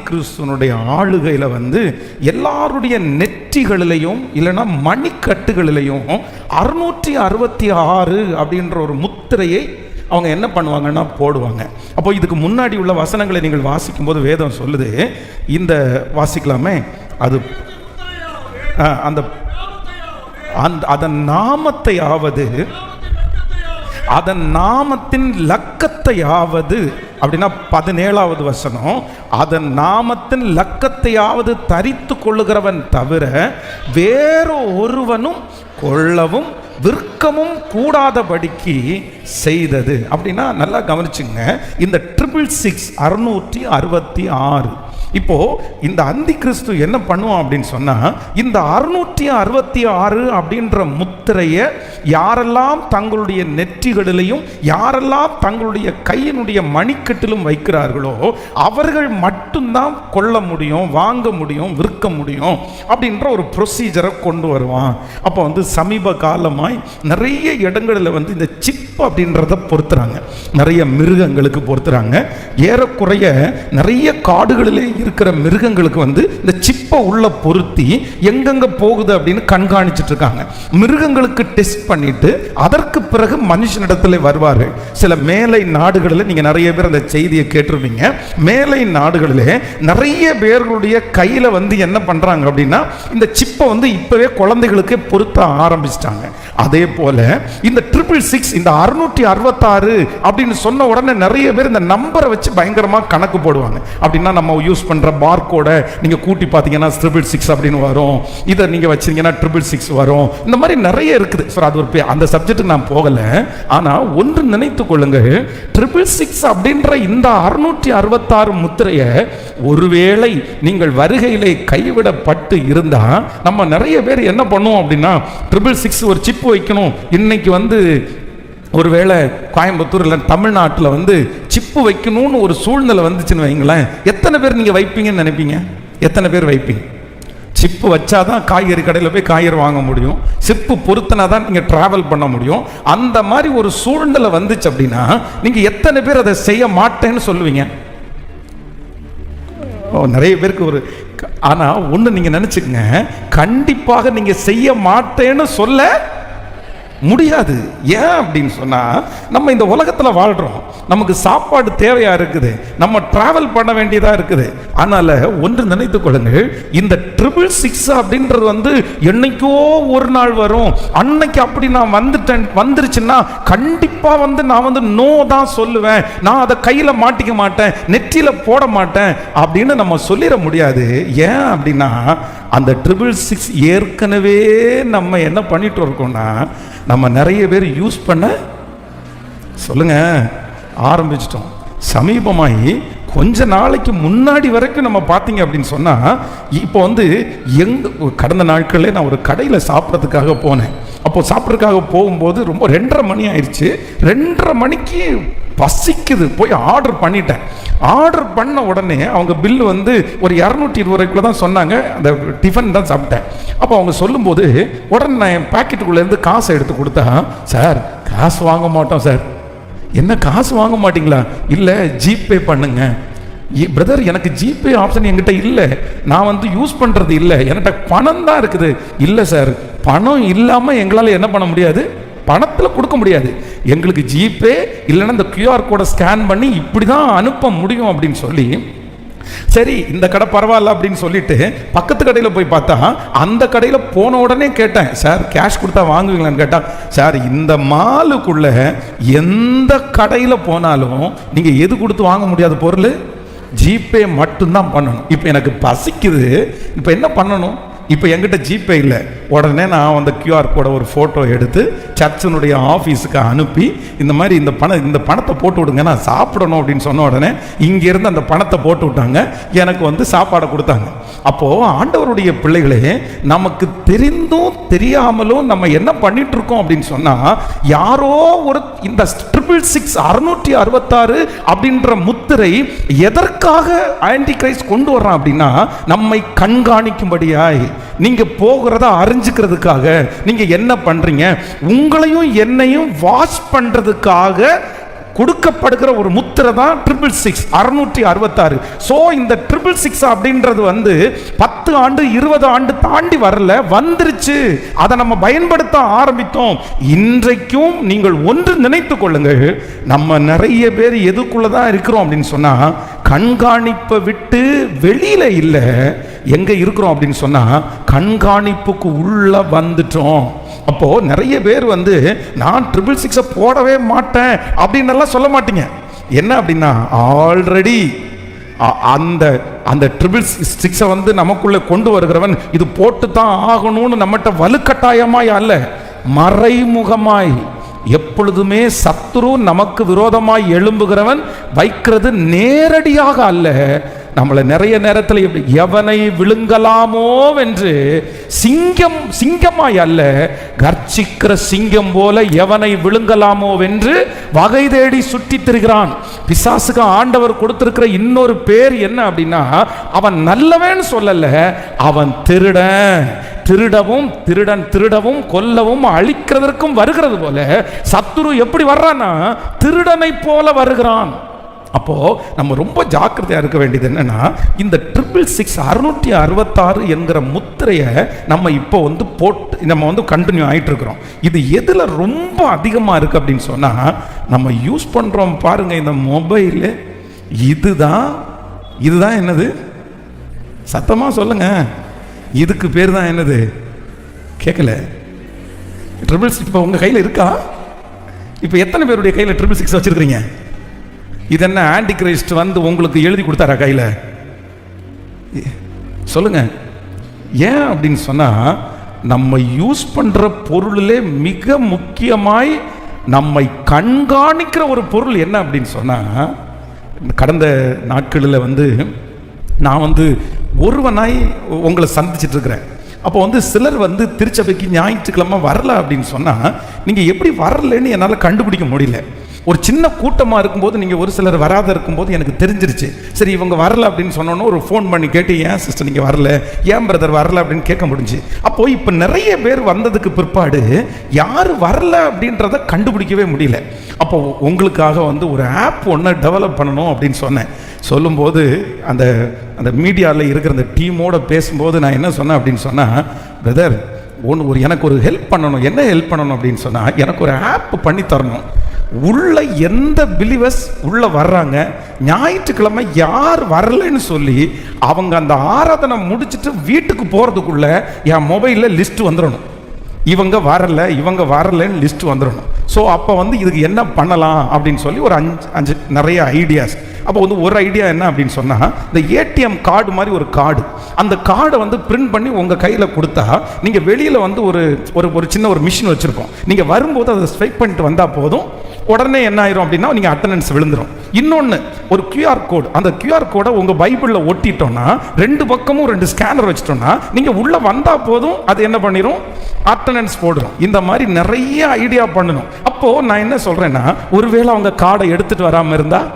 கிறிஸ்துவனுடைய ஆளுகையில எல்லாருடைய நெற்றிகளிலையும் இல்லைன்னா மணிக்கட்டுகளிலையும் 666 அப்படின்ற ஒரு முத்திரையை அவங்க என்ன பண்ணுவாங்கன்னா போடுவாங்க. அப்போ இதுக்கு முன்னாடி உள்ள வசனங்களை நீங்கள் வாசிக்கும் போது வேதம் சொல்லுது, இந்த வாசிக்கலாமே, அது அந்த அதன் நாமத்தையாவது அதன் நாமத்தின் லக்கத்தையாவது அப்படின்னா 17வது வசனம், அதன் நாமத்தின் லக்கத்தையாவது தரித்து கொள்ளுகிறவன் தவிர வேறு ஒருவனும் கொள்ளவும் விற்கவும் கூடாதபடிக்கு செய்தது. அப்படின்னா நல்லா கவனிச்சுங்க, இந்த 666 இப்போ இந்த அந்தி கிறிஸ்து என்ன பண்ணுவான் அப்படின்னு சொன்னா, இந்த 666 அப்படின்ற முத்திரையை யாரெல்லாம் தங்களுடைய நெற்றிகளிலையும் யாரெல்லாம் தங்களுடைய கையினுடைய மணிக்கட்டிலும் வைக்கிறார்களோ அவர்கள் மட்டும்தான் கொள்ள முடியும், வாங்க முடியும், விற்க முடியும் அப்படின்ற ஒரு ப்ரொசீஜரை கொண்டு வருவான். அப்போ சமீப காலமாய் நிறைய இடங்களில் இந்த சிப் அப்படின்றத பொறுத்துறாங்க, நிறைய மிருகங்களுக்கு பொறுத்துறாங்க. ஏறக்குறைய நிறைய காடுகளிலே இருக்கிற மிருகங்களுக்கு இந்த சிப்பை உள்ள பொருத்தி எங்கெங்க போகுது அப்படின்னு கண்காணிச்சுட்டு இருக்காங்க. மிருகங்களுக்கு டெஸ்ட் பண்ணிட்டு அதற்கு பிறகு மனுஷனிடத்துல வருவார்கள். சில மேலை நாடுகளில் நீங்க நிறைய பேர் அந்த செய்தியை கேட்டிருப்பீங்க. மேலை நாடுகளிலே நிறைய பேர்களுடைய கையில என்ன பண்றாங்க அப்படின்னா, இந்த சிப்பை இப்பவே குழந்தைகளுக்கு பொருத்த ஆரம்பிச்சிட்டாங்க. அதே போல இந்த 666 இந்த 666 அப்படின்னு சொன்ன உடனே நிறைய பேர் இந்த நம்பரை வச்சு பயங்கரமா கணக்கு போடுவாங்க. அப்படின்னா நம்ம யூஸ் பண்ற பார்கோட நீங்க கூட்டி பார்த்தீங்கன்னா 666 அப்படின்னு வரும், இதை நீங்க வச்சீங்கன்னா 666 வரும். இந்த மாதிரி நிறைய இருக்குது. அது ஒரு அந்த சப்ஜெக்ட் நான் போகல. ஆனா ஒன்று நினைத்து கொள்ளுங்க, 666 அப்படின்ற இந்த 666 முத்திரையை ஒருவேளை நீங்கள் வருகையிலே கைவிடப்பட்டு இருந்தா நம்ம நிறைய பேர் என்ன பண்ணுவோம் அப்படின்னா, 666 ஒரு சிப் வைக்கணும். இன்னைக்கு ஒருவேளை கோயம்புத்தூர் இல்லை தமிழ்நாட்டில் சிப்பு வைக்கணும்னு ஒரு சூழ்நிலை வந்துச்சுன்னு வைங்களேன், எத்தனை பேர் நீங்கள் வைப்பீங்கன்னு நினைப்பீங்க? எத்தனை பேர் வைப்பீங்க? சிப்பு வச்சாதான் காய்கறி கடையில் போய் காய்கறி வாங்க முடியும், சிப்பு பொருத்தினா தான் நீங்கள் ட்ராவல் பண்ண முடியும். அந்த மாதிரி ஒரு சூழ்நிலை வந்துச்சு அப்படின்னா நீங்கள் எத்தனை பேர் அதை செய்ய மாட்டேன்னு சொல்லுவீங்க? நிறைய பேருக்கு ஒரு ஆனால் ஒன்று நீங்கள் நினச்சிக்கங்க, கண்டிப்பாக நீங்கள் செய்ய மாட்டேன்னு சொல்ல முடியாது. ஏன் அப்படின்னு சொன்னா, நம்ம இந்த உலகத்தில் வாழ்றோம், நமக்கு சாப்பாடு தேவையா இருக்குது, நம்ம டிராவல் பண்ண வேண்டியதா இருக்குது. அதனால ஒன்று நினைத்து கொள்ளுங்கள், இந்த 666 அப்படின்றது என்னைக்கோ ஒரு நாள் வரும். அன்னைக்கு அப்படி நான் வந்துருச்சுன்னா கண்டிப்பா நான் நோ தான் சொல்லுவேன், நான் அதை கையில மாட்டிக்க மாட்டேன், நெற்றியில போட மாட்டேன் அப்படின்னு நம்ம சொல்லிட முடியாது. ஏன் அப்படின்னா அந்த 666 ஏற்கனவே நம்ம என்ன பண்ணிட்டு இருக்கோம்னா, நம்ம நிறைய பேர் யூஸ் பண்ண சொல்லுங்க ஆரம்பிச்சிட்டோம். சமீபமாகி கொஞ்ச நாளைக்கு முன்னாடி வரைக்கும் நம்ம பார்த்தீங்க அப்படின்னு சொன்னா, இப்போ கடந்த நாட்களே நான் ஒரு கடையில் சாப்பிட்றதுக்காக போனேன். அப்போ சாப்பிட்றதுக்காக போகும்போது ரொம்ப 2:30 மணி ஆயிடுச்சு. 2:30 மணிக்கு பசிக்குது, போய் ஆர்டர் பண்ணிட்டேன். ஆர்டர் பண்ண உடனே அவங்க பில்லு ஒரு 220 ரூபாய்க்குள்ள தான் சொன்னாங்க. அந்த டிஃபன் தான் சாப்பிட்டேன். அப்போ அவங்க சொல்லும்போது உடனே நான் என் பாக்கெட்டுக்குள்ளேருந்து காசை எடுத்து கொடுத்தா, சார் காசு வாங்க மாட்டோம் சார். என்ன காசு வாங்க மாட்டீங்களா? இல்லை ஜிபே பண்ணுங்க. பிரதர் எனக்கு ஜிபே ஆப்ஷன் என்கிட்ட இல்லை, நான் யூஸ் பண்ணுறது இல்லை, என்கிட்ட பணம் தான் இருக்குது. இல்லை சார், பணம் இல்லாமல் எங்களால் என்ன பண்ண முடியாது, பணத்தில் கொடுக்க முடியாது. எங்களுக்கு ஜிபே இல்லைன்னா இந்த கியூஆர் கோடை ஸ்கேன் பண்ணி இப்படி தான் அனுப்ப முடியும் அப்படின்னு சொல்லி, சரி இந்த கடை பரவாயில்ல அப்படின்னு சொல்லிட்டு பக்கத்து கடையில் போய் பார்த்தா, அந்த கடையில் போன உடனே கேட்டேன், சார் கேஷ் கொடுத்தா வாங்குவீங்களான்னு கேட்டால், சார் இந்த மாலுக்குள்ள எந்த கடையில் போனாலும் நீங்கள் எது கொடுத்து வாங்க முடியாத பொருள் ஜிபே மட்டும்தான் பண்ணணும். இப்போ எனக்கு பசிக்குது, இப்போ என்ன பண்ணணும்? இப்போ என்கிட்ட ஜிபே இல்லை. உடனே நான் அந்த கியூஆர் கோடை ஒரு ஃபோட்டோ எடுத்து சர்ச்சினுடைய ஆஃபீஸுக்கு அனுப்பி, இந்த மாதிரி இந்த பணத்தை போட்டு விடுங்க, நான் சாப்பிடணும் அப்படின்னு சொன்ன உடனே இங்கேருந்து அந்த பணத்தை போட்டு விட்டாங்க, எனக்கு சாப்பாடை கொடுத்தாங்க. அப்போது ஆண்டவருடைய பிள்ளைகளே, நமக்கு தெரிந்தும் தெரியாமலும் நம்ம என்ன பண்ணிட்டு இருக்கோம் அப்படின்னு சொன்னால், யாரோ ஒரு இந்த 666 அப்படின்ற முத்திரை எதற்காக ஆன்டி கிரைஸ்ட் கொண்டு வர்றான் அப்படின்னா, நம்மை கண்காணிக்கும்படியாய், நீங்க போகிறத அறிஞ்சுக்கிறதுக்காக, நீங்க என்ன பண்றீங்க, உங்களையும் என்னையும் வாஷ் பண்றதுக்காக கொடுக்கப்படுகிற ஒரு முத்திரை தான் 666 666. ஸோ இந்த 666 அப்படின்றது வந்து 10 ஆண்டு 20 ஆண்டு தாண்டி வரல, வந்துருச்சு. அதை நம்ம பயன்படுத்த ஆரம்பித்தோம். இன்றைக்கும் நீங்கள் ஒன்று நினைத்துக் கொள்ளுங்கள், நம்ம நிறைய பேர் எதுக்குள்ளதான் இருக்கிறோம் அப்படின்னு சொன்னா, கண்காணிப்பை விட்டு வெளியில இல்ல, எங்க இருக்கிறோம் அப்படின்னு சொன்னா கண்காணிப்புக்கு உள்ள வந்துட்டோம். அப்போ நிறைய பேர் வந்து நான் 666 போடவே மாட்டேன் அப்படின்னு எல்லாம் சொல்ல மாட்டீங்க. என்ன அப்படின்னா ஆல்ரெடி அந்த 666 வந்து நமக்குள்ள கொண்டு வருகிறவன் இது போட்டு தான் ஆகணும்னு நம்மகிட்ட வலுக்கட்டாயமாய் அல்ல, மறைமுகமாய் எப்பொழுதுமே சத்துரு நமக்கு விரோதமாய் எழும்புகிறவன் வைக்கிறது நேரடியாக அல்ல, நம்மளை நிறைய நேரத்தில் எவனை விழுங்கலாமோ என்று சிங்கமாய் அல்ல, கர்ச்சிக்கிற சிங்கம் போல எவனை விழுங்கலாமோ என்று வகை தேடி சுற்றி திரிகிறான். பிசாசுக்கு ஆண்டவர் கொடுத்திருக்கிற இன்னொரு பேர் என்ன அப்படின்னா, அவன் நல்லவன் சொல்லல, அவன் திருடவும் கொல்லவும் அழிக்கிறதற்கும் வருகிறது போல சத்துரு எப்படி வர்றான்னா திருடனை போல வருகிறான். அப்போ நம்ம ரொம்ப ஜாக்கிரதையா இருக்க வேண்டியது என்னன்னா, இந்த 666 666 என்கிற முத்திரையை நம்ம இப்போ வந்து போட்டு நம்ம வந்து கண்டினியூ ஆயிட்டு இருக்கிறோம். இது எதுல ரொம்ப அதிகமா இருக்கு அப்படின்னு சொன்னா, நம்ம யூஸ் பண்றோம் பாருங்க இந்த மொபைல், இதுதான் என்னது, சத்தமா சொல்லுங்க, இதுக்கு பேர் தான் என்னது, கேட்கல. 666 இப்போ உங்க கையில் இருக்கா? இப்போ எத்தனை பேருடைய கையில் 666 வச்சிருக்கிறீங்க? இது என்ன ஆன்டி கிரைஸ்ட் வந்து உங்களுக்கு எழுதி கொடுத்தாரா கையில்? சொல்லுங்க. ஏன் அப்படின்னு சொன்னா, நம்ம யூஸ் பண்ற பொருளிலே மிக முக்கியமாய் நம்மை கண்காணிக்கிற ஒரு பொருள் என்ன அப்படின்னு சொன்னா, கடந்த நாட்களில் வந்து நான் வந்து ஒருவனாய் உங்களை சந்திச்சிட்டு இருக்கிறேன். அப்போ வந்து சிலர் வந்து திருச்சபைக்கு ஞாயிற்றுக்கிழமை வரல அப்படின்னு சொன்னா, நீங்க எப்படி வரலன்னு என்னால் கண்டுபிடிக்க முடியல. ஒரு சின்ன கூட்டமாக இருக்கும்போது நீங்கள் ஒரு சிலர் வராத இருக்கும்போது எனக்கு தெரிஞ்சிருச்சு. சரி இவங்க வரல அப்படின்னு சொன்னோன்னு ஒரு ஃபோன் பண்ணி கேட்டு, ஏன் சிஸ்டர் நீங்கள் வரல, ஏன் பிரதர் வரல அப்படின்னு கேட்க முடிஞ்சு. அப்போது இப்போ நிறைய பேர் வந்ததுக்கு பிற்பாடு யார் வரல அப்படின்றத கண்டுபிடிக்கவே முடியல. அப்போ உங்களுக்காக வந்து ஒரு ஆப் ஒன்று டெவலப் பண்ணணும் அப்படின்னு சொன்னேன். சொல்லும்போது அந்த அந்த மீடியாவில் இருக்கிற அந்த டீமோடு பேசும்போது நான் என்ன சொன்னேன் அப்படின்னு சொன்னால், பிரதர் எனக்கு ஒரு ஹெல்ப் பண்ணணும். என்ன ஹெல்ப் பண்ணணும் அப்படின்னு சொன்னால், எனக்கு ஒரு ஆப் பண்ணி தரணும். உள்ள எந்த பிலிவர்ஸ் உள்ள வர்றாங்க, ஞாயிற்றுக்கிழமை யார் வரலன்னு சொல்லி அவங்க அந்த ஆராதனை முடிச்சுட்டு வீட்டுக்கு போகிறதுக்குள்ள என் மொபைலில் லிஸ்ட் வந்துடணும். இவங்க வரலன்னு லிஸ்ட் வந்துடணும். ஸோ அப்போ வந்து இதுக்கு என்ன பண்ணலாம் அப்படின்னு சொல்லி ஒரு 5 நிறைய ஐடியாஸ். அப்போ வந்து ஒரு ஐடியா என்ன அப்படின்னு சொன்னால், இந்த ஏடிஎம் கார்டு மாதிரி ஒரு கார்டு, அந்த கார்டை வந்து பிரிண்ட் பண்ணி உங்கள் கையில் கொடுத்தா, நீங்கள் வெளியில் வந்து ஒரு சின்ன ஒரு மிஷின் வச்சுருக்கோம், நீங்கள் வரும்போது அதை ஸ்வைப் பண்ணிட்டு வந்தால் போதும், உடனே என்ன ஆயிரும் அப்படின்னா நீங்கள் அட்டெண்டன்ஸ் விழுந்துடும். இன்னொன்று ஒரு கியூஆர் கோடு, அந்த கியூஆர் கோடை உங்கள் பைபிளில் ஒட்டிட்டோன்னா 2 பக்கமும் 2 ஸ்கேனர் வச்சுட்டோன்னா நீங்கள் உள்ளே வந்தால் போதும், அது என்ன பண்ணிடும், அட்டெண்டன்ஸ் போடுறோம். இந்த மாதிரி நிறைய ஐடியா பண்ணணும். அப்போது நான் என்ன சொல்கிறேன்னா, ஒருவேளை அவங்க கார்டை எடுத்துகிட்டு வராமல் இருந்தால்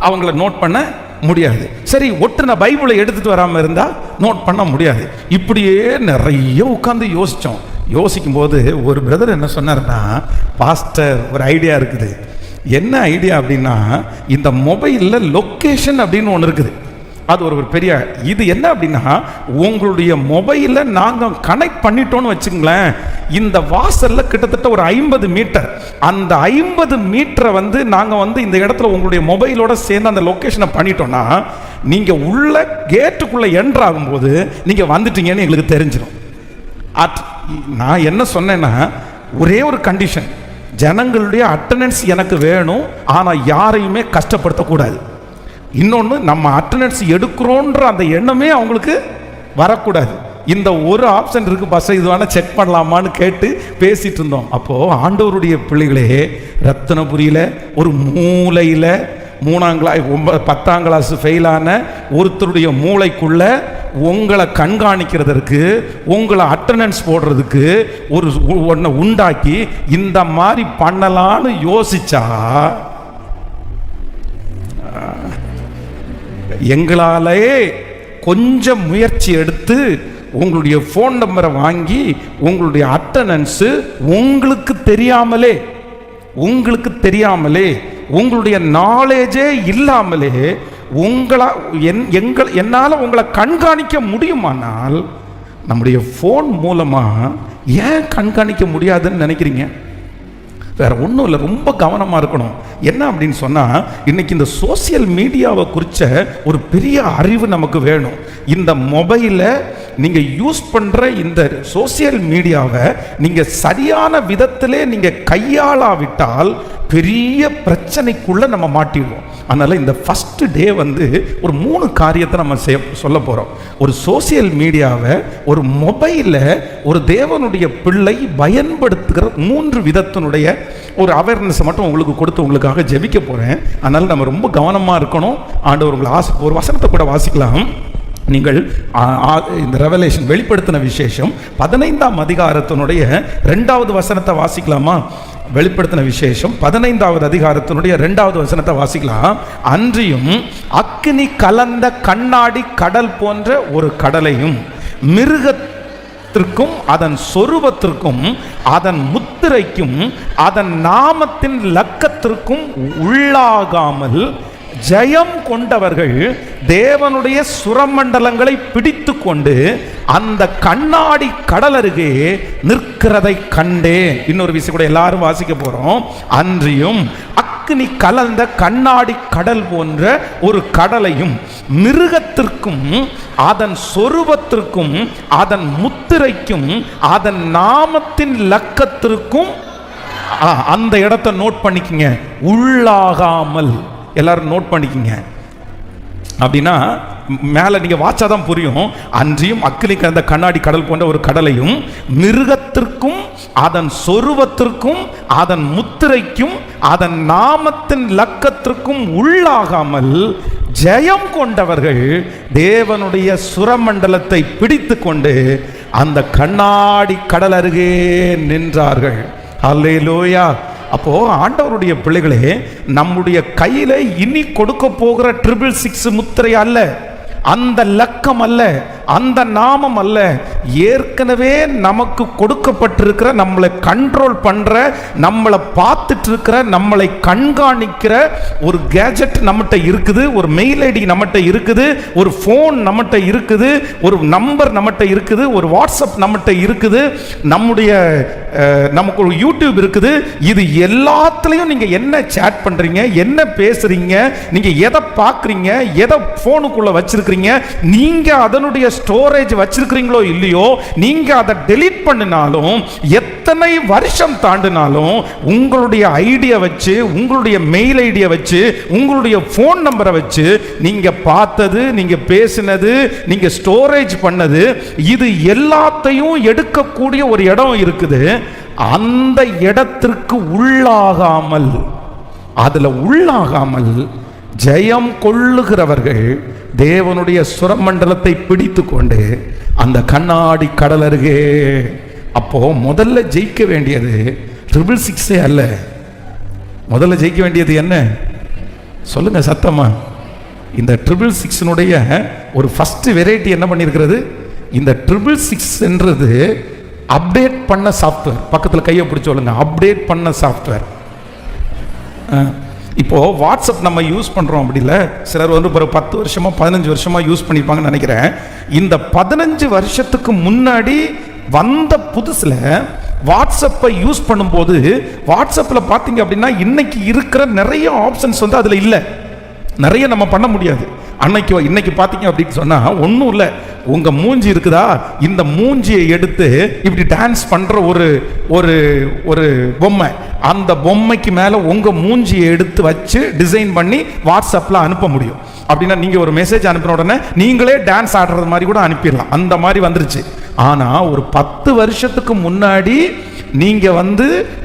அவங்கள நோட் பண்ண முடியாது. சரி ஒட்டுன பைபிளை எடுத்துகிட்டு வராமல் இருந்தால் நோட் பண்ண முடியாது. இப்படியே நிறைய உட்காந்து யோசிக்கும் போது ஒரு பிரதர் என்ன சொன்னார்னா, பாஸ்டர் ஒரு ஐடியா இருக்குது. என்ன ஐடியா அப்படின்னா, இந்த மொபைலில் லொக்கேஷன் அப்படின்னு ஒன்று இருக்குது, அது ஒரு பெரிய இது. என்ன அப்படின்னா, உங்களுடைய மொபைலில் நாங்கள் கனெக்ட் பண்ணிட்டோன்னு வச்சுங்களேன், இந்த வாசலில் கிட்டத்தட்ட ஒரு 50 மீட்டர், அந்த 50 மீட்டரை வந்து நாங்கள் வந்து இந்த இடத்துல உங்களுடைய மொபைலோட சேர்ந்து அந்த லொக்கேஷனை பண்ணிட்டோன்னா, நீங்கள் உள்ள கேட்டுக்குள்ளே என்ட்ரு ஆகும்போது நீங்கள் வந்துட்டீங்கன்னு எங்களுக்கு தெரிஞ்சிடும். நான் என்ன சொன்னேன்னா, ஒரே ஒரு கண்டிஷன், ஜனங்களுடைய அட்டெண்டன்ஸ் எனக்கு வேணும், ஆனால் யாரையுமே கஷ்டப்படுத்தக்கூடாது. இன்னொன்று, நம்ம அட்டெண்டன்ஸ் எடுக்கிறோன்ற அந்த எண்ணமே அவங்களுக்கு வரக்கூடாது. இந்த ஒரு ஆப்ஷன் இருக்கு பாஸ்டர், இது வேணா செக் பண்ணலாமான்னு கேட்டு பேசிட்டு இருந்தோம். அப்போது ஆண்டவருடைய பிள்ளைகளே, ரத்தினபுரியில் ஒரு மூலையில் 10ஆம் கிளாஸ் ஃபெயிலான ஒருத்தருடைய மூளைக்குள்ள உங்களை கண்காணிக்கிறதுக்கு, உங்களை அட்டெண்டன்ஸ் போடுறதுக்கு ஒரு ஒன்றை உண்டாக்கி இந்த மாதிரி பண்ணலான்னு யோசிச்சா, எங்களாலே கொஞ்சம் முயற்சி எடுத்து உங்களுடைய ஃபோன் நம்பரை வாங்கி உங்களுடைய அட்டெண்டன்ஸு உங்களுக்கு தெரியாமலே உங்களுக்கு தெரியாமலே, உங்களுடைய நாலேஜே இல்லாமலே என்னால் உங்களை கண்காணிக்க முடியுமானால் நம்முடைய ஃபோன் மூலமாக ஏன் கண்காணிக்க முடியாதுன்னு நினைக்கிறீங்க? வேற ஒன்றும் இல்லை, ரொம்ப கவனமாக இருக்கணும். என்ன அப்படின்னு சொன்னால், இன்னைக்கு இந்த சோசியல் மீடியாவை குறித்த ஒரு பெரிய அறிவு நமக்கு வேணும். இந்த மொபைலை நீங்கள் யூஸ் பண்ணுற இந்த சோசியல் மீடியாவை நீங்கள் சரியான விதத்திலே நீங்கள் கையாளாவிட்டால் பெரிய பிரச்சனைக்குள்ளே நம்ம மாட்டிடுவோம். அதனால் இந்த ஃபஸ்ட்டு டே ஒரு 3 காரியத்தை நம்ம சொல்ல போகிறோம். ஒரு சோசியல் மீடியாவை, ஒரு மொபைலை ஒரு தேவனுடைய பிள்ளை பயன்படுத்துகிற 3 விதத்தினுடைய ஒரு அவேர்னஸ் மட்டும் உங்களுக்கு கொடுத்து உங்களுக்காக ஜெபிக்க போகிறேன். அதனால் நம்ம ரொம்ப கவனமாக இருக்கணும். ஆண்டவர் உங்களை ஒரு வசனத்தை கூட வாசிக்கலாம். நீங்கள் இந்த ரெவலேஷன் வெளிப்படுத்தின விசேஷம் 15ஆம் அதிகாரத்தினுடைய 2வது வசனத்தை வாசிக்கலாமா? வெளிப்படுத்தின விசேஷம் 15வது அதிகாரத்தினுடைய 2வது வசனத்தை வாசிக்கலாம். அன்றியும் அக்கினி கலந்த கண்ணாடி கடல் போன்ற ஒரு கடலையும் மிருகத்திற்கும் அதன் சொரூபத்திற்கும் அதன் முத்திரைக்கும் அதன் நாமத்தின் லக்கத்திற்கும் உள்ளாகாமல் ஜெயம் கொண்டவர்கள் தேவனுடைய சுரமண்டலங்களை பிடித்து கொண்டு அந்த கண்ணாடி கடல் அருகே நிற்கிறதை கண்டேன். இன்னொரு விஷயம் கூட எல்லாரும் வாசிக்க போறோம். அன்றியும் அக்கினி கலந்த கண்ணாடி கடல் போன்ற ஒரு கடலையும் மிருகத்திற்கும் அதன் சொரூபத்திற்கும் அதன் முத்திரைக்கும் அதன் நாமத்தின் லக்கத்திற்கும், அந்த இடத்தை நோட் பண்ணிக்கங்க, உள்ளாகாமல். எல்லாரும் நோட் பண்ணிக்கிங்க. அப்படின்னா மேலே நீங்கள் வாச்சாதான் புரியும். அன்றியும் அக்கினி கலந்த கண்ணாடி கடல் போன்ற ஒரு கடலையும் மிருகத்திற்கும் அதன் சொரூபத்திற்கும் அதன் முத்திரைக்கும் அதன் நாமத்தின் லக்கத்திற்கும் உள்ளாகாமல் ஜெயம் கொண்டவர்கள் தேவனுடைய சுரமண்டலத்தை பிடித்து கொண்டு அந்த கண்ணாடி கடல் அருகே நின்றார்கள். அல்லேலூயா. அப்போ ஆண்டவருடைய பிள்ளைகளே, நம்முடைய கையில இனி கொடுக்க போகிற 666 முத்திரை அல்ல, அந்த லக்கம் அல்ல, அந்த நாமம் அல்ல, ஏற்கனவே நமக்கு கொடுக்கப்பட்டிருக்கிற, நம்மளை கண்ட்ரோல் பண்ற, நம்மளை பார்த்துட்டு இருக்கிற, நம்மளை கண்காணிக்கிற ஒரு கேஜெட் நம்மகிட்ட இருக்குது, ஒரு மெயில் ஐடி நம்மகிட்ட இருக்குது, ஒரு ஃபோன் நம்மகிட்ட இருக்குது, ஒரு நம்பர் நம்மகிட்ட இருக்குது, ஒரு வாட்ஸ்அப் நம்மகிட்ட இருக்குது, நமக்கு ஒரு யூடியூப் இருக்குது. இது எல்லாத்துலேயும் நீங்க என்ன சேட் பண்றீங்க, என்ன பேசுறீங்க, நீங்க எதை பார்க்குறீங்க, எதை ஃபோனுக்குள்ள வச்சிருக்கீங்க, நீங்க அதனுடைய ஸ்டோரேஜ் வச்சிருக்கிறீங்களோ இல்லையோ, நீங்க அதை டெலீட் பண்ணினாலும், எத்தனை வருஷம் தாண்டினாலும் உங்களுடைய ஐடியா வச்சு, உங்களுடைய மெயில் ஐடியா வச்சு, உங்களுடைய போன் நம்பரை வச்சு நீங்க பார்த்தது, நீங்க பேசினது, நீங்க ஸ்டோரேஜ் பண்ணது, இது எல்லாத்தையும் எடுக்கக்கூடிய ஒரு இடம் இருக்குது. அந்த இடத்திற்கு உள்ளாகாமல், அதுல உள்ளாகாமல் ஜெயம் கொள்ளுகிறவர்கள் தேவனுடைய சுரமண்டலத்தை பிடித்து கொண்டு அந்த கண்ணாடி கடல் அருகே. அப்போ முதல்ல ஜெயிக்க வேண்டியது 666 அல்ல. முதல்ல ஜெயிக்க வேண்டியது என்ன சொல்லுங்க சத்தமா? இந்த 666 ஒரு ஃபர்ஸ்ட் வெரைட்டி என்ன பண்ணியிருக்கிறது? இந்த 666 அப்டேட் பண்ண சாஃப்ட்வேர். பக்கத்தில் கையை பிடிச்சி சொல்லுங்க, அப்டேட் பண்ண சாஃப்ட்வேர். இப்போ வாட்ஸ்அப் நம்ம யூஸ் பண்றோம், அப்படி இல்லை, சிலர் ஒரு 10 வருஷமா 15 வருஷமா யூஸ் பண்ணிப்பாங்கன்னு நினைக்கிறேன். இந்த 15 வருஷத்துக்கு முன்னாடி வந்த புதுசுல வாட்ஸ்அப்பை யூஸ் பண்ணும்போது, வாட்ஸ்அப்பில் பார்த்தீங்க அப்படின்னா இன்னைக்கு இருக்கிற நிறைய ஆப்ஷன்ஸ் அதுல இல்லை, நிறைய நம்ம பண்ண முடியாது. இன்னைக்கு பார்த்தீங்க அப்படின்னு சொன்னா ஒன்றும் இல்லை, உங்க மூஞ்சி இருக்குதா, இந்த மூஞ்சியை எடுத்து இப்படி டான்ஸ் பண்ற ஒரு பொம்மை, அந்த பொம்மைக்கு மேல உங்க மூஞ்சியை எடுத்து வச்சு டிசைன் பண்ணி வாட்ஸ்அப்ல அனுப்ப முடியும். அப்படின்னா நீங்க ஒரு மெசேஜ் அனுப்பின உடனே நீங்களே டான்ஸ் ஆடுறது மாதிரி கூட அனுப்பிடலாம், அந்த மாதிரி வந்துருச்சு. ஆனா ஒரு 10 வருஷத்துக்கு முன்னாடி நீங்க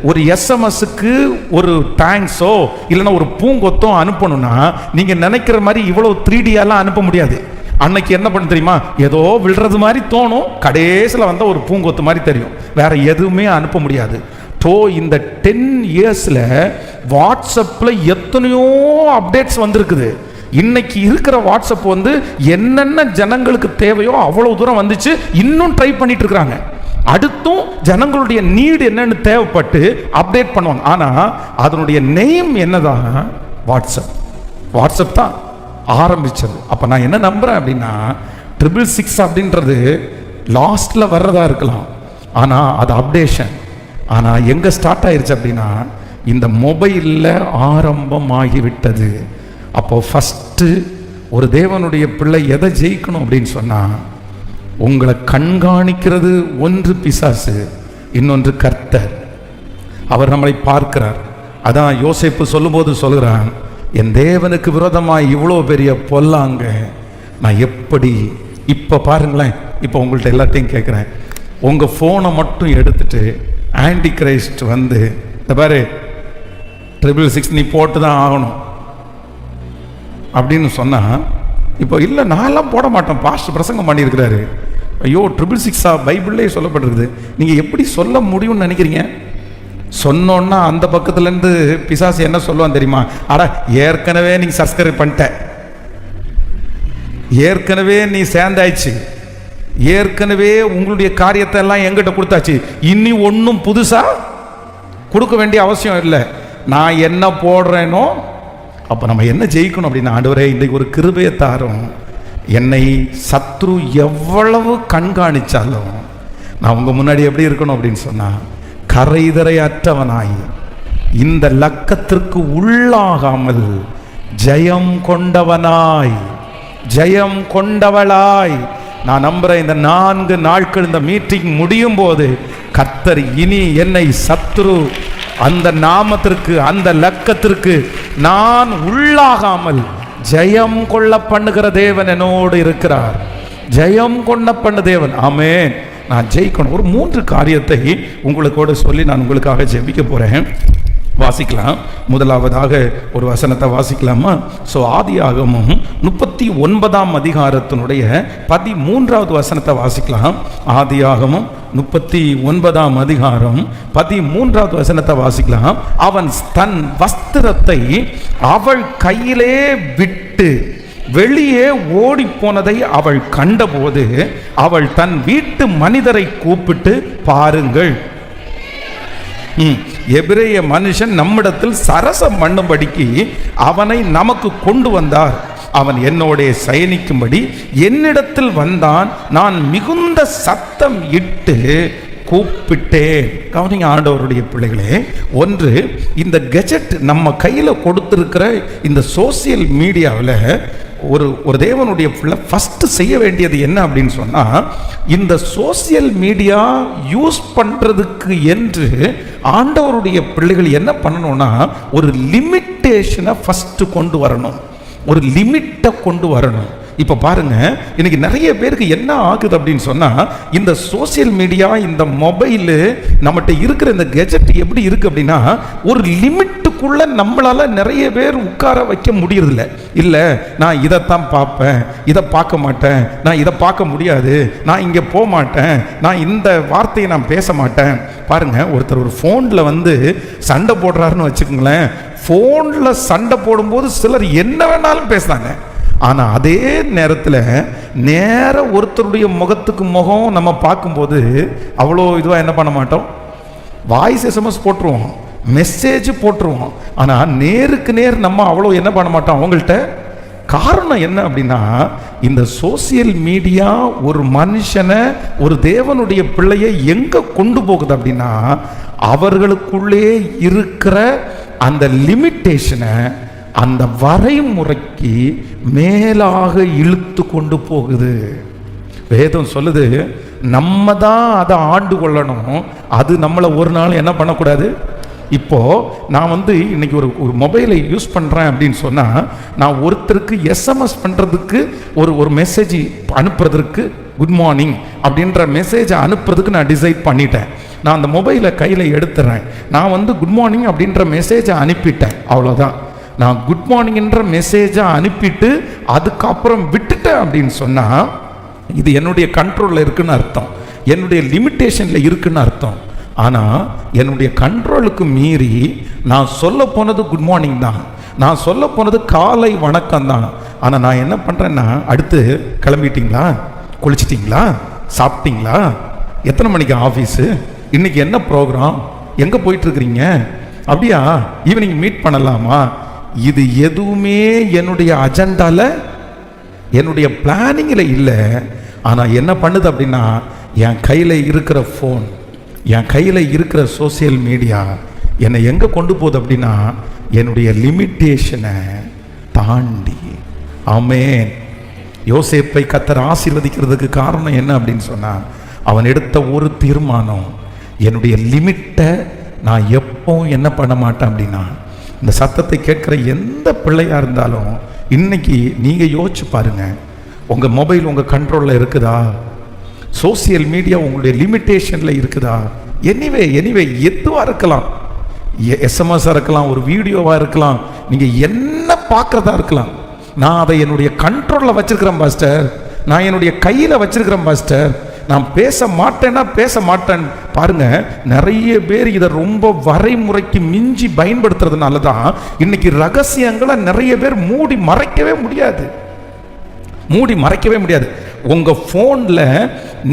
ஒரு எஸ்எம்எஸ்க்கு ஒரு தேங்க்ஸோ இல்லைன்னா ஒரு பூங்கொத்தோ அனுப்பணும்னா நீங்க நினைக்கிற மாதிரி இவ்வளவு 3D எல்லாம் அனுப்ப முடியாது. அன்னைக்கு என்ன பண்ண தெரியுமா, ஏதோ விழுறது மாதிரி தோணும், கடைசியில் வந்த ஒரு பூங்கொத்து மாதிரி தெரியும், வேற எதுவுமே அனுப்ப முடியாது. இந்த 10 இயர்ஸ்ல வாட்ஸ்அப்ல எத்தனையோ அப்டேட்ஸ் வந்திருக்குது. இன்னைக்கு இருக்கிற வாட்ஸ்அப் என்னென்ன ஜனங்களுக்கு தேவையோ அவ்வளவு தூரம் வந்துச்சு, இன்னும் ட்ரை பண்ணிட்டு இருக்கிறாங்க. அடுத்தும் ஜனங்களுடைய நீடு என்னன்னு தேவைப்பட்டு அப்டேட் பண்ணுவாங்க. ஆனா அதனுடைய நேம் என்னதான்? வாட்ஸ்அப் தான் ஆரம்பிச்சது. அப்ப நான் என்ன நம்புறேன் அப்படின்னா 666 அப்படின்றது லாஸ்ட்ல வர்றதா இருக்கலாம், ஆனா அது அப்டேஷன். ஆனா எங்க ஸ்டார்ட் ஆயிருச்சு அப்படின்னா இந்த மொபைல்ல ஆரம்பம் ஆகிவிட்டது. அப்போ ஃபர்ஸ்ட் ஒரு தேவனுடைய பிள்ளை எதை ஜெயிக்கணும் அப்படின்னு சொன்னா, உங்களை கண்காணிக்கிறது ஒன்று பிசாசு, இன்னொன்று கர்த்தர். அவர் நம்மளை பார்க்கிறார். அதான் யோசேப்பு சொல்லும்போது சொல்கிறான், என் தேவனுக்கு விரோதமாய் இவ்வளோ பெரிய பொல்லாங்க நான் எப்படி. இப்போ பாருங்களேன், இப்போ உங்கள்கிட்ட எல்லாத்தையும் கேட்குறேன், உங்கள் ஃபோனை மட்டும் எடுத்துட்டு ஆன்டி கிரைஸ்ட் வந்து இந்த பாரு 666 நீ போட்டு தான் ஆகணும் அப்படின்னு சொன்னால், இப்போ இல்லை நான்லாம் போட மாட்டேன், பாஸ்டர் பிரசங்கம் பண்ணியிருக்கிறாரு. ஐயோ 666 பைபிள்லேயே சொல்லப்பட்டிருக்குது, நீங்கள் எப்படி சொல்ல முடியும்னு நினைக்கிறீங்க? சொன்னோன்னா அந்த பக்கத்துலேருந்து பிசாசு என்ன சொல்லுவான் தெரியுமா? அட ஏற்கனவே நீ சப்ஸ்கிரைப் பண்ணிட்ட, ஏற்கனவே நீ சேர்ந்தாச்சு, ஏற்கனவே உங்களுடைய காரியத்தை எல்லாம் எங்கிட்ட கொடுத்தாச்சு, இனி ஒன்றும் புதுசாக கொடுக்க வேண்டிய அவசியம் இல்லை. நான் என்ன போடுறேனோ. அப்போ நம்ம என்ன ஜெயிக்கணும் அப்படின்னா, ஆண்டவரே இன்றைக்கு ஒரு கிருபையை தாரும், என்னை சத்ரு எவ்வளவு கண்காணிச்சாலும் நான் உங்கள் முன்னாடி எப்படி இருக்கணும் அப்படின்னு சொன்னால், கரைதரையற்றவனாய் இந்த லக்கத்திற்கு உள்ளாகாமல் ஜெயம் கொண்டவனாய், ஜெயம் கொண்டவளாய் நான் நம்புறேன். இந்த 4 நாட்கள் இந்த மீட்டிங் முடியும் போது கர்த்தர் இனி என்னை சத்ரு அந்த நாமத்திற்கு அந்த லக்கத்திற்கு நான் உள்ளாகாமல் ஜெயம் கொள்ள பண்ணுகிற தேவன் என்னோடு இருக்கிறார். ஜெயம் கொள்ள பண்ண தேவன். ஆமென். நான் ஜெயிக்கணும். ஒரு 3 காரியத்தை உங்களுக்கோடு சொல்லி நான் உங்களுக்காக ஜெபிக்க போறேன். வாசிக்கலாம். முதலாவதாக ஒரு வசனத்தை வாசிக்கலாமா? ஸோ ஆதியாகமம் 39ஆம் அதிகாரத்தினுடைய 13வது வசனத்தை வாசிக்கலாம். ஆதியாகமம் 39ஆம் அதிகாரம் 13வது வசனத்தை வாசிக்கலாம். அவன் தன் வஸ்திரத்தை அவள் கையிலே விட்டு வெளியே ஓடி போனதை அவள் கண்டபோது அவள் தன் வீட்டு மனிதரை கூப்பிட்டு, பாருங்கள், எபிரேய மனுஷன் நம்மிடத்தில் சரசம் பண்ணும்படிக்கு அவனை நமக்கு கொண்டு வந்தார். அவன் என்னோட சயனிக்கும்படி என்னிடத்தில் வந்தான். நான் மிகுந்த சத்தம் இட்டு கூப்பிட்டேன். கவனிங்க ஆண்டவருடைய பிள்ளைகளே, ஒன்று இந்த கெஜெட் நம்ம கையில் கொடுத்திருக்கிற இந்த சோசியல் மீடியாவில் ஒரு தேவனுடைய பிள்ளை ஃபர்ஸ்ட் செய்ய வேண்டியது என்ன அப்படின்னு சொன்னால், இந்த சோசியல் மீடியா யூஸ் பண்ணுறதுக்கு என்று ஆண்டவருடைய பிள்ளைகள் என்ன பண்ணணும்னா, ஒரு லிமிட்டேஷனை ஃபஸ்ட்டு கொண்டு வரணும், ஒரு லிமிட்டை கொண்டு வரணும். இப்போ பாருங்க, இன்னைக்கு நிறைய பேருக்கு என்ன ஆகுது அப்படின்னு சொன்னா, இந்த சோசியல் மீடியா, இந்த மொபைலு, நம்மகிட்ட இருக்கிற இந்த கெஜெட் எப்படி இருக்கு அப்படின்னா, ஒரு லிமிட்டுக்குள்ள நம்மளால நிறைய பேர் உட்கார வைக்க முடியறதில்ல. இல்லை நான் இதைத்தான் பார்ப்பேன், இதை பார்க்க மாட்டேன், நான் இதை பார்க்க முடியாது, நான் இங்கே போக மாட்டேன், நான் இந்த வார்த்தையை நான் பேச மாட்டேன். பாருங்க, ஒருத்தர் ஒரு ஃபோனில் வந்து சண்டை போடுறாருன்னு வச்சுக்கோங்களேன். ஃபோனில் சண்டை போடும்போது சிலர் என்ன வேணாலும் பேசுனாங்க. ஆனால் அதே நேரத்தில் நேர ஒருத்தருடைய முகத்துக்கு முகம் நம்ம பார்க்கும்போது அவ்வளோ இதுவாக என்ன பண்ண மாட்டோம், வாய்ஸ் எஸ்எம்எஸ் போட்டுருவோம், மெசேஜ் போட்டுருவோம். ஆனால் நேருக்கு நேர் நம்ம அவ்வளோ என்ன பண்ண மாட்டோம் அவங்கள்ட்ட. காரணம் என்ன அப்படின்னா, இந்த சோசியல் மீடியா ஒரு மனுஷனை, ஒரு தேவனுடைய பிள்ளையை எங்கே கொண்டு போகுது அப்படின்னா, அவர்களுக்குள்ளே இருக்கிற அந்த லிமிட்டேஷனை அந்த வரைமுறைக்கு மேலாக இழுத்து கொண்டு போகுது. வேதம் சொல்லுது, நம்ம தான் அதை ஆண்டு கொள்ளணும், அது நம்மளை ஒரு நாள் என்ன பண்ணக்கூடாது. இப்போ நான் வந்து இன்னைக்கு ஒரு மொபைலை யூஸ் பண்ணுறேன் அப்படின்னு சொன்னால், நான் ஒருத்தருக்கு எஸ்எம்எஸ் பண்ணுறதுக்கு, ஒரு மெசேஜ் அனுப்புறதுக்கு, குட் மார்னிங் அப்படின்ற மெசேஜை அனுப்புறதுக்கு நான் டிசைட் பண்ணிட்டேன். நான் அந்த மொபைலை கையில் எடுத்துறேன், நான் வந்து குட் மார்னிங் அப்படின்ற மெசேஜை அனுப்பிட்டேன், அவ்வளோதான். நான் குட் மார்னிங்ன்ற மெசேஜை அனுப்பிட்டு அதுக்கப்புறம் விட்டுட்டேன் அப்படின்னு சொன்னால், இது என்னுடைய கண்ட்ரோலில் இருக்குன்னு அர்த்தம், என்னுடைய லிமிட்டேஷனில் இருக்குன்னு அர்த்தம். ஆனால் என்னுடைய கண்ட்ரோலுக்கு மீறி நான் சொல்ல போனது குட் மார்னிங் தான், நான் சொல்ல போனது காலை வணக்கம் தான். ஆனால் நான் என்ன பண்ணுறேன்னா, அடுத்து கிளம்பிட்டீங்களா, குளிச்சிட்டிங்களா, சாப்பிட்டீங்களா, எத்தனை மணிக்கு ஆஃபீஸு, இன்னைக்கு என்ன ப்ரோக்ராம், எங்கே போயிட்டுருக்கிறீங்க, அப்படியா ஈவினிங் மீட் பண்ணலாமா, இது எதுவுமே என்னுடைய அஜெண்டாவில் என்னுடைய பிளானிங்கில் இல்லை. ஆனால் என்ன பண்ணுது அப்படின்னா, என் கையில் இருக்கிற ஃபோன், என் கையில் இருக்கிற சோசியல் மீடியா என்னை எங்கே கொண்டு போகுது அப்படின்னா, என்னுடைய லிமிட்டேஷனை தாண்டி. ஆமென். யோசேப்பை கர்த்தர் ஆசீர்வதிக்கிறதுக்கு காரணம் என்ன அப்படின்னு சொன்னால், அவன் எடுத்த ஒரு தீர்மானம், என்னுடைய லிமிட்டை நான் எப்போ என்ன பண்ண மாட்டேன் அப்படின்னா. இந்த சத்தத்தை கேட்குற எந்த பிள்ளையாக இருந்தாலும் இன்னைக்கு நீங்கள் யோசிச்சு பாருங்கள், உங்கள் மொபைல் உங்கள் கண்ட்ரோலில் இருக்குதா, சோசியல் மீடியா உங்களுடைய லிமிட்டேஷனில் இருக்குதா? எனிவே எதுவாக இருக்கலாம், எஸ்எம்எஸ்ஸாக இருக்கலாம், ஒரு வீடியோவாக இருக்கலாம், நீங்கள் என்ன பார்க்குறதா இருக்கலாம். நான் அதை என்னுடைய கண்ட்ரோலில் வச்சிருக்கிறேன் பாஸ்டர், நான் என்னுடைய கையில் வச்சிருக்கிறேன் பாஸ்டர், நான் பேச மாட்டேன்னா பேச மாட்டேன். பாருங்க, நிறைய பேர் இதை ரொம்ப வரைமுறைக்கு மிஞ்சி பயன்படுத்துறதுனால தான் இன்னைக்கு ரகசியங்களை நிறைய பேர் மூடி மறைக்கவே முடியாது. உங்க போன்ல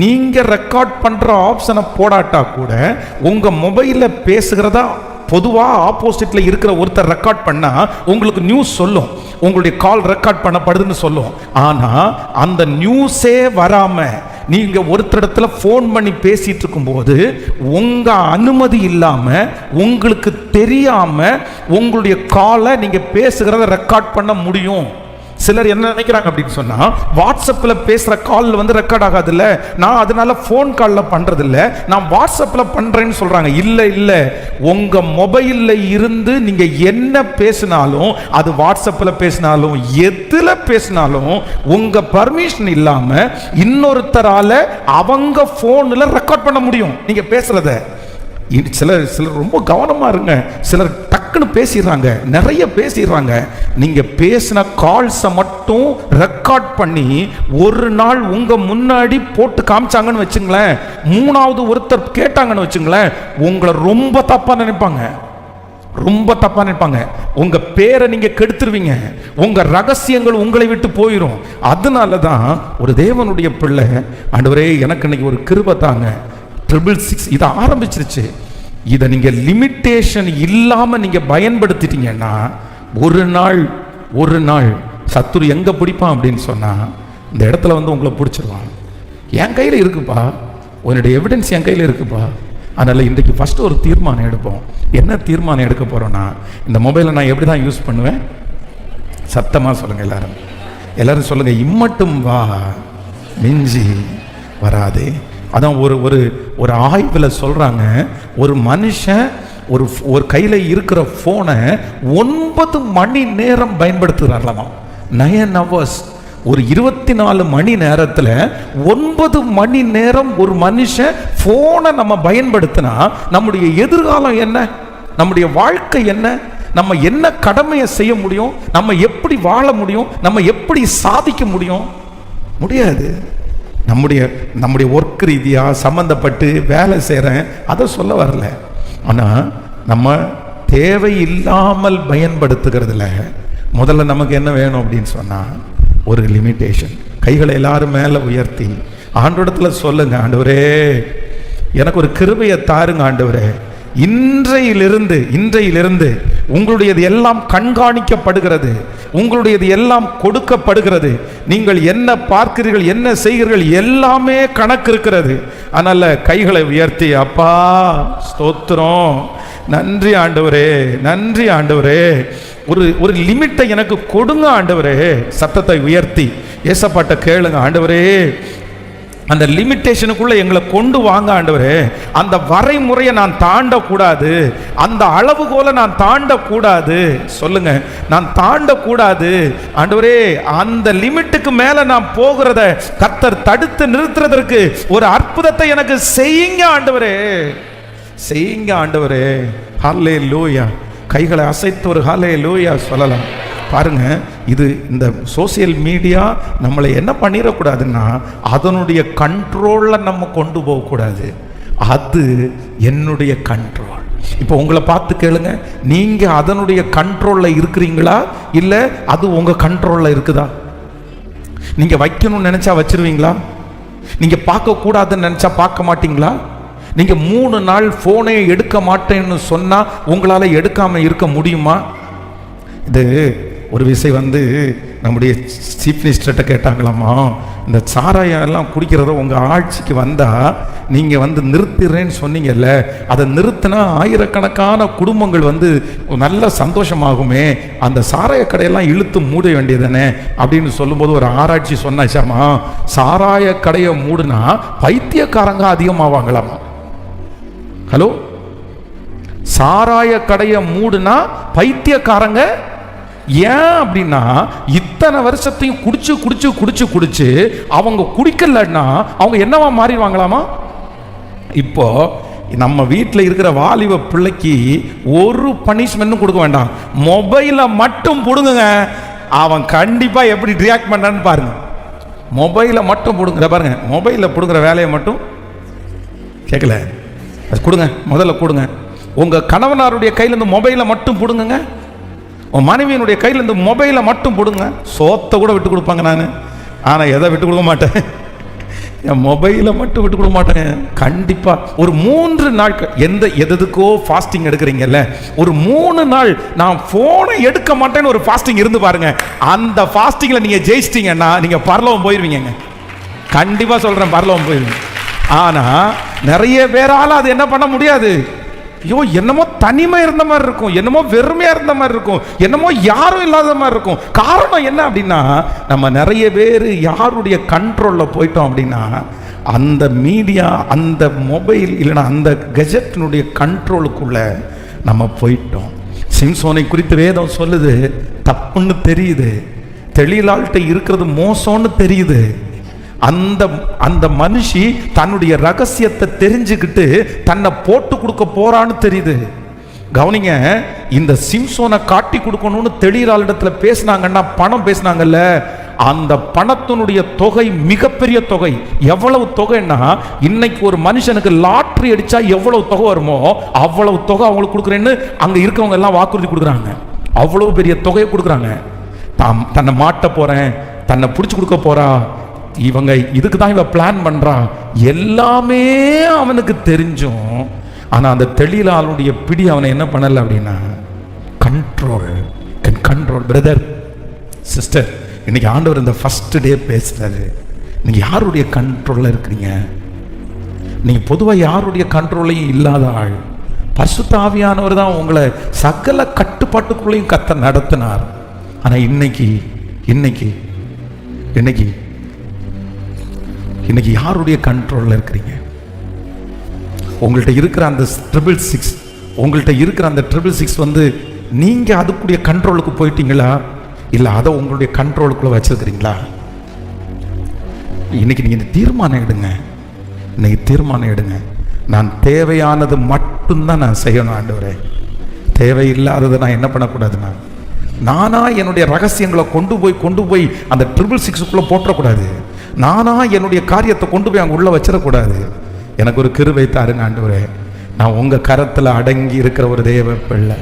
நீங்க ரெக்கார்ட் பண்ற ஆப்ஷனை போடாட்டா கூட உங்க மொபைல்ல பேசுகிறதா பொதுவாக ஆப்போசிட்ல இருக்கிற ஒருத்தர் ரெக்கார்ட் பண்ணா உங்களுக்கு நியூஸ் சொல்லும், உங்களுடைய கால் ரெக்கார்ட் பண்ணப்படுதுன்னு சொல்லும். ஆனா அந்த நியூஸே வராம நீங்க ஒருத்தரிடத்துல போன் பண்ணி பேசிட்டு இருக்கும்போது உங்க அனுமதி இல்லாம, உங்களுக்கு தெரியாம உங்களுடைய காலை நீங்க பேசுகிறத ரெக்கார்ட் பண்ண முடியும். சிலர் என்ன நினைக்கிறாங்க அப்படின்னு சொன்னா, வாட்ஸ்அப்பில் பேசுற கால் வந்து ரெக்கார்ட் ஆகாது இல்ல, நான் அதனால போன் காலில் பண்றது இல்லை, நான் வாட்ஸ்அப்பில் பண்றேன்னு சொல்றாங்க. இல்லை, உங்க மொபைல்ல இருந்து நீங்க என்ன பேசினாலும், அது வாட்ஸ்அப்பில் பேசினாலும் எதுல பேசினாலும் உங்க பர்மிஷன் இல்லாம இன்னொருத்தரால அவங்க போன்ல ரெக்கார்ட் பண்ண முடியும் நீங்க பேசுறத. சிலர் ரொம்ப கவனமா இருங்க. சிலர் டக்குன்னு பேசிடுறாங்க, நிறைய பேசிடுறாங்க. நீங்க பேசின கால்ஸை மட்டும் ரெக்கார்ட் பண்ணி ஒரு நாள் உங்க முன்னாடி போட்டு காமிச்சாங்கன்னு வச்சுங்களேன், மூணாவது ஒருத்தர் கேட்டாங்கன்னு வச்சுங்களேன், உங்களை ரொம்ப தப்பா நினைப்பாங்க. உங்க பேரை நீங்க கெடுத்துருவீங்க, உங்க ரகசியங்கள் உங்களை விட்டு போயிடும். அதனால தான் ஒரு தேவனுடைய பிள்ளை, ஆண்டவரே எனக்கு இன்னைக்கு ஒரு கிருபை தாங்க, 666 இதை ஆரம்பிச்சிருச்சு. இதை நீங்க லிமிட்டேஷன் இல்லாம நீங்க பயன்படுத்திட்டீங்கன்னா ஒரு நாள் சத்துரு எங்க பிடிப்பான் அப்படின்னு சொன்னா, இந்த இடத்துல வந்து உங்களை பிடிச்சிருவான். என் கையில இருக்குப்பா, உன்னுடைய எவிடன்ஸ் என் கையில இருக்குப்பா. அதனால இன்றைக்கு ஃபர்ஸ்ட் ஒரு தீர்மானம் எடுப்போம். என்ன தீர்மானம் எடுக்க போறோம்னா, இந்த மொபைலை நான் எப்படி தான் யூஸ் பண்ணுவேன்? சத்தமா சொல்லுங்க எல்லாரும் சொல்லுங்க, இம்மட்டும் வா மிஞ்சி வராதே. அதான் ஒரு ஆய்வில் சொல்றாங்க, ஒரு மனுஷன் ஒரு கையில் இருக்கிற போனை 9 மணி நேரம் பயன்படுத்துகிறார்களாம். 9 hours. ஒரு 24 மணி நேரத்தில் 9 மணி நேரம் ஒரு மனுஷன் போனை நம்ம பயன்படுத்தினா நம்முடைய எதிர்காலம் என்ன, நம்முடைய வாழ்க்கை என்ன, நம்ம என்ன கடமையை செய்ய முடியும், நம்ம எப்படி வாழ முடியும், நம்ம எப்படி சாதிக்க முடியாது. நம்முடைய ஒர்க் ரீதியாக சம்மந்தப்பட்டு வேலை செய்கிறேன், அதை சொல்ல வரல. ஆனால் நம்ம தேவையில்லாமல் பயன்படுத்துகிறதுல முதல்ல நமக்கு என்ன வேணும் அப்படின்னு சொன்னால், ஒரு லிமிட்டேஷன். கைகளை எல்லாரும் மேலே உயர்த்தி ஆண்டவரிடத்துல சொல்லுங்க, ஆண்டவரே எனக்கு ஒரு கிருபையை தாருங்க ஆண்டவரே. இன்றையிலிருந்து உங்களுடையது எல்லாம் கண்காணிக்கப்படுகிறது, உங்களுடையது எல்லாம் கொடுக்கப்படுகிறது. நீங்கள் என்ன பார்க்கிறீர்கள், என்ன செய்கிறீர்கள், எல்லாமே கணக்கு இருக்கிறது. அதனால கைகளை உயர்த்தி, அப்பா ஸ்தோத்திரம், நன்றி ஆண்டவரே, ஒரு லிமிட்டை எனக்கு கொடுங்க ஆண்டவரே. சத்தத்தை உயர்த்தி ஏசப்பாட்ட கேளுங்க, ஆண்டவரே அந்த லிமிட்டேஷனுக்குள்ள எங்களை கொண்டு வாங்க ஆண்டவரே. அந்த வரைமுறையை நான் தாண்டக்கூடாது, அந்த அளவுகோலை நான் தாண்டக்கூடாது. சொல்லுங்க, நான் தாண்டக்கூடாது ஆண்டவரே. அந்த லிமிட்டுக்கு மேல நான் போகிறத கர்த்தர் தடுத்து நிறுத்துறதற்கு ஒரு அற்புதத்தை எனக்கு செய்யுங்க ஆண்டவரே. ஹல்லேலூயா. கைகளை அசைத்து ஒரு ஹல்லேலூயா சொல்லலாம். பாருங்க, இந்த சோசியல் மீடியா நம்மளை என்ன பண்ணிடக்கூடாதுன்னா, அதனுடைய கண்ட்ரோலில் நம்ம கொண்டு போகக்கூடாது. அது என்னுடைய கண்ட்ரோல். இப்போ உங்களை பார்த்து கேளுங்க, நீங்க அதனுடைய கண்ட்ரோலில் இருக்கிறீங்களா, இல்லை அது உங்க கண்ட்ரோலில் இருக்குதா? நீங்க வைக்கணும்னு நினைச்சா வச்சிருவீங்களா? நீங்க பார்க்க கூடாதுன்னு நினைச்சா பார்க்க மாட்டீங்களா? நீங்க 3 நாள் போனை எடுக்க மாட்டேன்னு சொன்னா உங்களால எடுக்காம இருக்க முடியுமா? இது ஒரு விஷயம் நம்முடைய சீஃப் மினிஸ்டர்கிட்ட கேட்டாங்களாமா, இந்த சாராயம் எல்லாம் குடிக்கிறத உங்கள் ஆட்சிக்கு வந்தால் நீங்கள் நிறுத்திடுறேன்னு சொன்னீங்கல்ல, அதை நிறுத்தினா ஆயிரக்கணக்கான குடும்பங்கள் நல்ல சந்தோஷமாகுமே, அந்த சாராய கடையெல்லாம் இழுத்து மூட வேண்டியதானே அப்படின்னு சொல்லும்போது ஒரு ஆராய்ச்சி சொன்னாச்சாமா, சாராய கடையை மூடுனா பைத்தியக்காரங்க அதிகமாவாங்களாமா. ஹலோ, சாராய கடையை மூடுனா பைத்தியக்காரங்க. ஏன் அப்படின்னா இத்தனை வருஷத்தையும் குடிச்சு குடிச்சு குடிச்சு குடிச்சு அவங்க குடிக்கலன்னா அவங்க என்னவா மாறிடுவாங்களாமா? இப்போ நம்ம வீட்டில் இருக்கிற வாலிப பிள்ளைக்கு ஒரு பனிஷ்மெண்ட்டும் கொடுக்க வேண்டாம், மொபைலை மட்டும் கொடுங்க, அவன் கண்டிப்பா எப்படி ரியாக்ட் பண்ணான்னு பாருங்க. மொபைலை மட்டும் கொடுங்க பாருங்க, மொபைலில் கொடுக்குற வேலையை மட்டும் கேட்கல, அது கொடுங்க, முதல்ல கொடுங்க. உங்க கணவனாருடைய கையில இருந்து மொபைலை மட்டும் கொடுங்க, உன் மனைவியினுடைய கையில் இந்த மொபைலை மட்டும் போடுங்க. சோத்தை கூட விட்டு கொடுப்பாங்க நான், ஆனால் எதை விட்டு கொடுக்க மாட்டேன், என் மொபைலை மட்டும் விட்டு கொடுக்க மாட்டேன். கண்டிப்பாக ஒரு 3 நாட்கள் எதுக்கோ ஃபாஸ்டிங் எடுக்கிறீங்கல்ல, ஒரு 3 நாள் நான் ஃபோனை எடுக்க மாட்டேன்னு ஒரு ஃபாஸ்டிங் இருந்து பாருங்க. அந்த ஃபாஸ்டிங்கில் நீங்கள் ஜெயிச்சிட்டிங்கன்னா நீங்கள் பரலோகம் போயிடுவீங்க. கண்டிப்பாக சொல்கிறேன், பரலோகம் போயிடுவீங்க. ஆனால் நிறைய பேரால் அது என்ன பண்ண முடியாது. ஐயோ, என்னமோ தனிமை இருந்த மாதிரி இருக்கும், என்னமோ வெறுமையா இருந்த மாதிரி இருக்கும், என்னமோ யாரும் இல்லாத மாதிரி இருக்கும். காரணம் என்ன அப்படின்னா, நம்ம நிறைய பேர் யாருடைய கண்ட்ரோல்ல போயிட்டோம் அப்படின்னா, அந்த மீடியா, அந்த மொபைல் இல்லைன்னா அந்த கெஜெட்டினுடைய கண்ட்ரோலுக்குள்ள நம்ம போயிட்டோம். சிம்சோனை குறித்து வேதம் சொல்லுது, தப்புன்னு தெரியுது, தெளிலாள்கிட்ட இருக்கிறது மோசம்னு தெரியுது. அந்த மனுஷி தன்னுடைய ரகசியத்தை தெரிஞ்சுக்கிட்டு தன்னை போட்டு கொடுக்க போறான்னு தெரியுது. கவனிங்க, இந்த சிம்சோனை காட்டி கொடுக்கணும்னு தெளிவாள் இடத்துல பேசினாங்கன்னா, பணம் பேசினாங்கல்ல, அந்த பணத்தினுடைய தொகை மிகப்பெரிய தொகை. எவ்வளவு தொகைன்னா, இன்னைக்கு ஒரு மனுஷனுக்கு லாட்டரி அடிச்சா எவ்வளவு தொகை வருமோ அவ்வளவு தொகை அவங்களுக்கு கொடுக்குறேன்னு அங்க இருக்கவங்க எல்லாம் வாக்குறுதி கொடுக்குறாங்க. அவ்வளவு பெரிய தொகையை கொடுக்குறாங்க. தன்னை மாட்ட போறேன், தன்னை பிடிச்சு கொடுக்க போறா, இவங்க இதுக்கு தான் இவன் பிளான் பண்றான், எல்லாமே அவனுக்கு தெரிஞ்சும் ஆனா அந்த தெளிலாளுடைய பிடி அவனை என்ன பண்ணல அப்படின்னா, கண்ட்ரோல். பிரதர் சிஸ்டர், இன்னைக்கு ஆண்டவர் இந்த ஃபர்ஸ்ட் டே பேசுறாரு. நீங்க யாருடைய கண்ட்ரோல்ல இருக்கிறீங்க? நீங்க பொதுவாக யாருடைய கண்ட்ரோலையும் இல்லாத ஆள். பரிசுத்த ஆவியானவர் தான் உங்களை சகல கட்டுப்பாட்டுக்குள்ளேயும் கர்த்தர் நடத்தினார். ஆனா இன்னைக்கு யாருடைய கண்ட்ரோல்ல இருக்கிறீங்க? உங்கள்கிட்ட இருக்கிற அந்த 666, உங்கள்கிட்ட இருக்கிற அந்த 666 நீங்க அதுக்குரிய கண்ட்ரோலுக்கு போயிட்டீங்களா, இல்ல அதை உங்களுடைய கண்ட்ரோலுக்குள்ள வச்சிருக்கிறீங்களா? இன்னைக்கு நீங்க தீர்மானம் எடுங்க. இன்னைக்கு தீர்மானம் எடுங்க, நான் தேவையானது மட்டும்தான் நான் செய்யணும் ஆண்டவரே, தேவையில்லாததை நான் என்ன பண்ணக்கூடாதுன்னா, நானா என்னுடைய ரகசியங்களை கொண்டு போய் அந்த 666 போட்டக்கூடாது. நானா என்னுடைய காரியத்தை கொண்டு போய் அங்கே உள்ள வச்சிடக்கூடாது. எனக்கு ஒரு கிருபை தாருங்க ஆண்டவரே, நான் உங்க கரத்தில் அடங்கி இருக்கிற ஒரு தேவ பிள்ளை.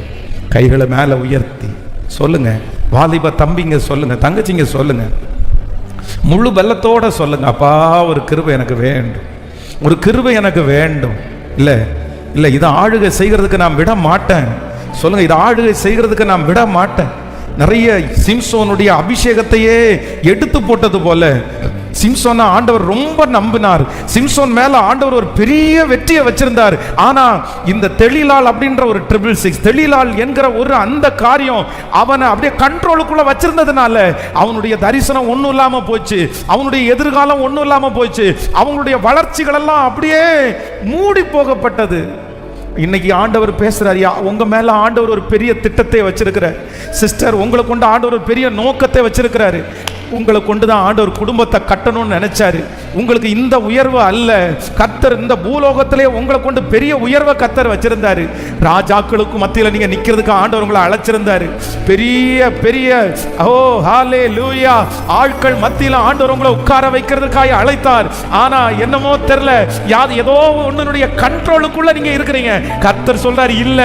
கைகளை மேலே உயர்த்தி சொல்லுங்க, வாலிப தம்பிங்க சொல்லுங்க, தங்கச்சிங்க சொல்லுங்க, முழு பலத்தோட சொல்லுங்க, அப்பா ஒரு கிருபை எனக்கு வேண்டும், ஒரு கிருபை எனக்கு வேண்டும். இல்லை இதை ஆளுகை செய்கிறதுக்கு நான் விட மாட்டேன். சொல்லுங்க, இதை ஆளுகை செய்கிறதுக்கு நான் விட மாட்டேன். நிறைய சிம்சோனுடைய அபிஷேகத்தையே எடுத்து போட்டது போல சிம்சோனை ஆண்டவர் ரொம்ப நம்பினார். சிம்சோன் மேல ஆண்டவர் ஒரு பெரிய வெற்றியை வச்சிருந்தார். ஆனா இந்த தெளிலாள் அப்படின்ற ஒரு 666, தெளிலாள் என்கிற ஒரு அந்த காரியம் அவனை அப்படியே கண்ட்ரோலுக்குள்ள வச்சிருந்ததுனால அவனுடைய தரிசனம் ஒன்றும் இல்லாம போச்சு, அவனுடைய எதிர்காலம் ஒன்றும் இல்லாம போச்சு, அவங்களுடைய வளர்ச்சிகள் எல்லாம் அப்படியே மூடி போகப்பட்டது. இன்னைக்கு ஆண்டவர் பேசுறாரு, உங்க மேல ஆண்டவர் ஒரு பெரிய திட்டத்தை வச்சிருக்கிறார். சிஸ்டர், உங்களை கொண்டு ஆண்டவர் ஒரு பெரிய நோக்கத்தை வச்சிருக்கிறாரு. உங்களை கொண்டு தான் ஆண்டவர் குடும்பத்தை கட்டணும்னு நினைச்சாரு. உங்களுக்கு இந்த உயர்வு அல்ல, கர்த்தர் இந்த பூலோகத்திலே உங்களை கொண்டு பெரிய உயர்வை கர்த்தர் வச்சிருந்தாரு. ராஜாக்களுக்கு மத்தியில் நீங்க நிக்கிறதுக்கு ஆண்டவர் உங்களை அழைச்சிருந்தாரு. பெரிய பெரிய ஓ ஹல்லேலூயா ஆட்கள் மத்தியில் ஆண்டவர் உங்களை உட்கார வைக்கிறதுக்காக அழைத்தார். ஆனா என்னமோ தெரியல, ஏதோ ஒன்னுடைய கண்ட்ரோலுக்குள்ள நீங்க இருக்கிறீங்க. கர்த்தர் சொல்றாரு, இல்ல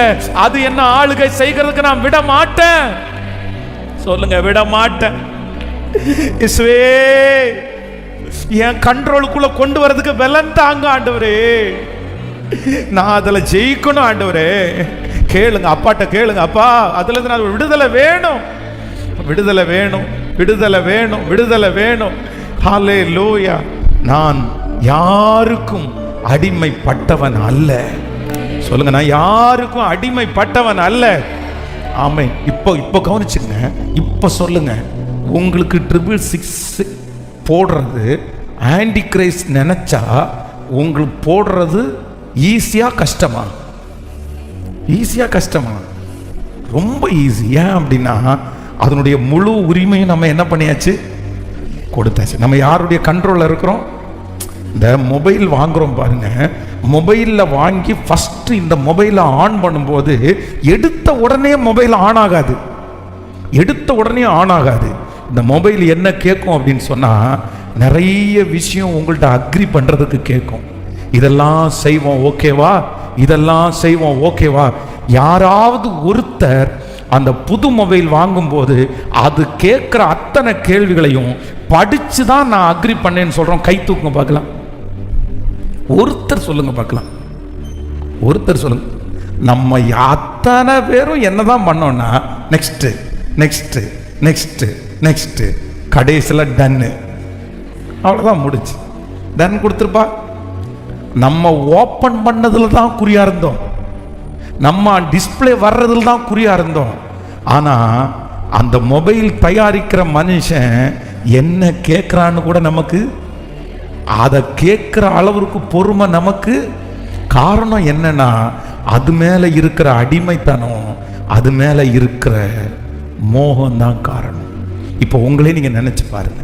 அது என்ன ஆளுகை செய்கிறதுக்கு நான் விட மாட்டேன். சொல்லுங்க, விட மாட்டேன். இயேசுவே என் கண்ட்ரோலுக்குள்ள கொண்டு வரதுக்கு பலன் தாங்க ஆண்டவரே. நான் அதுல ஜெயிக்கணும் ஆண்டவரே. கேளுங்க, அப்பாட்ட கேளுங்க, அப்பா அதுல இருந்து நான் விடுதலை வேணும், விடுதலை வேணும், விடுதலை வேணும், விடுதலை வேணும். ஹல்லேலூயா. நான் யாருக்கும் அடிமைப்பட்டவன் அல்ல. சொல்லுங்க, நான் யாருக்கும் அடிமைப்பட்டவன் அல்ல. ஆமென். இப்போ கவனிச்சுங்க. இப்போ சொல்லுங்க, உங்களுக்கு 666 போடுறது ஆன்டி கிரைஸ்ட் நினைச்சா உங்களுக்கு போடுறது ஈஸியா கஷ்டமா? ஈஸியா கஷ்டமா? ரொம்ப ஈஸி. ஏன் அப்படின்னா அதனுடைய முழு உரிமையும் நம்ம என்ன பண்ணியாச்சு? கொடுத்தாச்சு. நம்ம யாருடைய கண்ட்ரோல்ல இருக்கிறோம்? இந்த மொபைல் வாங்குறோம் பாருங்க. மொபைலில் வாங்கி ஃபர்ஸ்ட் இந்த மொபைலை ஆன் பண்ணும்போது எடுத்த உடனே மொபைல் ஆன் ஆகாது. எடுத்த உடனே ஆன் ஆகாது. இந்த மொபைல் என்ன கேட்கும் அப்படின்னு சொன்னால், நிறைய விஷயம் உங்கள்கிட்ட அக்ரி பண்ணுறதுக்கு கேட்கும். இதெல்லாம் செய்வோம் ஓகேவா, இதெல்லாம் செய்வோம் ஓகேவா. யாராவது ஒருத்தர் அந்த புது மொபைல் வாங்கும்போது அது கேட்குற அத்தனை கேள்விகளையும் படித்து தான் நான் அக்ரி பண்ணேன்னு சொல்கிறோம். கை தூக்குங்க பார்க்கலாம். ஒருத்தர் சொல்லுங்க பார்க்கலாம். ஒருத்தர் சொல்லுங்க. நம்ம அத்தனை பேரும் என்னதான் பண்ணோம்னா நெக்ஸ்ட் நெக்ஸ்ட் நெக்ஸ்ட் நெக்ஸ்ட், கடைசியில் டன்னு, அவ்வளோதான் முடிச்சு. டன் கொடுத்துருப்பா. நம்ம ஓப்பன் பண்ணதில் தான் குறியா இருந்தோம், நம்ம டிஸ்பிளே வர்றதுல தான் குறியா இருந்தோம். ஆனால் அந்த மொபைல் தயாரிக்கிற மனுஷன் என்ன கேட்குறான்னு கூட நமக்கு, அதை கேட்குற அளவுக்கு பொறுமை நமக்கு. காரணம் என்னன்னா அது மேலே இருக்கிற அடிமைத்தனம், அது மேலே இருக்கிற மோகம் தான் காரணம். இப்போ உங்களே நீங்கள் நினச்சி பாருங்க.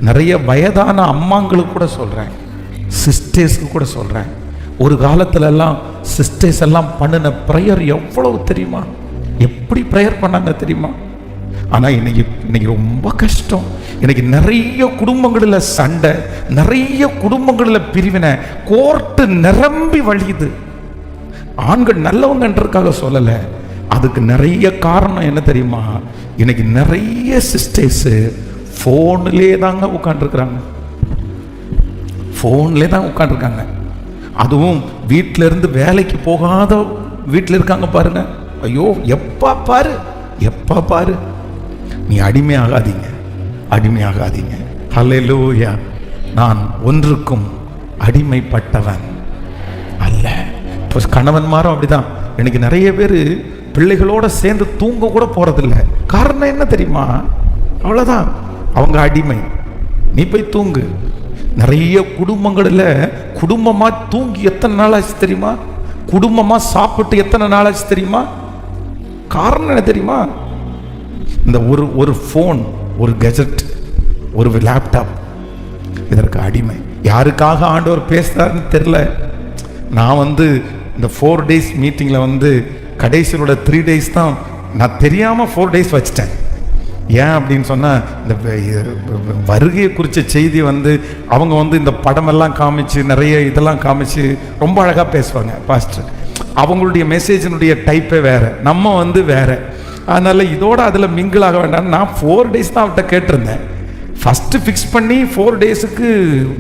நிறைய வயதான அம்மாங்களுக்கு கூட சொல்கிறேன், சிஸ்டர்ஸ்க்கு கூட சொல்கிறேன். ஒரு காலத்துல எல்லாம் சிஸ்டர்ஸ் எல்லாம் பண்ணின ப்ரேயர் எவ்வளவு தெரியுமா? எப்படி ப்ரேயர் பண்ணாங்க தெரியுமா? ஆனால் இன்னைக்கு ரொம்ப கஷ்டம். இன்னைக்கு நிறைய குடும்பங்களில் சண்டை, நிறைய குடும்பங்களில் பிரிவினை, கோர்ட்டு நிரம்பி வழியுது. ஆண்கள் நல்லவங்கன்றதுக்காக சொல்லலை, அதுக்கு நிறைய காரணம் என்ன தெரியுமா? இன்னைக்கு நிறைய சிஸ்டர்ஸ் ஃபோன்லேயே தாங்க உட்காந்துருக்குறாங்க, ஃபோன்லேயே தான் உட்காந்துருக்காங்க. அதுவும் வீட்டில இருந்து வேலைக்கு போகாத வீட்டில் இருக்காங்க பாருங்க. ஐயோ, எப்பா பாரு எப்பா பாரு. நீ அடிமையாகாதீங்க, அடிமையாகாதீங்க. ஹல்லேலூயா. நான் ஒன்றுக்கும் அடிமைப்பட்டவன் அல்ல. இப்போ கணவன்மாரும் அப்படிதான். எனக்கு நிறைய பேர் பிள்ளைகளோட சேர்ந்து தூங்க கூட போறதில்லை. காரணம் என்ன தெரியுமா? அவ்வளோதான், அவங்க அடிமை. நீ போய் தூங்கு. நிறைய குடும்பங்களில் குடும்பமாக தூங்கி எத்தனை நாள் ஆச்சு தெரியுமா? குடும்பமாக சாப்பிட்டு எத்தனை நாள் ஆச்சு தெரியுமா? காரணம் என்ன தெரியுமா? இந்த ஒரு ஃபோன், ஒரு கெஜெட், ஒரு லேப்டாப், இதற்கு அடிமை. யாருக்காக ஆண்டவர் பேசுறாருன்னு தெரியல. நான் இந்த 4 days மீட்டிங்கில் கடைசியோட 3 days தான் நான் தெரியாமல் 4 days வச்சிட்டேன். ஏன் அப்படின்னு சொன்னால், இந்த வருகையை குறித்த செய்தி அவங்க இந்த படமெல்லாம் காமிச்சு, நிறைய இதெல்லாம் காமிச்சு ரொம்ப அழகாக பேசுவாங்க பாஸ்டர். அவங்களுடைய மெசேஜினுடைய டைப்பே வேறு, நம்ம வேறு. அதனால் இதோட அதில் மிங்கிள் ஆக வேண்டாம். நான் 4 days தான் அவர்கிட்ட கேட்டிருந்தேன். ஃபஸ்ட்டு ஃபிக்ஸ் பண்ணி 4 daysக்கு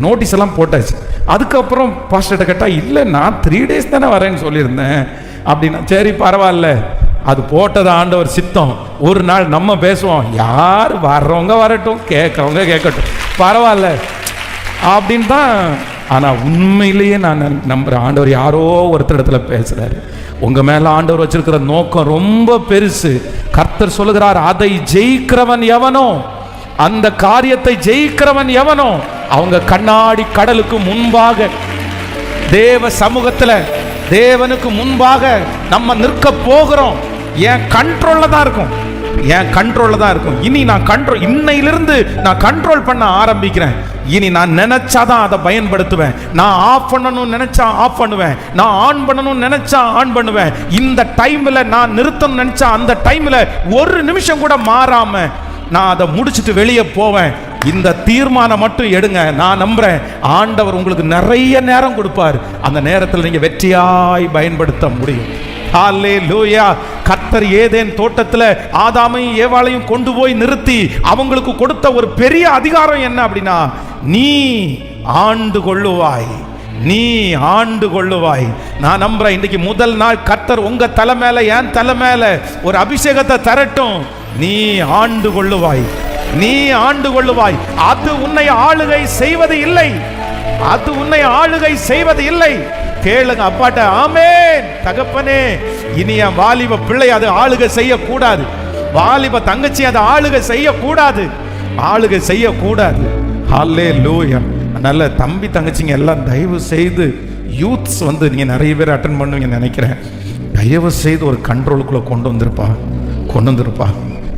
நோட்டீஸ் எல்லாம் போட்டாச்சு. அதுக்கப்புறம் பாஸ்டர்கிட்ட கேட்டால், இல்லை நான் 3 days தானே வரேன்னு சொல்லியிருந்தேன் அப்படின்னா. சரி பரவாயில்ல, அது போட்டது ஆண்டவர் சித்தம். ஒரு நாள் நம்ம பேசுவோம், யார் வர்றவங்க வரட்டும், கேட்குறவங்க கேட்கட்டும், பரவாயில்ல அப்படின்னு தான். ஆனால் உண்மையிலேயே நான் நம்புகிறேன், ஆண்டவர் யாரோ ஒருத்தர் இடத்துல பேசுகிறாரு. உங்கள் மேலே ஆண்டவர் வச்சிருக்கிற நோக்கம் ரொம்ப பெருசு. கர்த்தர் சொல்லுகிறார், அதை ஜெயிக்கிறவன் எவனோ, அந்த காரியத்தை ஜெயிக்கிறவன் எவனோ, அவங்க கண்ணாடி கடலுக்கு முன்பாக தேவ சமூகத்தில் தேவனுக்கு முன்பாக நம்ம நிற்க போகிறோம். என் கண்ட்ரோல்ல தான் இருக்கும், என் கண்ட்ரோல்ல தான் இருக்கும். இனி நான் இன்னையிலிருந்து நான் கண்ட்ரோல் பண்ண ஆரம்பிக்கிறேன். இனி நான் நினைச்சாதான் அதை பயன்படுத்துவேன். நான் ஆஃப் பண்ணணும்னு நினைச்சா ஆஃப் பண்ணுவேன், நான் ஆன் பண்ணணும்னு நினைச்சா ஆன் பண்ணுவேன். இந்த டைம்ல நான் நிறுத்தணும்னு நினைச்சா அந்த டைம்ல ஒரு நிமிஷம் கூட மாறாம நான் அதை முடிச்சுட்டு வெளியே போவேன். இந்த தீர்மானம் மட்டும் எடுங்க. நான் நம்புறேன், ஆண்டவர் உங்களுக்கு நிறைய நேரம் கொடுப்பார். அந்த நேரத்தில் நீங்க வெற்றியாய் பயன்படுத்த முடியும். ஹல்லேலூயா. கர்த்தர் ஏதேன் தோட்டத்தில் ஆதாமையும் ஏவாளையும் கொண்டு போய் நிறுத்தி அவங்களுக்கு கொடுத்த ஒரு பெரிய அதிகாரம் என்ன அப்படின்னா, நீ ஆண்டு கொள்ளுவாய், நீ ஆண்டு கொள்ளுவாய். நான் நம்புறேன் இன்னைக்கு முதல் நாள் கர்த்தர் உங்க தலை மேல என் தலை மேல ஒரு அபிஷேகத்தை தரட்டும். நீ ஆண்டு கொள்ளுவாய், நீ ஆண்டு கொள்ளுவாய். அது உன்னை ஆளுகை செய்வது இல்லை, அது உன்னை ஆளுகை செய்வது இல்லை. கேளுங்க அப்பாட்ட, ஆமென் தகப்பனே. இனி என் வாலிப பிள்ளை அது ஆளுகை செய்யக்கூடாது, வாலிப தங்கச்சி அதை ஆளுகை செய்யக்கூடாது, ஆளுகை செய்யக்கூடாது. ஹல்லேலூயா. நல்ல தம்பி தங்கச்சிங்க எல்லாம் தயவு செய்து யூத்ஸ் வந்து நீங்க நிறைய பேர் அட்டன் பண்ணுவீங்கன்னு நினைக்கிறேன். தயவு செய்து ஒரு கண்ட்ரோலுக்குள்ள கொண்டு வந்திருப்பா.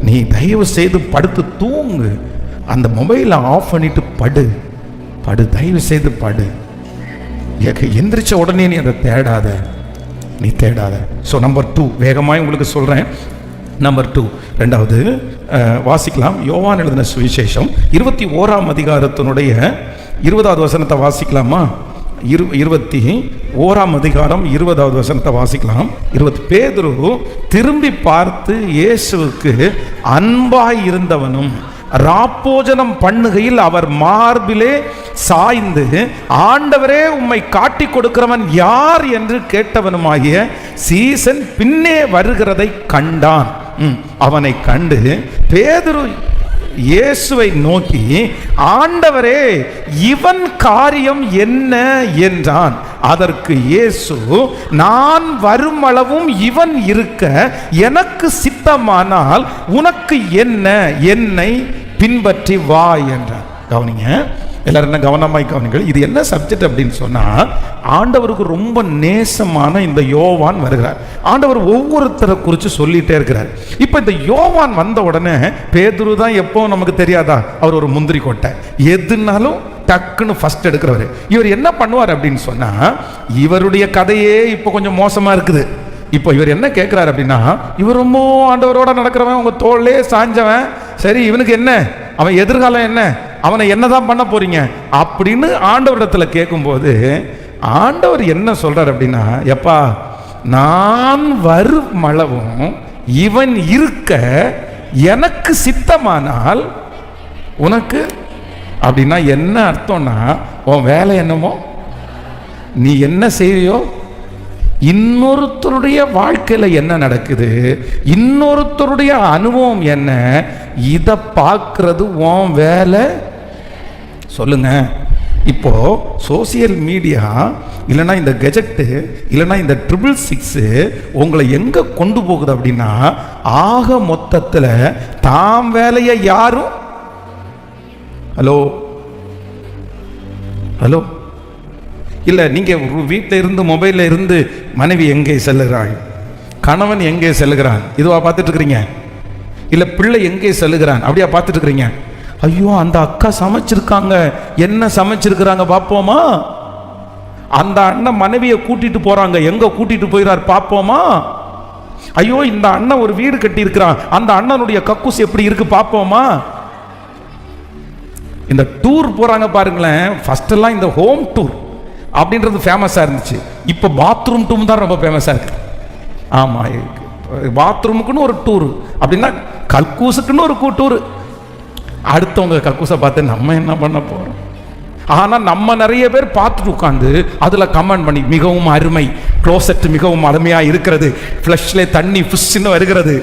நீ தயவு செய்து படுத்து தூங்கு, அந்த மொபைலை ஆஃப் பண்ணிட்டு படு, தயவு செய்து படு. எந்திரிச்ச உடனே நீ அதை தேடாத. ஸோ நம்பர் 2 வேகமாக உங்களுக்கு சொல்றேன். நம்பர் 2 ரெண்டாவது வாசிக்கலாம். யோவான் எழுதின சுவிசேஷம் 21ஆம் அதிகாரத்தினுடைய 20வது வசனத்தை வாசிக்கலாமா? 21ஆம் அதிகாரம் 20வது வசனத்தை வாசிக்கலாம். பேதுரு திரும்பி பார்த்து இயேசுவுக்கு அன்பாய் இருந்தவனும் ராப்போஜனம் பண்ணுகையில் அவர் மார்பிலே சாய்ந்து, ஆண்டவரே உம்மை காட்டி கொடுக்கிறவன் யார் என்று கேட்டவனுமாகிய சீசன் பின்னே வருகிறதை கண்டான். அவனை கண்டு பேதுரு இயேசுவை நோக்கி, ஆண்டவரே இவன் காரியம் என்ன என்றான். அதற்கு இயேசு, நான் வருமளவும் இவன் இருக்க எனக்கு சித்தமானால் உனக்கு என்ன, என்னை பின்பற்றி வா என்றார். கவனிங்க எல்லாரும், என்ன கவனமாய் கவனிங்கள். இது என்ன சப்ஜெக்ட் அப்படின்னு சொன்னா, ஆண்டவருக்கு ரொம்ப நேசமான இந்த யோவான் வருகிறார். ஆண்டவர் ஒவ்வொருத்தரை குறித்து சொல்லிட்டே இருக்கிறார். இப்ப இந்த யோவான் வந்த உடனே பேதுரு தான் எப்போ நமக்கு தெரியாதா, அவர் ஒரு முந்திரி கொட்டை, எதுனாலும் டக்குன்னு ஃபர்ஸ்ட் எடுக்கிறவர். இவர் என்ன பண்ணுவார் அப்படின்னு சொன்னா, இவருடைய கதையே இப்போ கொஞ்சம் மோசமா இருக்குது. இப்போ இவர் என்ன கேட்கிறார் அப்படின்னா, இவர் ரொம்ப ஆண்டவரோட நடக்கிறவன், உங்க தோல்லே சாஞ்சவன், சரி இவனுக்கு என்ன, அவன் எதிர்காலம் என்ன, அவனை என்னதான் பண்ண போறீங்க அப்படின்னு ஆண்டவரிடத்துல கேட்கும்போது, ஆண்டவர் என்ன சொல்றார் அப்படின்னா, எப்பா நான் வருமளவும் இவன் இருக்க எனக்கு சித்தமானால் உனக்கு, அப்படின்னா என்ன அர்த்தம்னா, உன் வேலை என்னமோ நீ என்ன செய்வியோ, இன்னொருத்தருடைய வாழ்க்கையில என்ன நடக்குது, இன்னொருத்தருடைய அனுபவம் என்ன, இதை பார்க்கறது உன் வேலை. சொல்லுங்க. இப்போ சோசியல் மீடியா இல்லைன்னா இந்த கெஜெட்டு இல்லைன்னா இந்த 666 உங்களை எங்க கொண்டு போகுது அப்படின்னா, ஆக மொத்தத்தில் தாம் வேலையை யாரும், ஹலோ இல்லை, நீங்கள் வீட்டில் இருந்து மொபைலில் இருந்து மனைவி எங்கே செல்லுகிறாள், கணவன் எங்கே செல்லுகிறான், இதுவா பார்த்துட்டு இருக்கிறீங்க? இல்லை பிள்ளை எங்கே செல்லுகிறான், அப்படியா பார்த்துட்டு இருக்கிறீங்க? ஐயோ அந்த அக்கா சமைச்சிருக்காங்க, என்ன சமைச்சிருக்கிறாங்க பார்ப்போமா? அந்த அண்ணன் மனைவியை கூட்டிட்டு போறாங்க, எங்க கூட்டிட்டு போயிறார் பார்ப்போமா? ஐயோ இந்த அண்ணன் ஒரு வீடு கட்டி இருக்கிறான், அந்த அண்ணனுடைய கக்கூஸ் எப்படி இருக்கு பார்ப்போமா? இந்த டூர் போறாங்க பாருங்களேன். ஃபர்ஸ்ட் எல்லாம் இந்த ஹோம் டூர் அப்படின்றது ஃபேமஸாக இருந்துச்சு. இப்போ பாத்ரூம் டூர் தான் ரொம்ப ஃபேமஸாக இருக்கு. ஆமாம், பாத்ரூமுக்குன்னு ஒரு டூரு, அப்படின்னா கக்கூசுக்குன்னு ஒரு டூரு. அடுத்தவங்க கக்கூசை பார்த்து நம்ம என்ன பண்ண போகிறோம்? ஆனால் நம்ம நிறைய பேர் பார்த்துட்டு உட்காந்து அதில் கமெண்ட் பண்ணி, மிகவும் அருமை, க்ளோசெட் மிகவும் அருமையாக இருக்கிறது, ஃப்ளஷ்ல தண்ணி ஃபிஷ்ன்னு வருகிறது.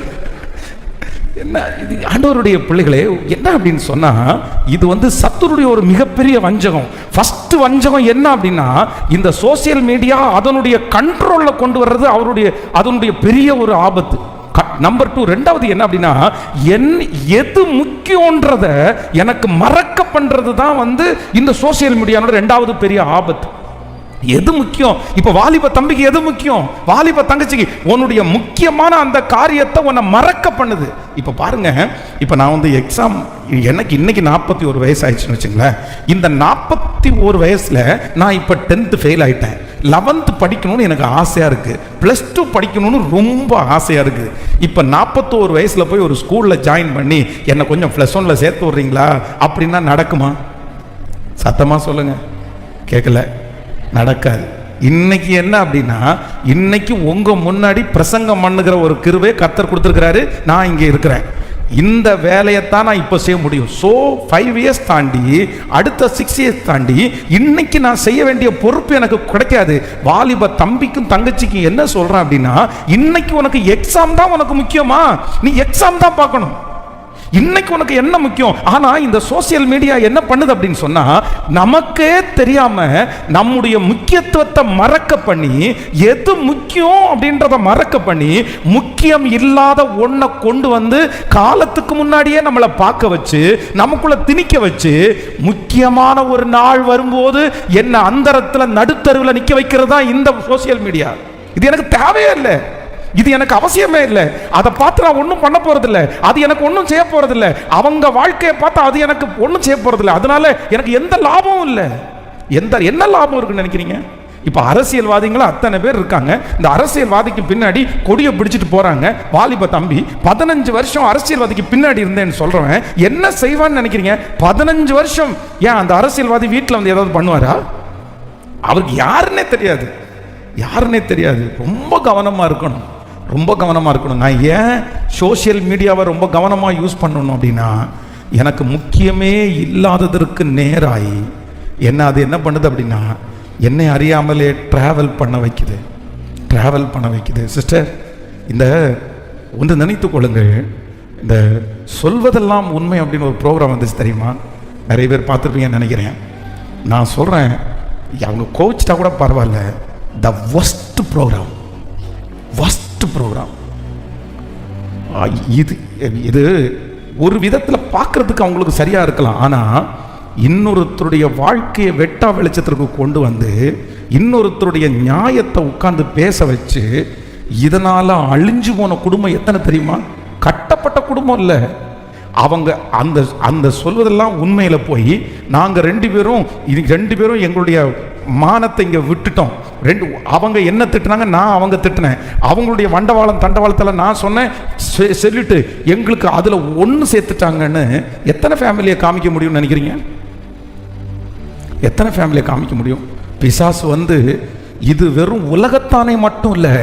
என்ன இது ஆண்டவருடைய பிள்ளைகளே? என்ன அப்படின்னு சொன்னா, இது சத்துருடைய ஒரு மிகப்பெரிய வஞ்சகம். ஃபர்ஸ்ட் வஞ்சகம் என்ன அப்படின்னா, இந்த சோசியல் மீடியா அதனுடைய கண்ட்ரோல்ல கொண்டு வர்றது அதனுடைய பெரிய ஒரு ஆபத்து. நம்பர் 2 ரெண்டாவது என்ன அப்படின்னா, எது முக்கியம்ன்றத எனக்கு மறக்க பண்றது தான் இந்த சோசியல் மீடியாவோட ரெண்டாவது பெரிய ஆபத்து. எது முக்கியம்? இப்ப வாலிப தம்பிக்கு எது முக்கியம், வாலிப தங்கச்சிக்கு உன்னுடைய முக்கியமான அந்த காரியத்தை உன்னை மறக்க பண்ணுது. இப்ப பாருங்க, இப்ப நான் எக்ஸாம், எனக்கு இன்னைக்கு 41 வயசு ஆயிடுச்சுன்னு வச்சுங்களேன். இந்த 41 வயசுல நான் இப்ப 10th ஃபெயில் ஆயிட்டேன். 11th படிக்கணும்னு எனக்கு ஆசையா இருக்கு, +2 படிக்கணும்னு ரொம்ப ஆசையா இருக்கு. இப்ப 41 வயசுல போய் ஒரு ஸ்கூல்ல ஜாயின் பண்ணி என்னை கொஞ்சம் +1ல சேர்த்து விடுறீங்களா அப்படின்னா நடக்குமா? சத்தமா சொல்லுங்க. கேட்கல, நடக்காது. இன்னைக்கு என்ன அப்படின்னா, இன்னைக்கு உங்க முன்னாடி பிரசங்கம் பண்ணுகிற ஒரு கிருபையை கர்த்தர் கொடுத்துருக்கிறாரு. நான் இங்கே இருக்கிறேன். இந்த வேலையைத்தான் நான் இப்போ செய்ய முடியும். ஸோ 5 இயர்ஸ் தாண்டி அடுத்த 6 இயர்ஸ் தாண்டி இன்னைக்கு நான் செய்ய வேண்டிய பொறுப்பு எனக்கு கிடைக்காது. வாலிப தம்பிக்கும் தங்கச்சிக்கும் என்ன சொல்றேன் அப்படின்னா, இன்னைக்கு உனக்கு எக்ஸாம் தான் உனக்கு முக்கியமா? நீ எக்ஸாம் தான் பார்க்கணும். இன்னைக்கு உனக்கு என்ன முக்கியம்? ஆனா இந்த சோசியல் மீடியா என்ன பண்ணுது அப்படின்னு சொன்னா, நமக்கே தெரியாம நம்முடைய முக்கியத்துவத்தை மறக்க பண்ணி, எது முக்கியம் அப்படின்றத மறக்க பண்ணி, முக்கியம் இல்லாத ஒன்றை கொண்டு வந்து காலத்துக்கு முன்னாடியே நம்மளை பார்க்க வச்சு, நமக்குள்ள திணிக்க வச்சு, முக்கியமான ஒரு நாள் வரும்போது என்ன அந்தரத்தில் நடுத்தருவில் நிற்க வைக்கிறது தான் இந்த சோசியல் மீடியா. இது எனக்கு தேவையே இல்லை, இது எனக்கு அவசியமே இல்லை. அதை பார்த்து நான் ஒன்றும் பண்ண போறதில்ல, அது எனக்கு ஒன்றும் செய்ய போறதில்லை. அவங்க வாழ்க்கையை பார்த்தா அது எனக்கு ஒன்றும் செய்ய போறதில்லை. அதனால எனக்கு எந்த லாபமும் இல்லை. என்ன லாபம் இருக்குன்னு நினைக்கிறீங்க? இப்போ அரசியல்வாதிகளும் அத்தனை பேர் இருக்காங்க. இந்த அரசியல்வாதிக்கு பின்னாடி கொடியை பிடிச்சிட்டு போறாங்க. வாலிப தம்பி 15 வருஷம் அரசியல்வாதிக்கு பின்னாடி இருந்தேன்னு சொல்றவன் என்ன செய்வான்னு நினைக்கிறீங்க? 15 வருஷம் ஏன் அந்த அரசியல்வாதி வீட்டில் வந்து ஏதாவது பண்ணுவாரா? அவருக்கு யாருன்னே தெரியாது, யாருன்னே தெரியாது. ரொம்ப கவனமாக இருக்கணும், ரொம்ப கவனமாக இருக்கணும். நான் ஏன் சோசியல் மீடியாவை ரொம்ப கவனமாக யூஸ் பண்ணணும் அப்படின்னா, எனக்கு முக்கியமே இல்லாததற்கு நேராகி என்ன அது என்ன பண்ணுது அப்படின்னா, என்னை அறியாமலே ட்ராவல் பண்ண வைக்குது. சிஸ்டர், இந்த ஒன்று நினைத்து கொள்ளுங்கள், இந்த சொல்வதெல்லாம் உண்மை அப்படின்னு ஒரு ப்ரோக்ராம் வந்துச்சு தெரியுமா? நிறைய பேர் பார்த்துருப்பீங்கன்னு நினைக்கிறேன். நான் சொல்கிறேன், அவங்க கோச்சிட்டா கூட பரவாயில்ல, த worst ப்ரோக்ராம். இது ஒரு விதத்தில் பார்க்கறதுக்கு அவங்களுக்கு சரியா இருக்கலாம். ஆனால் இன்னொருத்தருடைய வாழ்க்கையை வெட்டா வெளிச்சத்திற்கு கொண்டு வந்து இன்னொருத்தருடைய நியாயத்தை உட்கார்ந்து பேச வச்சு, இதனால அழிஞ்சு போன குடும்பம் எத்தனை தெரியுமா? கட்டப்பட்ட குடும்பம் இல்லை. அவங்க அந்த சொல்வதெல்லாம் உண்மையில போய் நாங்கள் 2 பேரும் எங்களுடைய மானத்தை இங்கே விட்டுட்டோம். அவங்க என்ன திட்டினாங்க, நான் அவங்க திட்டினேன். அவங்களுடைய வண்டவாளம் தண்டவாளத்தில் நான் சொன்னேன் சொல்லிட்டு எங்களுக்கு அதில் ஒன்று சேர்த்துட்டாங்கன்னு எத்தனை ஃபேமிலியை காமிக்க முடியும்னு நினைக்கிறீங்க? எத்தனை ஃபேமிலியை காமிக்க முடியும்? பிசாசு வந்து இது வெறும் உலகத்தானே மட்டும் இல்லை,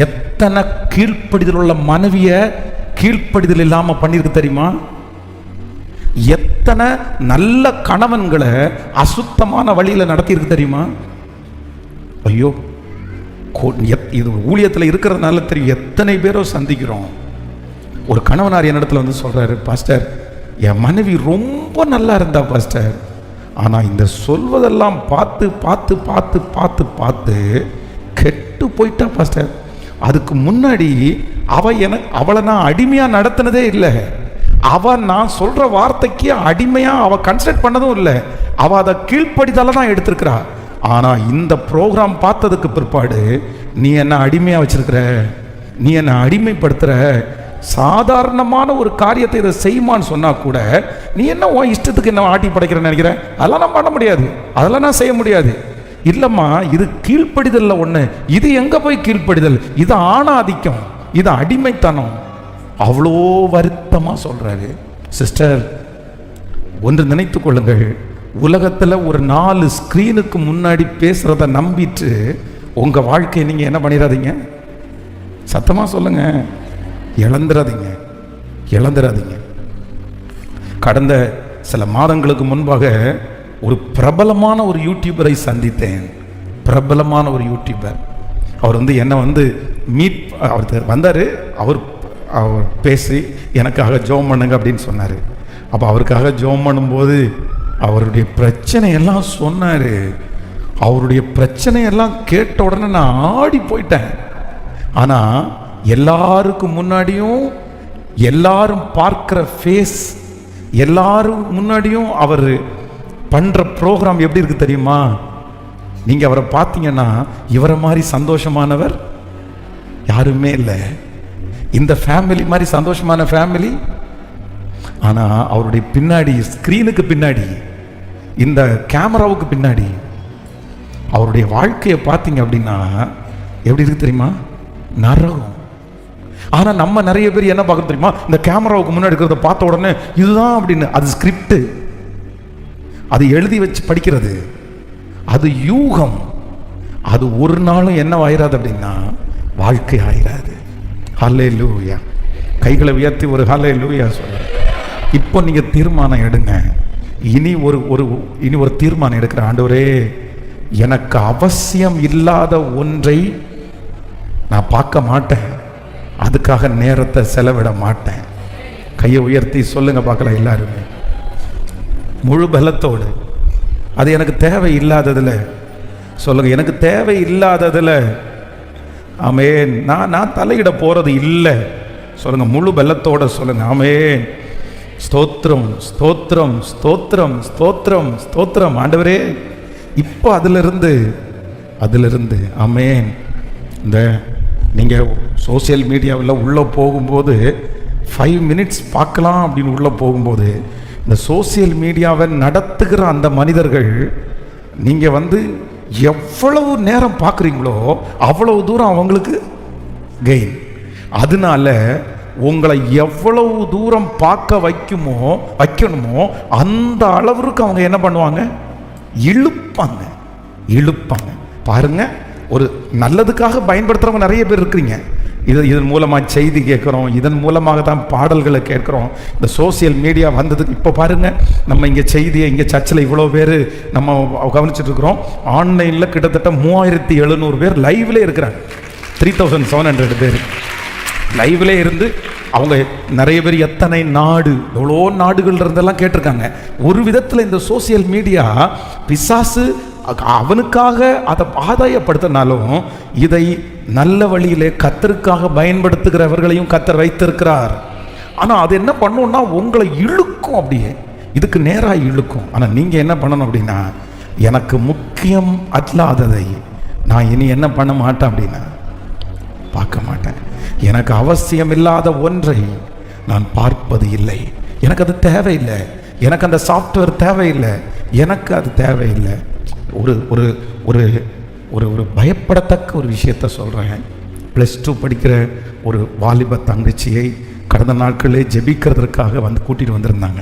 எத்தனை கீழ்ப்படிதல் உள்ள மனைவியை கீழ்ப்படிதல் இல்லாமல் பண்ணியிருக்கு தெரியுமா? எத்தனை நல்ல கணவன்களை அசுத்தமான வழியில் நடத்தியிருக்கு தெரியுமா? ஐயோ, இது ஊழியத்தில் இருக்கிறதுனால தெரியும், எத்தனை பேரோ சந்திக்கிறோம். ஒரு கணவனார் என்னிடத்துல வந்து சொல்றாரு, பாஸ்டர், என் மனைவி ரொம்ப நல்லா இருந்தா பாஸ்டர், ஆனால் இந்த சொல்வதெல்லாம் பார்த்து பார்த்து பார்த்து பார்த்து பார்த்து கெட்டு போயிட்டா பாஸ்டர். அதுக்கு முன்னாடி அவளை நான் அடிமையாக நடத்தினதே இல்லை. நான் சொல்ற வார்த்தைக்கு அடிமையாக அவள் கன்சிடர் பண்ணதும் இல்லை. அவள் அதை கீழ்ப்படிதால தான் எடுத்திருக்கிறா. ஆனால் இந்த ப்ரோக்ராம் பார்த்ததுக்கு பிற்பாடு நீ என்ன அடிமையாக வச்சிருக்கிற, நீ என்ன அடிமைப்படுத்துகிற, சாதாரணமான ஒரு காரியத்தை இதை செய்யுமான்னு சொன்னால் கூட நீ என்ன உன் இஷ்டத்துக்கு என்ன ஆட்டி படைக்கிறேன்னு நினைக்கிற? அதெல்லாம் நான் பண்ண முடியாது, அதெல்லாம் நான் செய்ய முடியாது. இல்லைம்மா, இது கீழ்ப்படிதல்ல ஒன்று. இது எங்கே போய் கீழ்ப்படிதல்? இது ஆணாதிக்கம், இது அடிமைத்தனம். அவ்வளோ வருத்தமாக சொல்கிறாரு. சிஸ்டர், ஒன்று நினைத்து கொள்ளுங்கள், உலகத்தில் ஒரு 4 ஸ்க்ரீனுக்கு முன்னாடி பேசுகிறத நம்பிட்டு உங்கள் வாழ்க்கையை நீங்கள் என்ன பண்ணிடாதீங்க, சத்தமாக சொல்லுங்கள், இழந்துடாதீங்க. கடந்த சில மாதங்களுக்கு முன்பாக ஒரு பிரபலமான ஒரு யூடியூபரை சந்தித்தேன். பிரபலமான ஒரு யூடியூபர். அவர் வந்து என்னை வந்து அவர் வந்தார். அவர் பேசி எனக்காக ஜெபம் பண்ணுங்க அப்படின்னு சொன்னார். அப்போ அவருக்காக ஜெபம் பண்ணும்போது அவருடைய பிரச்சனையெல்லாம் சொன்னார். அவருடைய பிரச்சனையெல்லாம் கேட்ட உடனே நான் ஆடி போயிட்டேன். ஆனால் எல்லாருக்கும் முன்னாடியும், எல்லாரும் பார்க்குற ஃபேஸ், எல்லாரும் முன்னாடியும் அவர் பண்ணுற ப்ரோக்ராம் எப்படி இருக்கு தெரியுமா? நீங்கள் அவரை பார்த்தீங்கன்னா இவரை மாதிரி சந்தோஷமானவர் யாருமே இல்லை. இந்த ஃபேமிலி மாதிரி சந்தோஷமான ஃபேமிலி. ஆனால் அவருடைய பின்னாடி, ஸ்க்ரீனுக்கு பின்னாடி, இந்த கேமராவுக்கு பின்னாடி அவருடைய வாழ்க்கையை பார்த்தீங்க அப்படின்னா எப்படி இருக்கு தெரியுமா? நரகம். ஆனால் நம்ம நிறைய பேர் என்ன பார்க்குறது தெரியுமா? இந்த கேமராவுக்கு முன்னாடி இருக்கிறத பார்த்த உடனே இதுதான் அப்படின்னு. அது ஸ்கிரிப்ட், அது எழுதி வச்சு படிக்கிறது, அது யூகம். அது ஒரு நாளும் என்ன ஆயிராது அப்படின்னா வாழ்க்கை ஆயிராது. ஹல்லேலூயா. கைகளை உயர்த்தி ஒரு ஹல்லேலூயா சொல்லுங்க. இப்போ நீங்கள் தீர்மானம் எடுங்க. இனி ஒரு தீர்மானம் எடுக்கிற, ஆண்டவரே எனக்கு அவசியம் இல்லாத ஒன்றை நான் பார்க்க மாட்டேன், அதுக்காக நேரத்தை செலவிட மாட்டேன். கையை உயர்த்தி சொல்லுங்க பார்க்கலாம் எல்லாருமே, முழு பலத்தோடு. அது எனக்கு தேவை இல்லாததில் சொல்லுங்க, எனக்கு தேவை இல்லாததில் ஆமென் நான் தலையிட போறது இல்லை சொல்லுங்க. முழு பலத்தோட சொல்லுங்க ஆமென். ஸ்தோத்திரம் ஸ்தோத்திரம் ஸ்தோத்திரம் ஸ்தோத்திரம் ஸ்தோத்திரம். ஆண்டவரே இப்போ அதிலிருந்து ஆமென். இந்த நீங்கள் சோசியல் மீடியாவில் உள்ளே போகும்போது 5 மினிட்ஸ் பார்க்கலாம் அப்படின்னு உள்ளே போகும்போது இந்த சோசியல் மீடியாவை நடத்துகிற அந்த மனிதர்கள் நீங்கள் எவ்வளவு நேரம் பார்க்குறீங்களோ அவ்வளவு தூரம் அவங்களுக்கு கெயின். அதனால உங்களை எவ்வளவு தூரம் பார்க்க வைக்கணுமோ அந்த அளவுக்கு அவங்க என்ன பண்ணுவாங்க, இழுப்பாங்க. பாருங்க, ஒரு நல்லதுக்காக பயன்படுத்துறவங்க நிறைய பேர் இருக்கிறீங்க. இதன் மூலமாக செய்தி கேட்குறோம், இதன் மூலமாக தான் பாடல்களை கேட்குறோம். இந்த சோசியல் மீடியா வந்ததுக்கு இப்போ பாருங்க, நம்ம இங்கே செய்தியை இங்கே சர்ச்சில் இவ்வளோ பேர் நம்ம கவனிச்சுட்டு இருக்கிறோம். ஆன்லைனில் கிட்டத்தட்ட 3700 பேர் லைவ்லே இருக்கிறாங்க. 3700 பேர் லைவ்லே இருந்து அவங்க நிறைய பேர் எத்தனை எவ்வளோ நாடுகள் இருந்தெல்லாம் கேட்டிருக்காங்க. ஒரு விதத்தில் இந்த சோசியல் மீடியா பிசாசு அவனுக்காக அதை ஆதாயப்படுத்தினாலும் இதை நல்ல வழியிலே கர்த்தருக்காக பயன்படுத்துகிறவர்களையும் கர்த்தர் வைத்திருக்கிறார். ஆனால் அது என்ன பண்ணும்னா உங்களை இழுக்கும், அப்படியே இதுக்கு நேராக இழுக்கும். ஆனால் நீங்கள் என்ன பண்ணணும் அப்படின்னா, எனக்கு முக்கியம் அல்லாததை நான் இனி என்ன பண்ண மாட்டேன் அப்படின்னா பார்க்க மாட்டேன். எனக்கு அவசியம் இல்லாத ஒன்றை நான் பார்ப்பது இல்லை. எனக்கு அது தேவையில்லை, எனக்கு அந்த சாஃப்ட்வேர் தேவையில்லை, எனக்கு அது தேவையில்லை. ஒரு ஒரு ஒரு ஒரு ஒரு பயப்படத்தக்க ஒரு விஷயத்த சொல்கிறேன். +2 படிக்கிற ஒரு வாலிப தங்கச்சியை கடந்த நாட்களே ஜெபிக்கிறதுக்காக கூட்டிகிட்டு வந்திருந்தாங்க.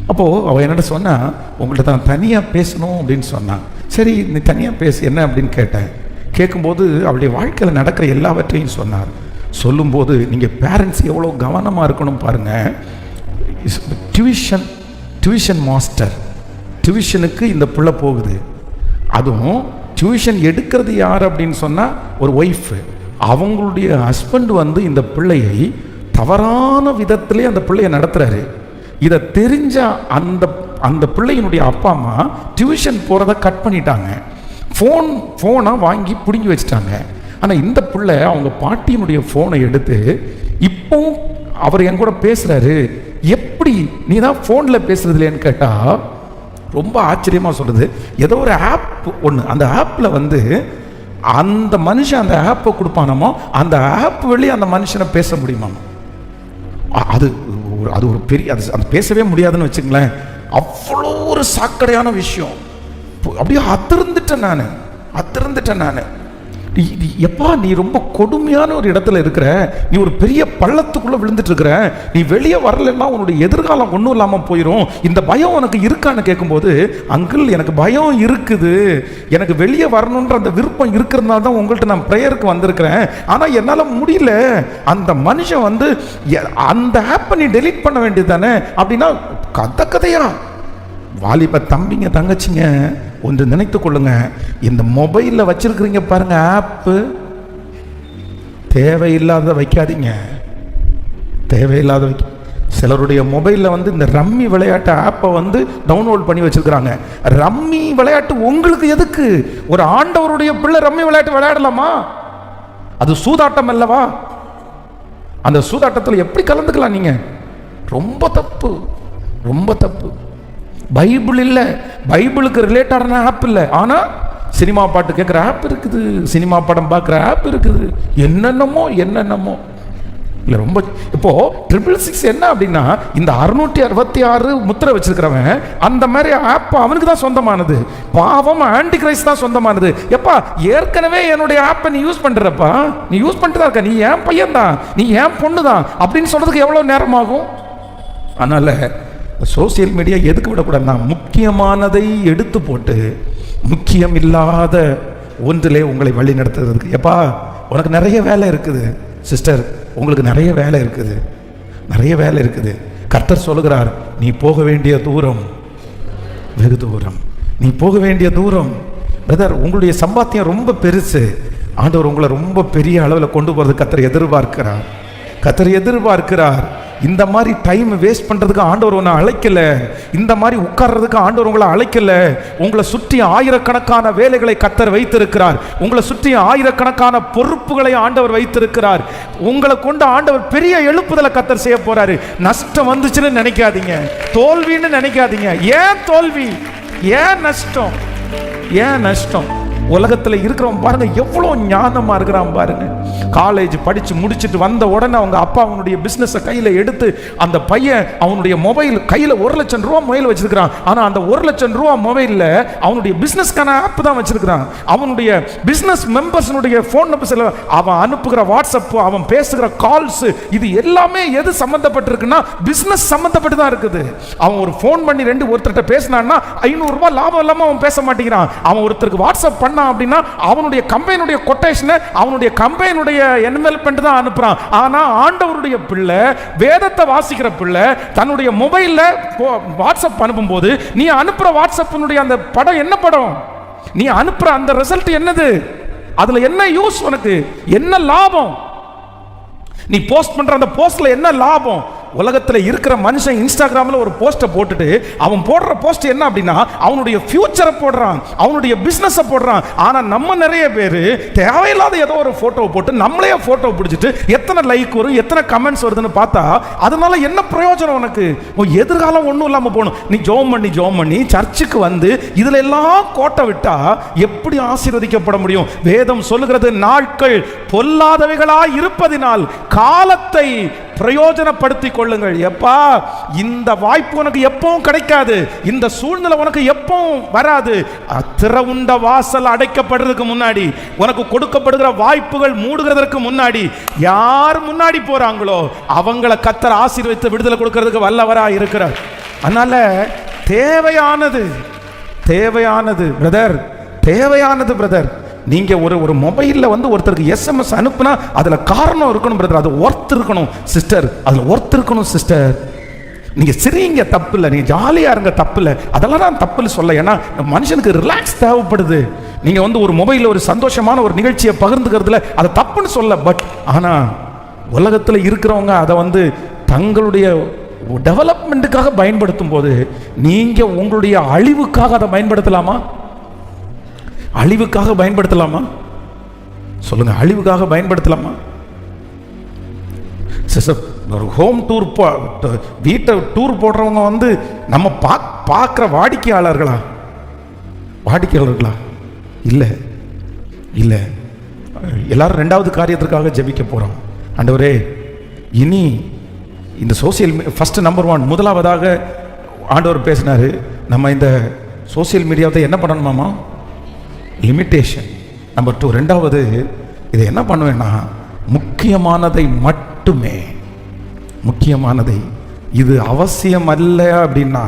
அப்போது அவள் என்னோட சொன்னால், உங்கள்கிட்ட தான் தனியாக பேசணும் அப்படின்னு சொன்னான். சரி நீ தனியாக பேசு என்ன அப்படின்னு கேட்டேன். கேட்கும்போது அவளுடைய வாழ்க்கையில் நடக்கிற எல்லாவற்றையும் சொன்னார். சொல்லும்போது நீங்கள் பேரண்ட்ஸ் எவ்வளோ கவனமாக இருக்கணும் பாருங்கள். டியூஷன் மாஸ்டர், டியூஷனுக்கு இந்த பிள்ளை போகுது. அதுவும் டியூஷன் எடுக்கிறது யார் அப்படின்னு சொன்னால் ஒரு ஒய்ஃபு. அவங்களுடைய ஹஸ்பண்ட் இந்த பிள்ளையை தவறான விதத்திலே அந்த பிள்ளையை நடத்துகிறாரு. இதை தெரிஞ்ச அந்த பிள்ளையினுடைய அப்பா அம்மா டியூஷன் போகிறத கட் பண்ணிட்டாங்க. ஃபோனை வாங்கி பிடுங்கி வச்சுட்டாங்க. ஆனால் இந்த பிள்ளை அவங்க பாட்டியினுடைய ஃபோனை எடுத்து இப்போவும் அவர் என் கூட பேசுகிறாரு. எப்படி நீ தான் ஃபோனில் பேசுறது இல்லைன்னு கேட்டால் ரொம்ப ஆச்சரியமாக சொல்லுது. ஏதோ ஒரு ஆப் ஒன்று, அந்த ஆப்பில் அந்த மனுஷன் அந்த ஆப்பை கொடுப்பானமோ அந்த ஆப் வெளியே அந்த மனுஷனை பேச முடியுமாமோ. அது ஒரு பெரிய அது பேசவே முடியாதுன்னு வச்சுங்களேன். அவ்வளோ ஒரு சாக்கடையான விஷயம். அப்படியே அத்திருந்துட்டேன் நான். எப்பா நீ ரொம்ப கொடுமையான ஒரு இடத்துல இருக்கிற, நீ ஒரு பெரிய பள்ளத்துக்குள்ள விழுந்துட்டு இருக்கிற, நீ வெளியே வரலன்னா உன்னுடைய எதிர்காலம் ஒன்றும் இல்லாமல் போயிடும். இந்த பயம் உனக்கு இருக்கான்னு கேட்கும்போது, அங்கிள் எனக்கு பயம் இருக்குது, எனக்கு வெளியே வரணுன்ற அந்த விருப்பம் இருக்கிறதுனால தான் உங்கள்கிட்ட நான் ப்ரேயருக்கு வந்திருக்கிறேன், ஆனால் என்னால் முடியல. அந்த மனுஷன் அந்த ஆப்பை நீ டெலீட் பண்ண வேண்டியது தானே அப்படின்னா கதையா. வாலிப தம்பிங்க தங்கச்சிங்க ஒன்று நினைத்து கொள்ளுங்க, இந்த மொபைலில் வச்சிருக்கிறீங்க பாருங்க ஆப்பு, தேவையில்லாத வைக்காதீங்க. சிலருடைய மொபைலில் இந்த ரம்மி விளையாட்டு ஆப்பை டவுன்லோட் பண்ணி வச்சிருக்கிறாங்க. ரம்மி விளையாட்டு உங்களுக்கு எதுக்கு? ஒரு ஆண்டவருடைய பிள்ளை ரம்மி விளையாட்டு விளையாடலாமா? அது சூதாட்டம் அல்லவா? அந்த சூதாட்டத்தில் எப்படி கலந்துக்கலாம் நீங்க? ரொம்ப தப்பு. பைபிள் இல்லை, பைபிளுக்கு ரிலேட்டடான ஆப் இல்லை, ஆனால் சினிமா பாட்டு கேட்குற ஆப் இருக்குது, சினிமா படம் பார்க்குற ஆப் இருக்குது, என்னென்னமோ இல்லை. ரொம்ப இப்போ 666 என்ன அப்படின்னா, இந்த 666 முத்திரை வச்சிருக்கிறவன் அந்த மாதிரி ஆப் அவனுக்கு தான் சொந்தமானது. பாவம் ஆன்டி கிரைஸ்ட் தான் சொந்தமானது. எப்பா ஏற்கனவே என்னுடைய ஆப்பை நீ யூஸ் பண்ணுறப்பா, நீ யூஸ் பண்ணிட்டு தான் இருக்க, நீ ஏன் பையன் தான், நீ ஏன் பொண்ணு தான் அப்படின்னு சொல்றதுக்கு எவ்வளோ நேரம் ஆகும்? அதனால சோசியல் மீடியா எதுக்கு விடக்கூடாதுன்னா, முக்கியமானதை எடுத்து போட்டு முக்கியம் இல்லாத ஒன்றிலே உங்களை வழி நடத்துறதுக்கு. எப்பா உனக்கு நிறைய வேலை இருக்குது சிஸ்டர், உங்களுக்கு நிறைய வேலை இருக்குது, நிறைய வேலை இருக்குது. கர்த்தர் சொல்லுகிறார், நீ போக வேண்டிய தூரம் வெகு தூரம், நீ போக வேண்டிய தூரம். பிரதர், உங்களுடைய சம்பாத்தியம் ரொம்ப பெருசு. ஆண்டவர் உங்களை ரொம்ப பெரிய அளவில் கொண்டு போகிறது கர்த்தர் எதிர்பார்க்கிறார். கர்த்தர் எதிர்பார்க்கிறார். இந்த மாதிரி டைம் வேஸ்ட் பண்ணுறதுக்கு ஆண்டவர் உன்னை அழைக்கல. இந்த மாதிரி உட்கார்றதுக்கு ஆண்டவர் உங்களை அழைக்கல. உங்களை சுற்றி ஆயிரக்கணக்கான வேலைகளை கர்த்தர் வைத்திருக்கிறார். உங்களை சுற்றி ஆயிரக்கணக்கான பொறுப்புகளை ஆண்டவர் வைத்திருக்கிறார். உங்களை கொண்டு ஆண்டவர் பெரிய எழுப்புதலை கர்த்தர் செய்ய போறாரு. நஷ்டம் வந்துச்சுன்னு நினைக்காதீங்க, தோல்வின்னு நினைக்காதீங்க. ஏன் தோல்வி, ஏன் நஷ்டம், ஏன் நஷ்டம்? உலகத்தில் இருக்கிறவன் பாருங்க எவ்வளோ ஞானமாக இருக்கிறான் பாருங்க. காலேஜ் படித்து முடிச்சுட்டு வந்த உடனே அவங்க அப்பா அவனுடைய பிஸ்னஸை கையில் எடுத்து அந்த பையன் அவனுடைய மொபைல் கையில் 1 லட்சம் ரூபா மொபைல் வச்சிருக்கிறான். ஆனால் அந்த 1 லட்சம் ரூபா மொபைலில் அவனுடைய பிஸ்னஸ்க்கான ஆப் தான் வச்சிருக்கிறான். அவனுடைய பிஸ்னஸ் மெம்பர்ஸினுடைய ஃபோன் நம்பர்ஸில் அவன் அனுப்புகிற வாட்ஸ்அப், அவன் பேசுகிற கால்ஸ், இது எல்லாமே எது சம்மந்தப்பட்டிருக்குன்னா பிஸ்னஸ் சம்மந்தப்பட்டு தான் இருக்குது. அவன் ஒரு ஃபோன் பண்ணி ஒருத்தர்கிட்ட பேசினான்னா 500 ரூபாய் லாபம் இல்லாமல் அவன் பேச மாட்டேங்கிறான். அவன் ஒருத்தருக்கு வாட்ஸ்அப் பண்ண அப்படின்னா அவனுடைய கம்பெனியுடைய கொட்டேஷனை அவனுடைய கம்பெனியுடைய என்வெல்ப்மென்ட் தான் அனுப்புறான். ஆனா ஆண்டவருடைய பிள்ளை, வேதத்தை வாசிக்கிற பிள்ளை தன்னுடைய மொபைல்ல வாட்ஸ்அப் அனுப்பும்போது நீ அனுப்புற வாட்ஸ்அப்பினுடைய அந்த படம் என்ன படம், நீ அனுப்புற அந்த ரிசல்ட் என்னது, அதுல என்ன யூஸ், உனக்கு என்ன லாபம், நீ போஸ்ட் பண்ற அந்த போஸ்ட்ல என்ன லாபம்? உலகத்தில் இருக்கிற மனுஷன் இன்ஸ்டாகிராமில் ஒரு போஸ்ட்டை போட்டுட்டு அவன் போடுற போஸ்ட் என்ன அப்படின்னா அவனுடைய ஃபியூச்சரை போடுறான், அவனுடைய பிஸ்னஸை போடுறான். ஆனால் நம்ம நிறைய பேர் தேவையில்லாத ஏதோ ஒரு ஃபோட்டோவை போட்டு நம்மளே ஃபோட்டோ பிடிச்சிட்டு எத்தனை லைக் வரும், எத்தனை கமெண்ட்ஸ் வருதுன்னு பார்த்தா அதனால என்ன பிரயோஜனம் உனக்கு? எதிர்காலம் ஒன்றும் இல்லாமல் போகணும். நீ ஜோம் பண்ணி சர்ச்சுக்கு வந்து இதில் எல்லாம் கோட்டை விட்டா எப்படி ஆசீர்வதிக்கப்பட முடியும்? வேதம் சொல்லுகிறது, நாட்கள் பொல்லாதவைகளாய் இருப்பதினால் காலத்தை பிரயோஜனப்படுத்திக் கொள்ளுங்கள். எப்பா, இந்த வாய்ப்பு உனக்கு எப்பவும் கிடைக்காது, இந்த சூழ்நிலை உனக்கு எப்பவும் வராது. திறவுண்ட வாசல் அடைக்கப்படுறதுக்கு முன்னாடி, உனக்கு கொடுக்கப்படுகிற வாய்ப்புகள் மூடுகிறதற்கு முன்னாடி யார் முன்னாடி போறாங்களோ அவங்கள கர்த்தர் ஆசீர்வதித்து விடுதலை கொடுக்கிறதுக்கு வல்லவரா இருக்கிறார். அதனால தேவையானது பிரதர், தேவையானது பிரதர். நீங்க ஒரு மொபைல்ல வந்து ஒருத்தருக்கு எஸ்எம்எஸ் அனுப்புனா அதுல காரணம் இருக்கணும் பிரதர், அது ஒர்த் இருக்கணும் சிஸ்டர், அதுல ஒர்த் இருக்கணும் சிஸ்டர். நீங்க சிரிங்க தப்பு இல்லை, நீங்க ஜாலியா இருங்க தப்பு இல்லை, அதெல்லாம் நான் தப்புன்னு சொல்ல. ஏன்னா மனுஷனுக்கு ரிலாக்ஸ் தேவைப்படுது. நீங்க வந்து ஒரு மொபைல்ல ஒரு சந்தோஷமான ஒரு நிகழ்ச்சியை பகிர்ந்துக்கிறதுல அதை தப்புன்னு சொல்ல. பட் ஆனா உலகத்தில் இருக்கிறவங்க அதை வந்து தங்களுடைய டெவலப்மெண்ட்டுக்காக பயன்படுத்தும் போது நீங்க உங்களுடைய அழிவுக்காக அதை பயன்படுத்தலாமா? அழிவுக்காக பயன்படுத்தலாமா? சொல்லுங்க, அழிவுக்காக பயன்படுத்தலாமா? ஒரு ஹோம் டூர், வீட்டை டூர் போடுறவங்க வந்து நம்ம பார்க்குற வாடிக்கையாளர்களா? இல்லை. எல்லாரும் 2வது காரியத்திற்காக ஜெபிக்க போகிறோம். ஆண்டவரே, இனி இந்த சோசியல் ஃபர்ஸ்ட் நம்பர் 1 முதலாவதாக ஆண்டவர் பேசினாரு, நம்ம இந்த சோசியல் மீடியாவை என்ன பண்ணணுமாமா? லிமிட்டேஷன். நம்பர் 2 2வது இதை என்ன பண்ணுவேன்னா முக்கியமானதை மட்டுமே, முக்கியமானதை, இது அவசியம் அல்ல அப்படின்னா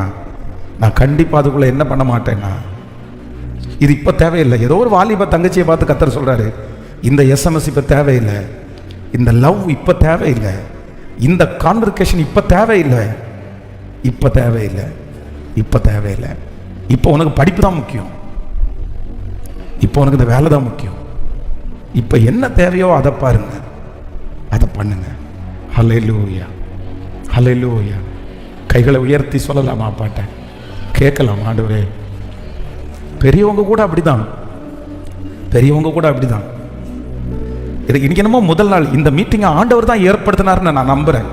நான் கண்டிப்பாக அதுக்குள்ளே என்ன பண்ண மாட்டேன்னா, இது இப்போ தேவையில்லை. ஏதோ ஒரு வாலிப தங்கச்சியை பார்த்து கர்த்தர் சொல்கிறாரு, இந்த எஸ்எம்எஸ் இப்போ தேவையில்லை, இந்த லவ் இப்போ தேவையில்லை, இந்த கான்வர்சேஷன் இப்போ தேவையில்லை, இப்போ உனக்கு படிப்பு தான் முக்கியம், இப்போ உனக்கு இந்த வேலை தான் முக்கியம், இப்போ என்ன தேவையோ அதை பாருங்க, அதை பண்ணுங்க. ஹல்லேலூயா, ஹல்லேலூயா. கைகளை உயர்த்தி சொல்லலாமா பாட்டை? கேட்கலாம். ஆண்டவரே, பெரியவங்க கூட அப்படிதான், இன்னைக்கு என்னமோ முதல் நாள் இந்த மீட்டிங்கை ஆண்டவர் தான் ஏற்படுத்தினார்னு நான் நம்புறேன்.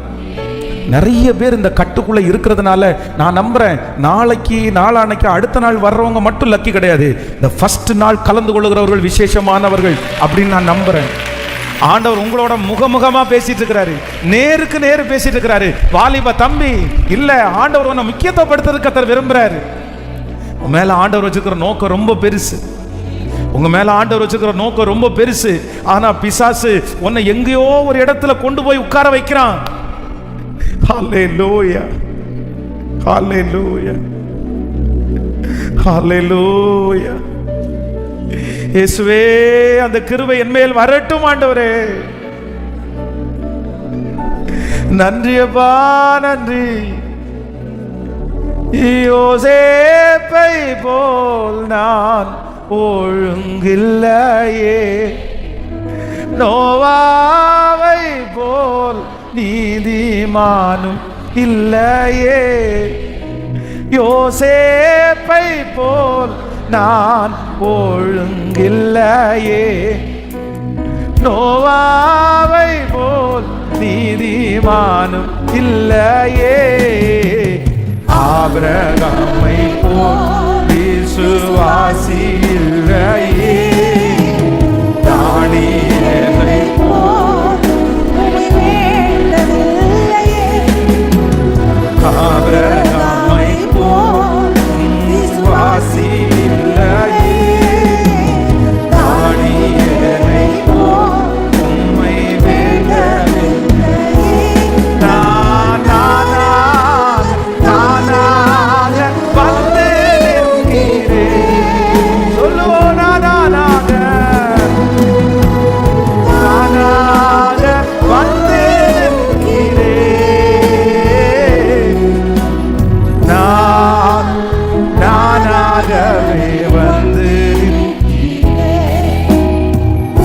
நிறைய பேர் இந்த கட்டுக்குள்ள இருக்கிறதுனால நான் நம்புறேன், நாளைக்கு நாளானைக்கு அடுத்த நாள் வர்றவங்க மட்டும் லக்கி கிடையாது, இந்த ஃபர்ஸ்ட் நாள் கலந்து கொள்ளுகிறவர்கள் விசேஷமானவர்கள் அப்படின்னு நான் நம்புறேன். ஆண்டவர் உங்களோட முகமுகமா பேசிட்டு இருக்கிறாரு, நேருக்கு நேரு பேசிட்டு இருக்கிறாரு. வாலிப தம்பி, இல்ல, ஆண்டவர் உன்னை முக்கியத்துவப்படுத்துறதுக்கு கர்த்தர் விரும்புறாரு. உன் மேல ஆண்டவர் வச்சிருக்கிற நோக்கம் ரொம்ப பெருசு, உங்க மேல ஆண்டவர் வச்சிருக்கிற நோக்கம் ரொம்ப பெருசு. ஆனா பிசாசு உன்னை எங்கேயோ ஒரு இடத்துல கொண்டு போய் உட்கார வைக்கிறான். ஹல்லேலூயா, ஹல்லேலூயா, ஹல்லேலூயா. இயேசுவே, அந்த கிருபை என்மேல் வரட்டும் ஆண்டவரே. நன்றி அப்பா, நன்றி. யோசேப்பை போல் நான் ஒழுங்கில்லையே, நோவாவை போல் நீதிமானும் இல்லையே. யோசேப்பை போல் நான் ஒழுங்கில்லையே, நோவாவை போல் நீதிமானும் இல்லையே. ஆபிரகாமை போல் விசுவாசி இல்லையே, தானியேலை போல் ஆபிரகாமை போல் விசுவாசி இல்லையே, தானியேலை போல் உம்மை வேண்டவில்லையே. நானாக வந்து நிற்கிறேன். சொல்லுவோம், நானாக வந்து நிற்கிறேன். நானாகவே வந்து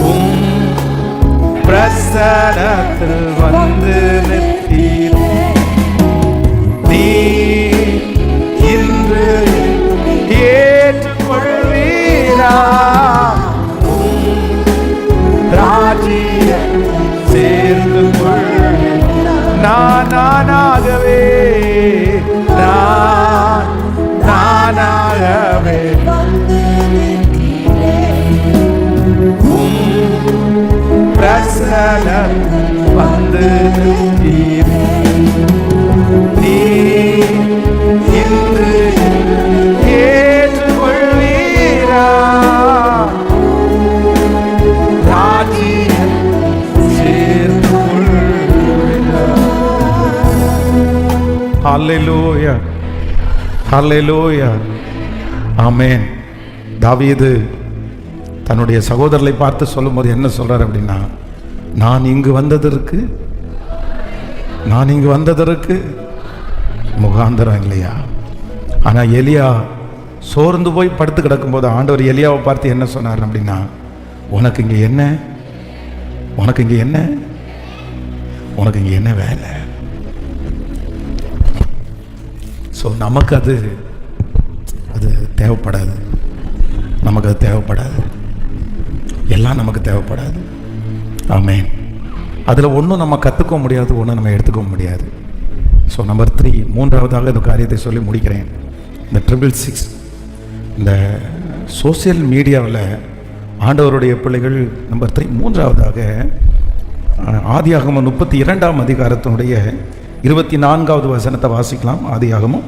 உம் பிரசனத்தில் வந்து நிற்கிறேன். நீ இன்று ஏற்றுக்கொள்வீரா? ராஜ்ய சேர்ந்து நானாகவே நானாகவே பிரசன வந்து நீ இன்று ஏற்றுக்கொள்வீரா? ராஜ்யம் சேர்ந்து கொள்வீரா? ஹல்லேலூயா, ஹல்லேலூயா, ஆமென். தாவீது தன்னுடைய சகோதரரை பார்த்து சொல்லும்போது என்ன சொல்றார் அப்படின்னா, நான் இங்கு வந்ததற்கு முகாந்தரம் இல்லையா? ஆனால் எலியா சோர்ந்து போய் படுத்து கிடக்கும்போது ஆண்டவர் எலியாவை பார்த்து என்ன சொன்னார் அப்படின்னா, உனக்கு இங்கே என்ன வேலை? ஸோ நமக்கு அது தேவைப்படாது. நமக்கு அது தேவைப்படாது. எல்லாம் நமக்கு தேவைப்படாது. ஆமென். அதில் ஒன்றும் நம்ம கற்றுக்க முடியாது, ஒன்றும் நம்ம எடுத்துக்க முடியாது. ஸோ நம்பர் 3, மூன்றாவதாக இந்த காரியத்தை சொல்லி முடிக்கிறேன். இந்த 666 இந்த சோசியல் மீடியாவில் ஆண்டவருடைய பிள்ளைகள். நம்பர் 3, மூன்றாவதாக ஆதியாகமம் 32ஆம் அதிகாரத்தினுடைய 24வது வசனத்தை வாசிக்கலாம். ஆதியாகமம்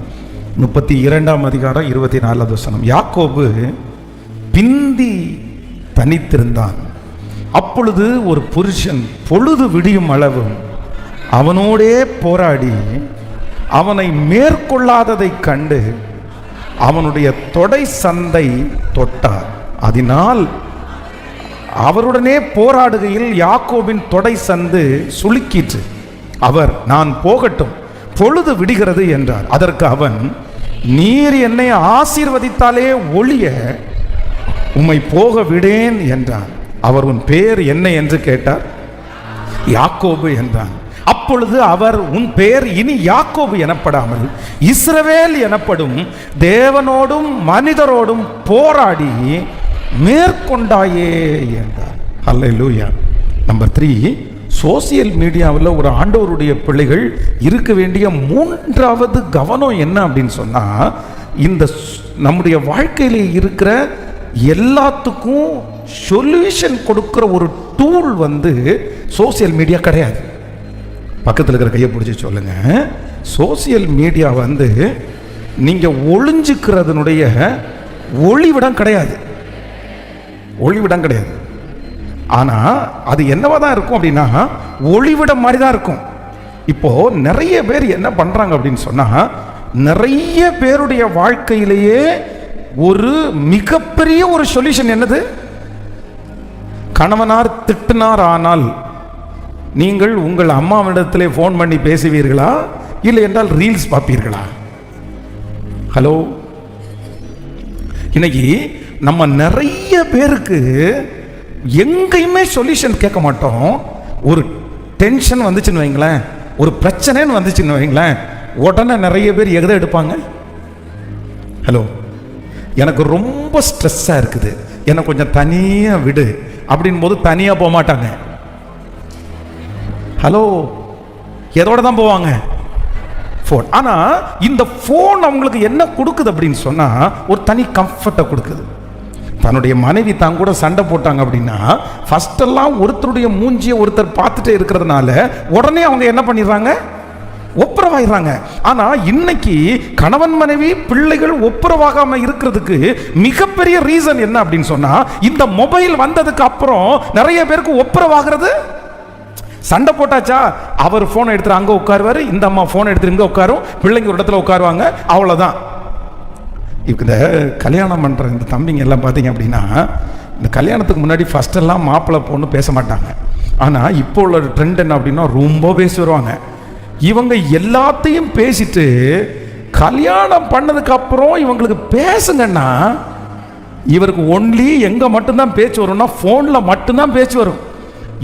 32ஆம் அதிகாரம் 24வது வசனம். யாக்கோபு பிந்தி தனித்திருந்தான். அப்பொழுது ஒரு புருஷன் பொழுது விடியும் அளவு அவனோடே போராடி அவனை மேற்கொள்ளாததை கண்டு அவனுடைய தொடை சந்தை தொட்டார். அதனால் அவருடனே போராடுகையில் யாக்கோபின் தொடை சந்து சுளுக்கிற்று. அவர், நான் போகட்டும், பொழுது விடுகிறது என்றார். அதற்கு அவன், நீர் என்னை ஆசீர்வதித்தாலே ஒழிய உம்மை போக விடேன் என்றான். அவர், உன் பேர் என்ன என்று கேட்டார். யாக்கோபு என்றான். அப்பொழுது அவர், உன் பெயர் இனி யாக்கோபு எனப்படாமல் இஸ்ரவேல் எனப்படும், தேவனோடும் மனிதரோடும் போராடி மேற்கொண்டாயே என்றார். அல்லேலூயா. நம்பர் 3, சோசியல் மீடியாவில் ஒரு ஆண்டவருடைய பிள்ளைகள் இருக்க வேண்டிய மூன்றாவது கவனம் என்ன அப்படின்னு சொன்னா, இந்த நம்முடைய வாழ்க்கையில் இருக்கிற எல்லாத்துக்கும் சொல்யூஷன் கொடுக்கிற ஒரு டூல் சோசியல் மீடியா கிடையாது. பக்கத்தில் இருக்கிற கையை பிடிச்சி சொல்லுங்க, சோசியல் மீடியா நீங்க ஒளிஞ்சுக்கிறதுனுடைய ஒளிவிடம் கிடையாது. ஆனா அது என்னவா தான் இருக்கும் அப்படின்னா, ஒளிவிடம் மாதிரி தான் இருக்கும். இப்போ நிறைய பேர் என்ன பண்றாங்க அப்படின்னு சொன்னா, நிறைய பேருடைய வாழ்க்கையிலேயே ஒரு மிகப்பெரிய ஒரு சொல்யூஷன் என்னது? கணவனார் திட்டினார் ஆனால் நீங்கள் உங்கள் அம்மாவிடத்திலே போன் பண்ணி பேசுவீர்களா, இல்லை என்றால் ரீல்ஸ் பார்ப்பீர்களா? ஹலோ, இன்னைக்கு நம்ம நிறைய பேருக்கு எங்கேயுமே சொல்யூஷன் கேட்க மாட்டோம். ஒரு டென்ஷன் வந்துச்சுன்னு வைங்களேன், ஒரு பிரச்சனைன்னு வந்துச்சுன்னு வைங்களேன், உடனே நிறைய பேர் எதை எடுப்பாங்க? ஹலோ, எனக்கு ரொம்ப ஸ்ட்ரெஸ்ஸாக இருக்குது, என்னை கொஞ்சம் தனியாக விடு அப்படின் போது தனியாக போக மாட்டாங்க. ஹலோ, எதோட தான் போவாங்க? ஃபோன். ஆனால் இந்த ஃபோன் அவங்களுக்கு என்ன கொடுக்குது அப்படின்னு சொன்னால் ஒரு தனி கம்ஃபர்ட்டை கொடுக்குது. தன்னுடைய மனைவி தான் கூட சண்டை போட்டாங்க அப்படின்னா ஃபஸ்ட்டெல்லாம் ஒருத்தருடைய மூஞ்சியை ஒருத்தர் பார்த்துட்டே இருக்கிறதுனால உடனே அவங்க என்ன பண்ணிடுறாங்க? ஒப்புரவாயிடுறாங்க. ஆனால் இன்னைக்கு கணவன் மனைவி பிள்ளைகள் ஒப்புரவாகாம இருக்கிறதுக்கு மிகப்பெரிய ரீசன் என்ன அப்படின்னு சொன்னால், இந்த மொபைல் வந்ததுக்கு அப்புறம் நிறைய பேருக்கு ஒப்புரவாகிறது. சண்டை போட்டாச்சா, அவர் ஃபோனை எடுத்துட்டு அங்கே உட்காருவார், இந்த அம்மா ஃபோனை எடுத்துட்டு இங்கே உட்காரும், பிள்ளைங்க ஒரு இடத்துல உட்காருவாங்க, அவ்வளோதான். இப்போ இந்த கல்யாணம் பண்ணுற இந்த தம்பிங்க எல்லாம் பார்த்தீங்க அப்படின்னா, இந்த கல்யாணத்துக்கு முன்னாடி ஃபஸ்ட்டெல்லாம் மாப்பிள்ளை பொண்ணு பேச மாட்டாங்க. ஆனால் இப்போ உள்ள ட்ரெண்ட் என்ன அப்படின்னா ரொம்ப பேசி வருவாங்க. இவங்க எல்லாத்தையும் பேசிட்டு கல்யாணம் பண்ணதுக்கு அப்புறம் இவங்களுக்கு பேசுங்கன்னா இவருக்கு ஒன்லி எங்கே மட்டும்தான் பேச்சு வரும்னா ஃபோனில் மட்டும்தான் பேச்சு வரும்.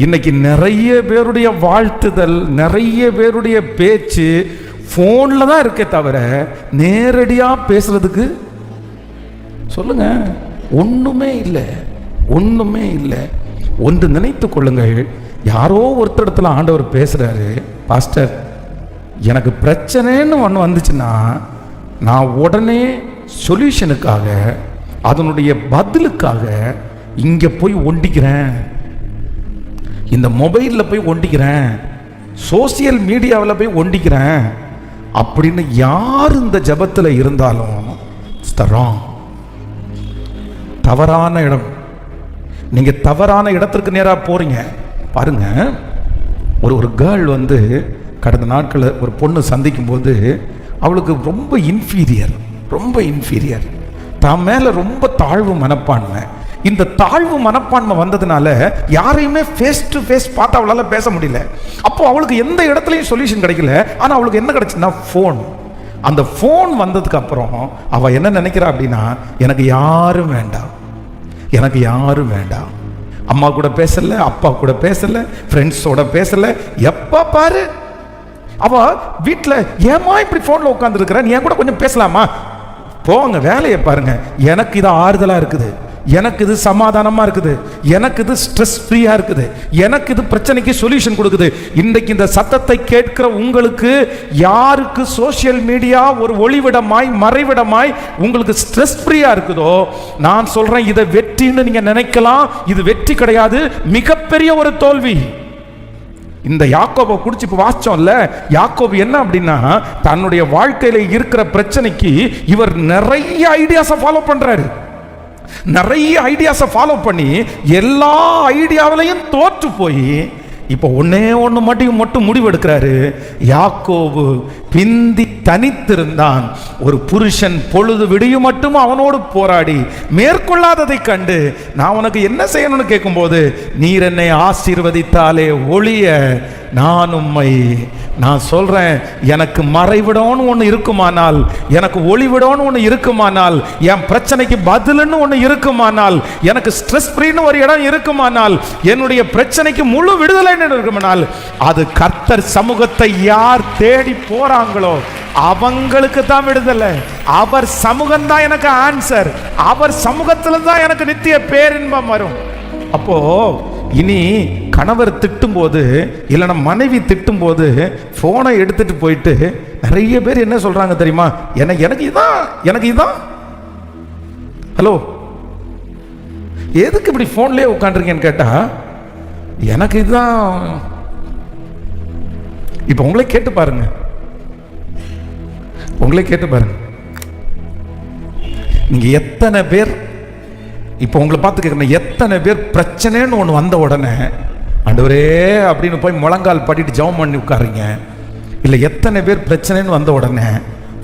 இன்னைக்கு நிறைய பேருடைய வாழ்த்துதல், நிறைய பேருடைய பேச்சு ஃபோனில் தான் இருக்கே தவிர நேரடியாக பேசுறதுக்கு சொல்லுங்க ஒன்றுமே இல்லை, ஒன்றுமே இல்லை. ஒன்று நினைத்து கொள்ளுங்கள், யாரோ ஒருத்தடத்துல ஆண்டவர் பேசுகிறாரு, பாஸ்டர் எனக்கு பிரச்சனைன்னு ஒன்று வந்துச்சுன்னா நான் உடனே சொல்யூஷனுக்காக அதனுடைய பதிலுக்காக இங்கே போய் ஒண்டிக்கிறேன், இந்த மொபைலில் போய் ஒண்டிக்கிறேன், சோசியல் மீடியாவில் போய் ஒண்டிக்கிறேன் அப்படின்னு யார் இந்த ஜபத்தில் இருந்தாலும் தவறான இடம். நீங்கள் தவறான இடத்திற்கு நேராக போறீங்க. பாருங்க, ஒரு கேர்ள் வந்து கடந்த நாட்களில் ஒரு பொண்ணு சந்திக்கும் போது அவளுக்கு ரொம்ப இன்ஃபீரியர், தான் மேலே ரொம்ப தாழ்வு மனப்பான்மை. இந்த தாழ்வு மனப்பான்மை வந்ததுனால யாரையுமே ஃபேஸ் டு ஃபேஸ் பார்த்து அவளால் பேச முடியல. அப்போ அவளுக்கு எந்த இடத்துலையும் சொல்யூஷன் கிடைக்கல. ஆனால் அவளுக்கு என்ன கிடைச்சுன்னா ஃபோன். அந்த ஃபோன் வந்ததுக்கு அப்புறம் அவள் என்ன நினைக்கிறா அப்படின்னா, எனக்கு யாரும் வேண்டாம், எனக்கு யாரும் வேண்டாம். அம்மா கூட பேசலை, அப்பா கூட பேசலை, ஃப்ரெண்ட்ஸோட பேசலை. எப்போ பாரு அவ வீட்டில் ஏமா இப்படி ஃபோனில் உட்காந்துருக்கிற, நீ என் கூட கொஞ்சம் பேசலாமா? போங்க வேலையை பாருங்க. எனக்கு இது ஆறுதலாக இருக்குது, எனக்கு இது சமாதானமாக இருக்குது, எனக்கு இது ஸ்ட்ரெஸ் ஃப்ரீயாக இருக்குது, எனக்கு இது பிரச்சனைக்கு சொல்யூஷன் கொடுக்குது. இன்றைக்கு இந்த சத்தத்தை கேட்கிற உங்களுக்கு யாருக்கு சோசியல் மீடியா ஒரு ஒளிவிடமாய் மறைவிடமாய் உங்களுக்கு ஸ்ட்ரெஸ் ஃப்ரீயாக இருக்குதோ, நான் சொல்கிறேன், இதை வெற்றின்னு நீங்கள் நினைக்கலாம். இது வெற்றி கிடையாது, மிகப்பெரிய ஒரு தோல்வி. இந்த யாக்கோபை குறித்து இப்போ வாசிச்சோம்ல, யாக்கோபு என்ன அப்படின்னா தன்னுடைய வாழ்க்கையில் இருக்கிற பிரச்சனைக்கு இவர் நிறைய ஐடியாஸை ஃபாலோ பண்ணுறாரு. நிறைய ஐடியாஸை ஃபாலோ பண்ணி எல்லா ஐடியாவிலையும் தோற்று போய் இப்போ ஒன்று மட்டும் முடிவெடுக்கிறாரு. யாக்கோபு பிந்தி தனித்திருந்தான். ஒரு புருஷன் பொழுது விடியும் மட்டும் அவனோடு போராடி மேற்கொள்ளாததை கண்டு நான் உனக்கு என்ன செய்யணும்னு கேட்கும்போது, நீர் என்னை ஆசீர்வதித்தாலே ஒழிய நான் சொல்றேன், எனக்கு மறைவிடம்னு ஒன்று இருக்குமானால், எனக்கு ஒளிவிடம்னு ஒன்று இருக்குமானால், என் பிரச்சனைக்கு பதில்னு ஒன்று இருக்குமானால், எனக்கு ஸ்ட்ரெஸ் ஃப்ரீன்னு ஒரு இடம் இருக்குமானால், என்னுடைய பிரச்சனைக்கு முழு விடுதலை இருக்குமானால், அது கர்த்தர் சமூகத்தை யார் தேடி போறாங்களோ அவங்களுக்கு தான் விடுதலை. அவர் சமூகம் தான் எனக்கு ஆன்சர். அவர் சமூகத்தில் தான் எனக்கு நித்திய பேரின்பம் வரும். அப்போ இனி கணவர் திட்டும் போது இல்லைன்னா மனைவி திட்டும் போது போனை எடுத்துட்டு போயிட்டு நிறைய பேர் என்ன சொல்றாங்க தெரியுமா? எனக்கு இதான். ஹலோ, எதுக்கு இப்படி போன்லயே உட்காந்துருக்கேன்னு கேட்டா எனக்கு இதுதான். இப்ப உங்களே கேட்டு பாருங்க, நீங்க எத்தனை பேர் இப்போ உங்களை பார்த்து கேட்கணும், எத்தனை பேர் பிரச்சனைன்னு ஒன்று வந்த உடனே ஆண்டவரே அப்படின்னு போய் முழங்கால் படிட்டு ஜெபம் பண்ணி உட்காருங்க? இல்லை எத்தனை பேர் பிரச்சனைன்னு வந்த உடனே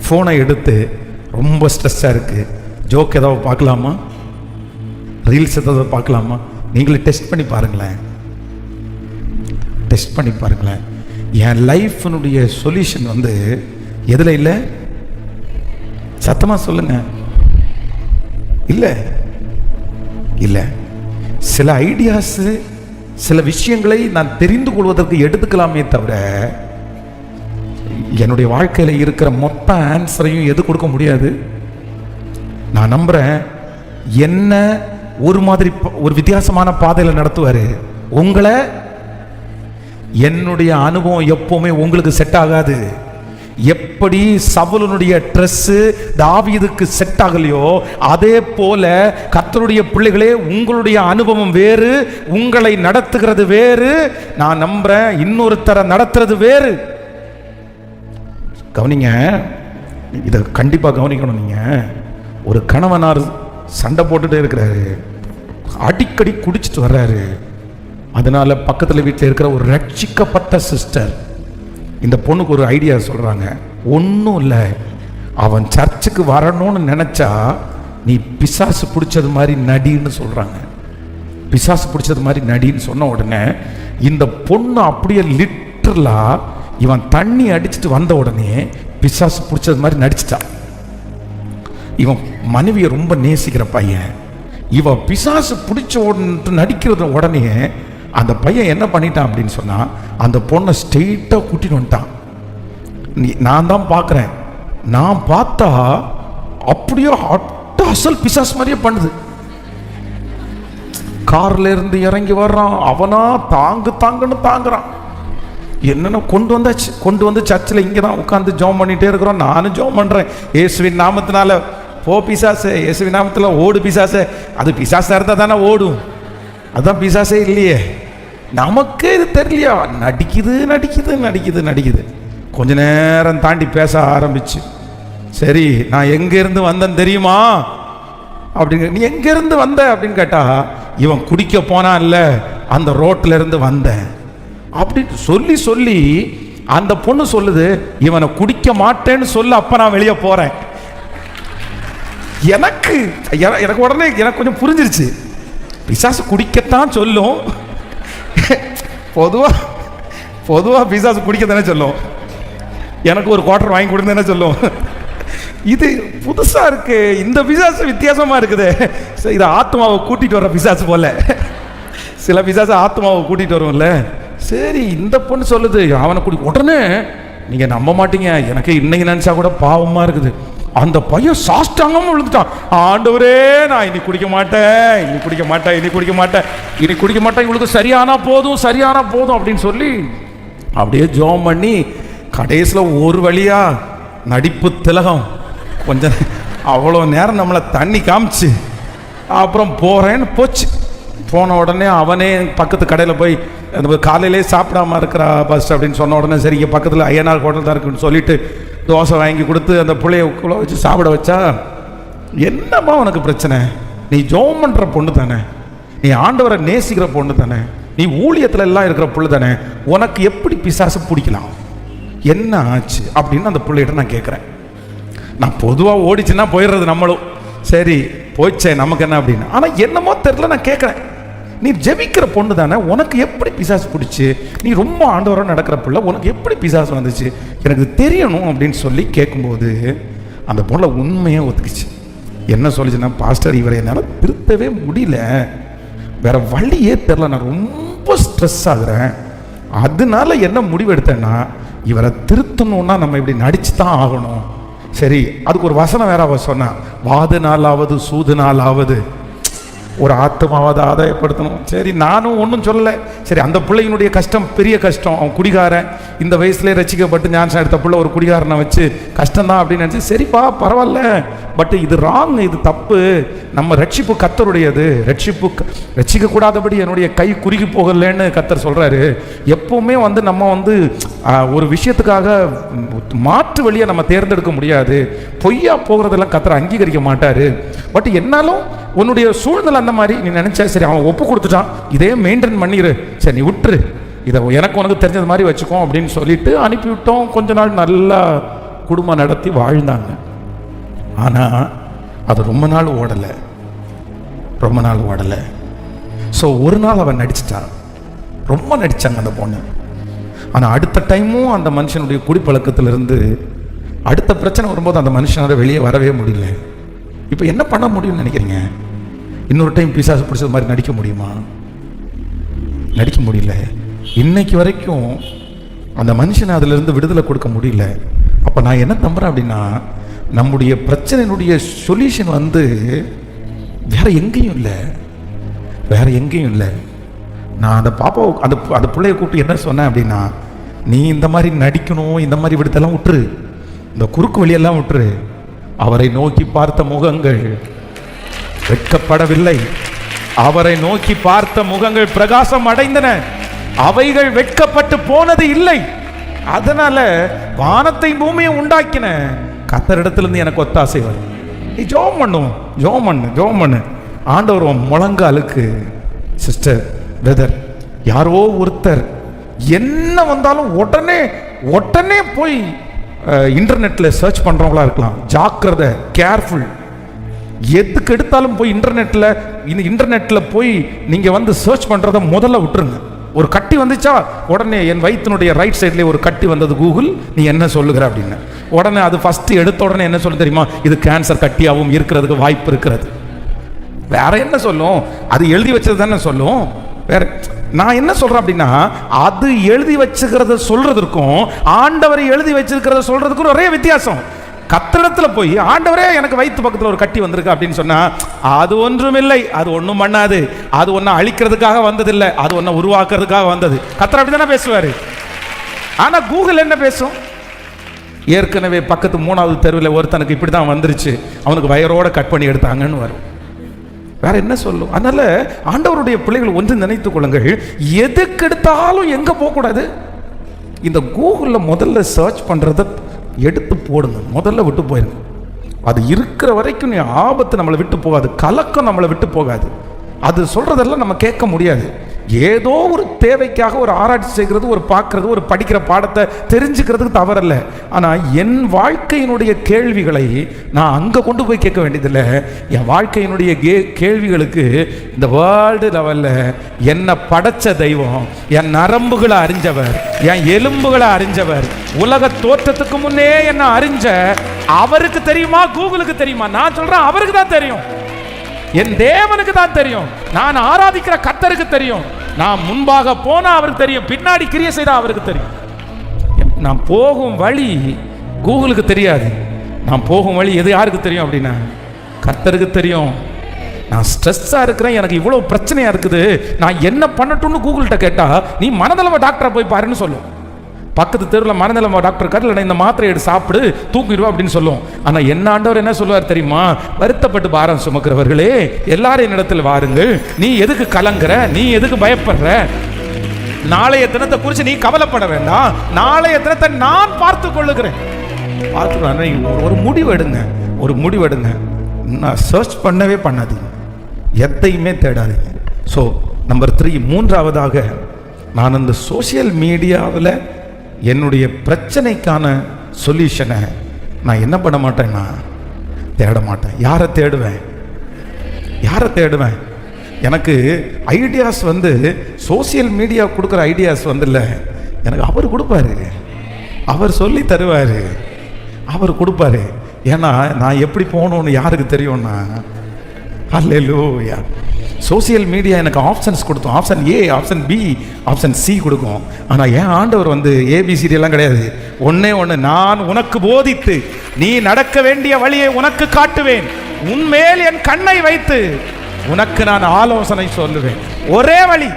ஃபோனை எடுத்து ரொம்ப ஸ்ட்ரெஸ்ஸாக இருக்குது, ஜோக் ஏதாவது பார்க்கலாமா, ரீல்ஸ் ஏதாவது பார்க்கலாமா? நீங்களே டெஸ்ட் பண்ணி பாருங்களேன், டெஸ்ட் பண்ணி பாருங்களேன். என் லைஃப்னுடைய சொல்யூஷன் வந்து எதில் இல்லை? சத்தமாக சொல்லுங்க. இல்லை இல்லை. சில ஐடியாஸு, சில விஷயங்களை நான் தெரிந்து கொள்வதற்கு எடுத்துக்கலாமே தவிர என்னுடைய வாழ்க்கையில் இருக்கிற மொத்த ஆன்சரையும் எது கொடுக்க முடியாது. நான் நம்புறேன் என்ன ஒரு மாதிரி ஒரு வித்தியாசமான பாதையில் நடத்துவார் உங்களை. என்னுடைய அனுபவம் எப்பவுமே உங்களுக்கு செட் ஆகாது. எப்படி சவுலுடைய ட்ரெஸ் தாவீதுக்கு செட் ஆகலையோ அதே போல கர்த்தருடைய பிள்ளைகளே உங்களுடைய அனுபவம் வேறு, உங்களை நடத்துகிறது வேறு. நான் நம்புறேன் இன்னொருத்தரை நடத்துறது வேறு. கவனிங்க, இதை கண்டிப்பா கவனிக்கணும். நீங்க ஒரு கணவனார் சண்டை போட்டுட்டே இருக்கிறாரு, அடிக்கடி குடிச்சிட்டு வர்றாரு. அதனால பக்கத்தில் வீட்டில் இருக்கிற ஒரு ரட்சிக்கப்பட்ட சிஸ்டர் இந்த பொண்ணுக்கு ஒரு ஐடியா சொல்றாங்க. ஒன்றும் இல்லை, அவன் சர்ச்சுக்கு வரணும்னு நினைச்சா நீ பிசாசு பிடிச்சது மாதிரி நடின்னு சொல்றாங்க. பிசாசு பிடிச்சது மாதிரி நடின்னு சொன்ன உடனே இந்த பொண்ணு அப்படியே லிட்டரலா இவன் தண்ணி அடிச்சுட்டு வந்த உடனே பிசாசு பிடிச்சது மாதிரி நடிச்சிட்டான். இவன் மனைவியை ரொம்ப நேசிக்கிற பையன், இவன் பிசாசு பிடிச்ச நடிக்கிறது உடனே அந்த பையன் என்ன பண்ணிட்டான் அப்படின்னு சொன்னா அந்த பொண்ணை ஸ்ட்ரெயிட்டாக கூட்டிட்டு வந்துட்டான். நான் தான் பார்க்குறேன், நான் பார்த்தா அப்படியே அசல் பிசாசு மாதிரியே பண்ணுது. கார்ல இருந்து இறங்கி வர்றான், அவனா தாங்குன்னு தாங்குறான். என்னென்ன கொண்டு வந்தாச்சு, கொண்டு வந்து சர்ச்சில் இங்கே தான் உட்காந்து ஜெபம் பண்ணிகிட்டே இருக்கிறோம். நானும் ஜெபம் பண்ணுறேன், இயேசுவின் நாமத்தினால போ பிசாசே, இயேசுவின் நாமத்தில் ஓடு பிசாசே. அது பிசாசா இருந்தால் தானே ஓடும், அதுதான் பிசாசே இல்லையே. நமக்கு இது தெரியலையா, நடிக்குது. கொஞ்ச நேரம் தாண்டி பேச ஆரம்பிச்சு, சரி நான் எங்கேருந்து வந்தேன்னு தெரியுமா அப்படிங்க. நீ எங்கேருந்து வந்த அப்படின்னு கேட்டா, இவன் குடிக்க போனா இல்லை, அந்த ரோட்டில் இருந்து வந்தேன் அப்படின்னு சொல்லி அந்த பொண்ணு சொல்லுது, இவனை குடிக்க மாட்டேன்னு சொல்ல, அப்ப நான் வெளியே போறேன். எனக்கு உடனே எனக்கு கொஞ்சம் புரிஞ்சிருச்சு, பிசாசு குடிக்கத்தான் சொல்லும். பொதுவா பிசாசு குடிக்கத்தானே சொல்லும், எனக்கு ஒரு குவார்டர் வாங்கி கொடுத்தேன்னு சொல்லும். இது புதுசா இருக்கு, இந்த பிசாசு வித்தியாசமா இருக்குது. இது ஆத்மாவை கூட்டிட்டு வர பிசாசு போல. சில பிசாசு ஆத்மாவை கூட்டிட்டு வரும்ல. சரி இந்த பொண்ணு சொல்லுது அவனை குடி. உடனே நீங்க நம்ப மாட்டீங்க, எனக்கு இன்னைக்கு நினைச்சா கூட பாவமா இருக்குது. அந்த பையன் சாஷ்டாங்கமா விழுந்துட்டான். ஆண்டவரே நான் இனி குடிக்க மாட்டேன், இவளுக்கு சரியானா போதும் அப்படின்னு சொல்லி அப்படியே ஜெபம் பண்ணி கடைசியில் ஒரு வழியா நடிப்பு திலகம் கொஞ்சம் அவ்வளோ நேரம் நம்மளை தண்ணி காமிச்சு அப்புறம் போறேன்னு போச்சு. போன உடனே அவனே பக்கத்து கடையில் போய் காலையிலே சாப்பிடாம இருக்கிறா பஸ் அப்படின்னு சொன்ன உடனே சரி இங்கே பக்கத்தில் ஐயனார் ஹோட்டல் தான் இருக்குன்னு சொல்லிட்டு தோசை வாங்கி கொடுத்து அந்த பிள்ளைய உள்ள வச்சு சாப்பிட வச்சா, என்னம்மா உனக்கு பிரச்சனை? நீ ஜெபம் பண்ணுற பொண்ணு தானே, நீ ஆண்டவரை நேசிக்கிற பொண்ணு தானே, நீ ஊழியத்தில் எல்லாம் இருக்கிற பொண்ணு தானே, உனக்கு எப்படி பிசாசு பிடிக்கலாம்? என்ன ஆச்சு அப்படின்னு அந்த பிள்ளைகிட்ட நான் கேட்குறேன். நான் பொதுவாக ஓடிச்சுன்னா போயிடுறது நம்மளும், சரி போயிச்சே நமக்கு என்ன அப்படின்னு. ஆனால் என்னமோ தெரியல, நான் கேட்குறேன், நீ ஜெபிக்கிற பொண்ணு தானே, உனக்கு எப்படி பிசாசு பிடிச்சி? நீ ரொம்ப ஆண்டவராக நடக்கிற பிள்ளை, உனக்கு எப்படி பிசாசு வந்துச்சு? எனக்கு தெரியணும் அப்படின்னு சொல்லி கேட்கும்போது அந்த பொண்ணை உண்மையாக ஒத்துக்குச்சு. என்ன சொல்லிச்சுன்னா, பாஸ்டர் இவரை என்னால் திருத்தவே முடியல, வேற வழியே தெரில, நான் ரொம்ப ஸ்ட்ரெஸ் ஆகுறேன், அதனால என்ன முடிவு எடுத்தேன்னா இவரை திருத்தணும்னா நம்ம இப்படி நடிச்சு தான் ஆகணும். சரி அதுக்கு ஒரு வசனம் வேற அவ சொன்னா, வாது நாளாவது சூது நாளாவது ஒரு ஆத்மாவாத ஆதாயப்படுத்தணும். சரி நானும் ஒன்றும் சொல்லலை. சரி அந்த பிள்ளையினுடைய கஷ்டம் பெரிய கஷ்டம், அவன் குடிகாரன், இந்த வயசுலேயே ரசிக்கப்பட்டு ஞானம் எடுத்த பிள்ளை ஒரு குடிகாரனை வச்சு கஷ்டம்தான் அப்படின்னு நினச்சி, சரிப்பா பரவாயில்ல, பட் இது ராங், இது தப்பு, நம்ம ரட்சிப்பு கர்த்தருடையது, ரட்சிக்கக்கூடாதபடி என்னுடைய கை குறுகி போகலன்னு கர்த்தர் சொல்கிறாரு. எப்போவுமே நம்ம ஒரு விஷயத்துக்காக மாற்று வழியை நம்ம தேர்ந்தெடுக்க முடியாது, பொய்யா போகிறதெல்லாம் கர்த்தர் அங்கீகரிக்க மாட்டார். பட் என்னாலும் உன்னுடைய சூழ்நிலை அந்த மாதிரி நீ நினைச்சா, சரி அவன் ஒப்பு கொடுத்துட்டான், இதே மெயின்டைன் பண்ணிடு, சரி நீ விட்டுரு, இதை எனக்கு உனக்கு தெரிஞ்சது மாதிரி வச்சுக்கோ அப்படின்னு சொல்லிட்டு அனுப்பிவிட்டோம். கொஞ்ச நாள் நல்லா குடும்பம் நடத்தி வாழ்ந்தாங்க. ஆனால் அது ரொம்ப நாள் ஓடலை. ஸோ ஒரு நாள் அவன் நடிச்சிட்டான், ரொம்ப நடித்தாங்க அந்த பொண்ணு. ஆனால் அடுத்த டைமும் அந்த மனுஷனுடைய குடிப்பழக்கத்திலிருந்து அடுத்த பிரச்சனை வரும்போது அந்த மனுஷனால் வெளியே வரவே முடியல. இப்போ என்ன பண்ண முடியும்னு நினைக்கிறீங்க? இன்னொரு டைம் பிசாசு பிடிச்சது மாதிரி நடிக்க முடியுமா? நடிக்க முடியல. இன்னைக்கு வரைக்கும் அந்த மனுஷனை அதிலிருந்து விடுதலை கொடுக்க முடியல. அப்போ நான் என்ன நம்புறேன் அப்படின்னா, நம்முடைய பிரச்சனையினுடைய சொல்யூஷன் வேற எங்கேயும் இல்லை. நான் அந்த பாப்பாவை அந்த பிள்ளைய கூப்பிட்டு என்ன சொன்னேன் அப்படின்னா, நீ இந்த மாதிரி நடிக்கணும், இந்த மாதிரி விடுதெல்லாம் விட்டுரு, இந்த குறுக்கு வழியெல்லாம் விட்டுரு. அவரை நோக்கி பார்த்த முகங்கள் வெட்கப்படவில்லை, அவரை நோக்கி பார்த்த முகங்கள் பிரகாசம் அடைந்தன, அவைகள் வெட்கப்பட்டு போனது இல்லை. அதனால வானத்தை பூமியை உண்டாக்கின கர்த்தரிடத்திலிருந்து எனக்கு ஒத்தாசை வரும். நீ ஜோம் பண்ணு. ஆண்டவர் முழங்காலுக்கு சிஸ்டர் பிரதர் யாரோ ஒருத்தர் என்ன வந்தாலும் உடனே போய் இன்டர்நெட்ல சர்ச் பண்றவங்களா இருக்கலாம். ஜாக்கிரதை, கேர்ஃபுல். எதுக்கு எடுத்தாலும் போய் இன்டர்நெட்ல போய் நீங்க சர்ச் பண்றத முதல்ல விட்டுருங்க. ஒரு கட்டி வந்துச்சா உடனே என் வயிற்றினுடைய ரைட் சைட்லேயே ஒரு கட்டி வந்தது, கூகுள் நீ என்ன சொல்லுகிற அப்படின்னு உடனே அது ஃபர்ஸ்ட் எடுத்த உடனே என்ன சொல்ல தெரியுமா? இது கேன்சர் கட்டியாகவும் இருக்கிறதுக்கு வாய்ப்பு இருக்கிறது. வேற என்ன சொல்லும்? அது எழுதி வச்சது தானே சொல்லும். வேற நான் என்ன சொல்றேன் அப்படின்னா, அது எழுதி வச்சுக்கிறத சொல்றதுக்கும் ஆண்டவரை எழுதி வச்சிருக்கிறத சொல்றதுக்கும் ஒரே வித்தியாசம். கத்திரத்துல போய் ஆண்டவரே எனக்கு வயிற்று பக்கத்தில் ஒரு கட்டி வந்திருக்கு அப்படின்னு சொன்னா அது ஒன்றுமில்லை, அது ஒன்றும் பண்ணாது, அது ஒன்றும் அழிக்கிறதுக்காக வந்ததில்லை, அது ஒன்றும் உருவாக்குறதுக்காக வந்தது. கத்திர அப்படி தானே பேசுவாரு. ஆனா கூகுள் என்ன பேசும்? ஏற்கனவே பக்கத்து 3வது தெருவில் ஒருத்தனுக்கு இப்படி தான் வந்துருச்சு, அவனுக்கு வயரோட கட் பண்ணி எடுத்தாங்கன்னு வரும். வேற என்ன சொல்லும்? அதனால ஆண்டவருடைய பிள்ளைகள் ஒன்று நினைத்துக் கொள்ளுங்கள், எதுக்கு எடுத்தாலும் எங்க போகக்கூடாது, இந்த கூகுளில் முதல்ல சர்ச் பண்றத எடுத்து போடுங்க, முதல்ல விட்டு போயிருங்க. அது இருக்கிற வரைக்கும் நீ ஆபத்து நம்மளை விட்டு போகாது, கலக்கம் நம்மளை விட்டு போகாது. அது சொல்றதெல்லாம் நம்ம கேட்க முடியாது. ஏதோ ஒரு தேவைக்காக ஒரு ஆராய்ச்சி செய்கிறது, ஒரு பார்க்கறது, ஒரு படிக்கிற பாடத்தை தெரிஞ்சுக்கிறதுக்கு தவறல்ல. ஆனால் என் வாழ்க்கையினுடைய கேள்விகளை நான் அங்கே கொண்டு போய் கேட்க வேண்டியதில்லை. என் வாழ்க்கையினுடைய கேள்விகளுக்கு இந்த வேர்ல்டு லெவலில் என்னை படைச்ச தெய்வம், என் நரம்புகளை அறிஞ்சவர், என் எலும்புகளை அறிஞ்சவர், உலக தோற்றத்துக்கு முன்னே என்ன அறிஞ்ச அவருக்கு தெரியுமா? கூகுளுக்கு தெரியுமா? நான் சொல்றேன், அவருக்கு தான் தெரியும். என் தேவனுக்கு தான் தெரியும். நான் ஆராதிக்கிற கர்த்தருக்கு தெரியும். நான் முன்பாக போனா அவருக்கு தெரியும், பின்னாடி கிரியை செய்தா அவருக்கு தெரியும். நான் போகும் வழி கூகுளுக்கு தெரியாது. நான் போகும் வழி எது யாருக்கு தெரியும் அப்படின்னா கர்த்தருக்கு தெரியும். நான் ஸ்ட்ரெஸ்ஸாக இருக்கிறேன், எனக்கு இவ்வளோ பிரச்சனையாக இருக்குது, நான் என்ன பண்ணட்டும்னு கூகுள்கிட்ட கேட்டால் நீ மனநலம டாக்டரை போய் பாருன்னு சொல்லும். பக்கத்து தெருவில் மனநலம டாக்டர் காட்டில் இந்த மாத்திரை எடுத்து சாப்பிடு தூக்கிடுவா அப்படின்னு சொல்லுவோம். ஆனால் என்ன ஆண்டவர் என்ன சொல்லுவார் தெரியுமா? வருத்தப்பட்டு பாரம் சுமக்கிறவர்களே எல்லாரும் என்னிடத்தில் வாருங்கள். நீ எதுக்கு கலங்குற? நீ எதுக்கு பயப்படுற? நாளைய தினத்தை குறித்து நீ கவலைப்பட வேண்டாம், நாளைய தினத்தை நான் பார்த்து கொள்ளுகிறேன். ஒரு முடிவெடுங்க. நான் சர்ச் பண்ணவே பண்ணாதீங்க, எதையுமே தேடாதீங்க. ஸோ நம்பர் 3, மூன்றாவதாக நான் அந்த சோசியல் மீடியாவில் என்னுடைய பிரச்சனைக்கான சொல்யூஷனை நான் என்ன பண்ண மாட்டேன்னா தேட மாட்டேன். யாரை தேடுவேன்? எனக்கு ஐடியாஸ் சோசியல் மீடியா கொடுக்குற ஐடியாஸ் இல்லை, எனக்கு அவர் கொடுப்பாரு, அவர் சொல்லி தருவார், அவர் கொடுப்பாரு. ஏன்னா நான் எப்படி போகணும்னு யாருக்கு தெரியும்னா, அல்லேலூயா. சோசியல் மீடியா எனக்கு ஆப்ஷன்ஸ் கொடுத்தோம், option A, option B, option C கொடுக்கும். ஆனால் ஏன் ஆண்டவர் ஏபிசிடி எல்லாம் கிடையாது. ஒன்னே ஒன்று, நான் உனக்கு போதித்து நீ நடக்க வேண்டிய வழியை உனக்கு காட்டுவேன், உன்மேல் என் கண்ணை வைத்து உனக்கு நான் ஆலோசனை சொல்லுவேன். ஒரே வழி,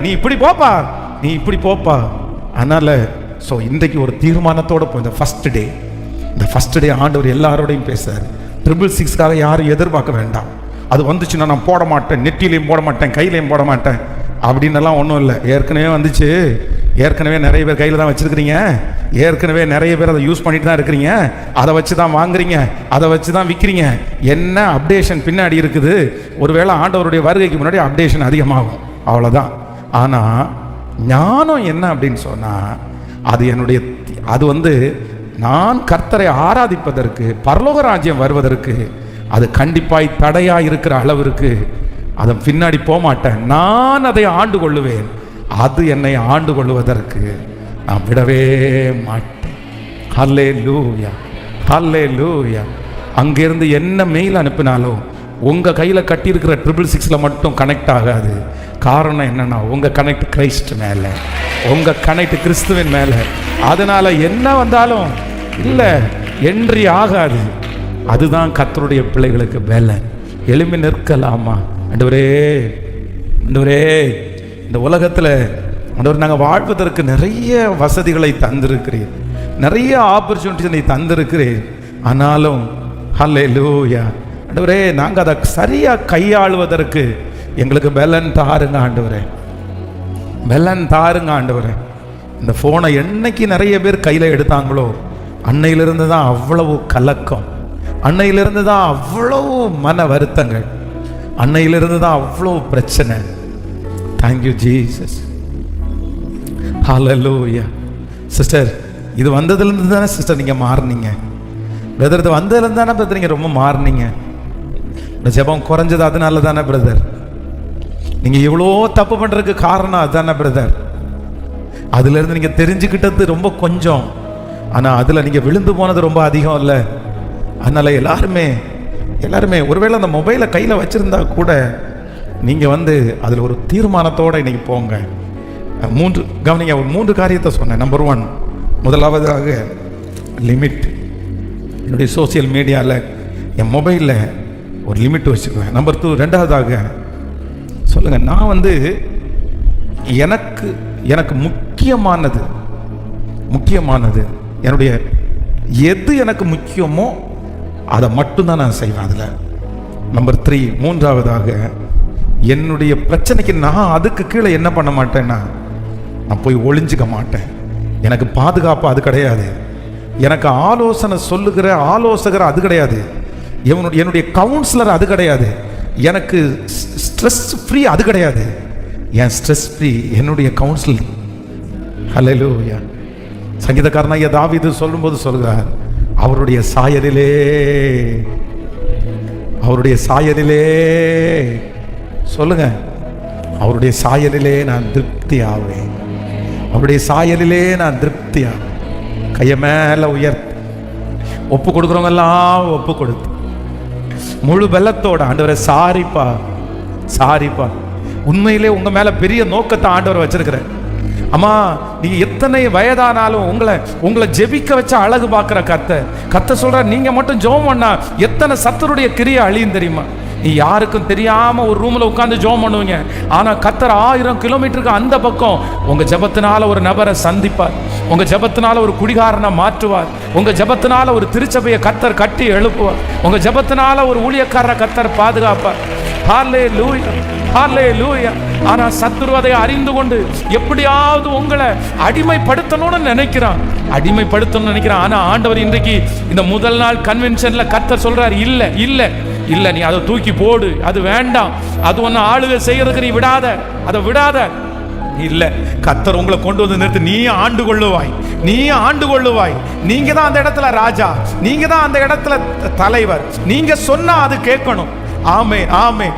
நீ இப்படி போப்பா. அதனால ஸோ இன்றைக்கு ஒரு தீர்மானத்தோட போய் இந்த ஃபர்ஸ்ட் டே ஆண்டவர் எல்லாரோடையும் பேசுறாரு. 666 யாரும் எதிர்பார்க்க வேண்டாம். அது வந்துச்சுன்னா நான் போட மாட்டேன், நெட்டிலையும் போட மாட்டேன், கையிலையும் போட மாட்டேன் அப்படின்னலாம் ஒன்றும் இல்லை. ஏற்கனவே வந்துச்சு, ஏற்கனவே நிறைய பேர் கையில் தான் வச்சுருக்கிறீங்க, ஏற்கனவே நிறைய பேர் அதை யூஸ் பண்ணிட்டு தான் இருக்கிறீங்க, அதை வச்சு தான் வாங்குறீங்க, அதை வச்சு தான் விற்கிறீங்க. என்ன அப்டேஷன் பின்னாடி இருக்குது? ஒருவேளை ஆண்டவருடைய வருகைக்கு முன்னாடி அப்டேஷன் அதிகமாகும், அவ்வளோதான். ஆனால் ஞானம் என்ன அப்படின்னு சொன்னால் அது நான் கர்த்தரை ஆராதிப்பதற்கு, பரலோக ராஜ்யம் வருவதற்கு அது கண்டிப்பாய் தடையா இருக்கிற அளவிற்கு அதன் பின்னாடி போக மாட்டேன். நான் அதை ஆண்டு கொள்ளுவேன். அது என்னை ஆண்டு கொள்வதற்கு நான் விடவே மாட்டேன். ஹல்லேலூயா, ஹல்லேலூயா. அங்கிருந்து என்ன மெயில் அனுப்பினாலும் உங்கள் கையில் கட்டியிருக்கிற 666 மட்டும் கனெக்ட் ஆகாது. காரணம் என்னன்னா, உங்கள் கனெக்ட் கிரைஸ்ட் மேலே, உங்கள் கனெக்ட் கிறிஸ்துவின் மேலே. அதனால் என்ன வந்தாலும் இல்லை, என்ட்ரி ஆகாது. அதுதான் கர்த்தருடைய பிள்ளைகளுக்கு வேலை. எழும்பி நிற்கலாமா? ஆண்டவரே, ஆண்டவரே, இந்த உலகத்தில் ஆண்டவர் நாங்கள் வாழ்வதற்கு நிறைய வசதிகளை தந்திருக்கிறீர், நிறைய ஆப்பர்ச்சுனிட்டிஸை தந்திருக்கிறீர். ஆனாலும் ஹல்லேலூயா ஆண்டவரே, நாங்கள் அதை சரியாக கையாளுவதற்கு எங்களுக்கு பெலன் தாருங்க ஆண்டவரே, பெலன் தாருங்க ஆண்டவரே. இந்த ஃபோனை என்னைக்கு நிறைய பேர் கையில் எடுத்தாங்களோ அன்னையிலிருந்து தான் அவ்வளவு கலக்கம், அன்னையிலிருந்து தான் அவ்வளவு மன வருத்தங்கள், அன்னையிலிருந்து தான் அவ்வளோ பிரச்சனை. தேங்க்யூ ஜீசஸ், ஹல்லேலூயா. சிஸ்டர், இது வந்ததுலேருந்து தானே சிஸ்டர் நீங்கள் மாறினீங்க. பிரதர், இது வந்ததுலேருந்து தானே பிரதர் நீங்கள் ரொம்ப மாறினீங்க. இந்த ஜெபம் குறைஞ்சது அதனால தானே பிரதர். நீங்கள் இவ்வளோ தப்பு பண்ணுறதுக்கு காரணம் அதுதானே பிரதர். அதுலேருந்து நீங்கள் தெரிஞ்சுக்கிட்டது ரொம்ப கொஞ்சம், ஆனால் அதில் நீங்கள் விழுந்து போனது ரொம்ப அதிகம் இல்லை. அதனால் எல்லாருமே ஒருவேளை அந்த மொபைலை கையில் வச்சுருந்தா கூட நீங்கள் அதில் ஒரு தீர்மானத்தோடு இன்றைக்கி போங்க. கவனிங்க, ஒரு 3 காரியத்தை சொன்னேன். நம்பர் 1, முதலாவதாக லிமிட். என்னுடைய சோசியல் மீடியாவில் என் மொபைலில் ஒரு லிமிட் வச்சுக்குவேன். நம்பர் 2, ரெண்டாவதாக சொல்லுங்கள், நான் எனக்கு முக்கியமானது என்னுடைய எது எனக்கு முக்கியமோ அதை மட்டும்தான் நான் செய்வேன். அதில் நம்பர் 3, மூன்றாவதாக என்னுடைய பிரச்சனைக்கு நான் அதுக்கு கீழே என்ன பண்ண மாட்டேன்னா, நான் போய் ஒளிஞ்சிக்க மாட்டேன். எனக்கு பாதுகாப்பு அது கிடையாது, எனக்கு ஆலோசனை சொல்லுகிற ஆலோசகர் அது கிடையாது, என்னுடைய கவுன்சிலர் அது கிடையாது, எனக்கு ஸ்ட்ரெஸ் ஃப்ரீ அது கிடையாது. என் ஸ்ட்ரெஸ் ஃப்ரீ என்னுடைய கவுன்சிலர். ஹல்லேலூயா. சங்கீதக்காரனாகிய தாவீது சொல்லும்போது சொல்கிறார், அவருடைய சாயலிலே சொல்லுங்க, அவருடைய சாயலிலே நான் திருப்தி ஆவேன், அவருடைய சாயலிலே நான் திருப்தி ஆவேன். கைய மேல உயர்த்து, ஒப்பு கொடுக்குறவங்க எல்லாம் ஒப்பு கொடுத்து முழு வெள்ளத்தோட, ஆண்டவரை சாரிப்பா, உண்மையிலே உங்க மேல பெரிய நோக்கத்தை ஆண்டவர் வச்சிருக்கிறேன். அம்மா, நீங்க எத்தனை வயதானாலும் உங்களை ஜெபிக்க வச்ச அழகு பார்க்கிற கர்த்தர் சொல்ற, நீங்க மட்டும் ஜெபம் பண்ணா எத்தனை சத்துருடைய கிரியை அழியும் தெரியுமா? நீ யாருக்கும் தெரியாம ஒரு ரூம்ல உட்கார்ந்து ஜெபம் பண்ணுவீங்க, ஆனா கர்த்தர் 1000 கிலோமீட்டருக்கு அந்த பக்கம் உங்க ஜெபத்தினால ஒரு நபரை சந்திப்பார், உங்க ஜெபத்தினால ஒரு குடிகாரனை மாற்றுவார், உங்க ஜெபத்தினால ஒரு திருச்சபையை கர்த்தர் கட்டி எழுப்புவார், உங்க ஜெபத்தினால ஒரு ஊழியக்காரரை கர்த்தர் பாதுகாப்பார். ஹல்லேலூயா, ஹல்லேலூயா. ஆனா சத்துரு அதை அறிந்து கொண்டு எப்படியாவது உங்களை அடிமைப்படுத்தணும்னு நினைக்கிறான். ஆனா ஆண்டவர் இன்றைக்கு இந்த முதல் நாள் கன்வென்ஷன்ல கர்த்தர் சொல்றார், இல்ல நீ அதை தூக்கி போடு, அது வேண்டாம், அது ஒன்னு ஆளுகை செய்யறதுக்கு நீ விடாத. இல்ல, கர்த்தர் உங்களை கொண்டு வந்து நிறுத்து, நீ ஆண்டு கொள்ளுவாய். நீங்க தான் அந்த இடத்துல ராஜா, நீங்க தான் அந்த இடத்துல தலைவர், நீங்க சொன்னா அது கேட்கணும். ஆமே,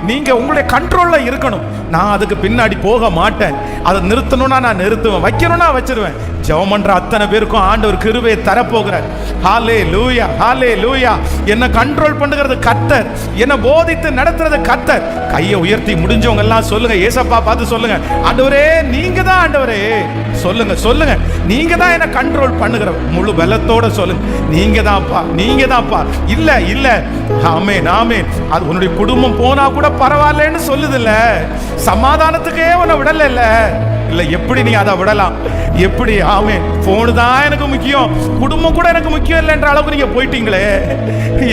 நீங்க உங்களுடைய கண்ட்ரோல்ல இருக்கணும். நான் அதுக்கு பின்னாடி போக மாட்டேன். அதை நிறுத்தணும்னா நான் நிறுத்துவேன், வைக்கணும்னா வச்சிருவேன். ஜெபம் பண்ற அத்தனை பேருக்கும் ஆண்டவர் கிருபையை தரப்போகிறார். ஹல்லேலூயா, ஹல்லேலூயா. என்ன கண்ட்ரோல் பண்ணுகிறது கர்த்தர், என்ன போதித்து நடத்துறது கர்த்தர். கையை உயர்த்தி முடிஞ்சவங்க எல்லாம் சொல்லுங்க, ஏசப்பா பார்த்து சொல்லுங்க, ஆண்டவரே நீங்க தான் ஆண்டவரே. சொல்லுங்க, நீங்க தான் என்ன கண்ட்ரோல் பண்ணுகிற. முழு பலத்தோட சொல்லுங்க, நீங்க தான்ப்பா. இல்ல, ஆமென். அது உன்னுடைய குடும்பம் போனா கூட பரவாயில்லன்னு சொல்லுதில்ல, சமாதானத்துக்கே உன்னை விடல இல்ல, எப்படி நீ அதை விடலாம்? எப்படி? ஆமென். போன் தான் எனக்கு முக்கியம், குடும்பம் கூட எனக்கு முக்கியம் இல்லை என்ற அளவுக்கு நீங்க போயிட்டீங்களே.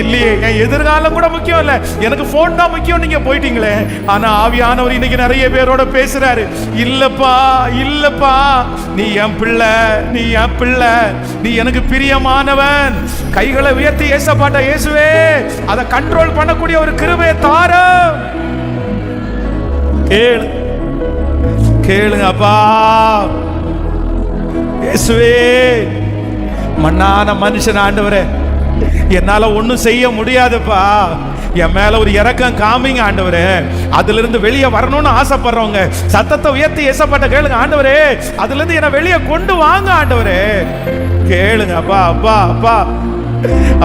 இல்லையே, என் எதிர்காலம் கூட முக்கியம் இல்லை, எனக்கு போன் தான் முக்கியம் நீங்க போயிட்டீங்களே. ஆனா ஆவியானவர் இன்னைக்கு நிறைய பேரோட பேசுறாரு, இல்லப்பா, நீ என் பிள்ளை, நீ எனக்கு பிரியமானவன். கைகளை உயர்த்தி ஏசப்பாட்ட, இயேசுவே அதை கண்ட்ரோல் பண்ணக்கூடிய ஒரு கிருபையை தாரும். கேளுங்க அப்பா. இயேசுவே, மண்ணான மனுஷன் ஆண்டவரே, என்னால ஒண்ணும் செய்ய முடியாதுப்பா, என் மேல ஒரு இரக்கம் காமிங்க ஆண்டவரே. அதுல இருந்து வெளியே வரணும்னு ஆசைப்படுறவங்க சத்தத்தை உயர்த்தி ஏசப்பட்ட கேளுங்க. ஆண்டவரே, அதுல இருந்து என்ன வெளியே கொண்டு வாங்க ஆண்டவரே. கேளுங்க அப்பா. அப்பா அப்பா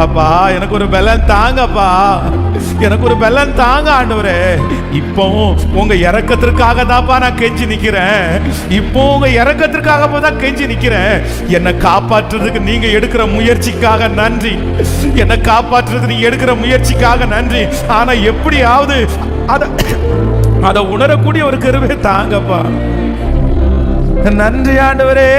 அப்பா, எனக்கு ஒரு பலன் தாங்கப்பா, எனக்கு ஒரு பலன் தாங்க ஆண்டவரே. இப்போ உங்க இரக்கத்திற்காக தான்ப்பா நான் கெஞ்சி நிக்கிறேன். இப்போ உங்க இரக்கத்திற்காக தான் கெஞ்சி நிக்கிறேன். என்னை காப்பாற்றுறதுக்கு நீங்க எடுக்கிற முயற்சிக்காக நன்றி. என்னை காப்பாற்றுறதுக்கு நீங்க எடுக்கிற முயற்சிக்காக நன்றி. ஆனா எப்படியாவது அதை உணரக்கூடிய ஒரு கிருபை தாங்கப்பா. நன்றி ஆண்டவரே.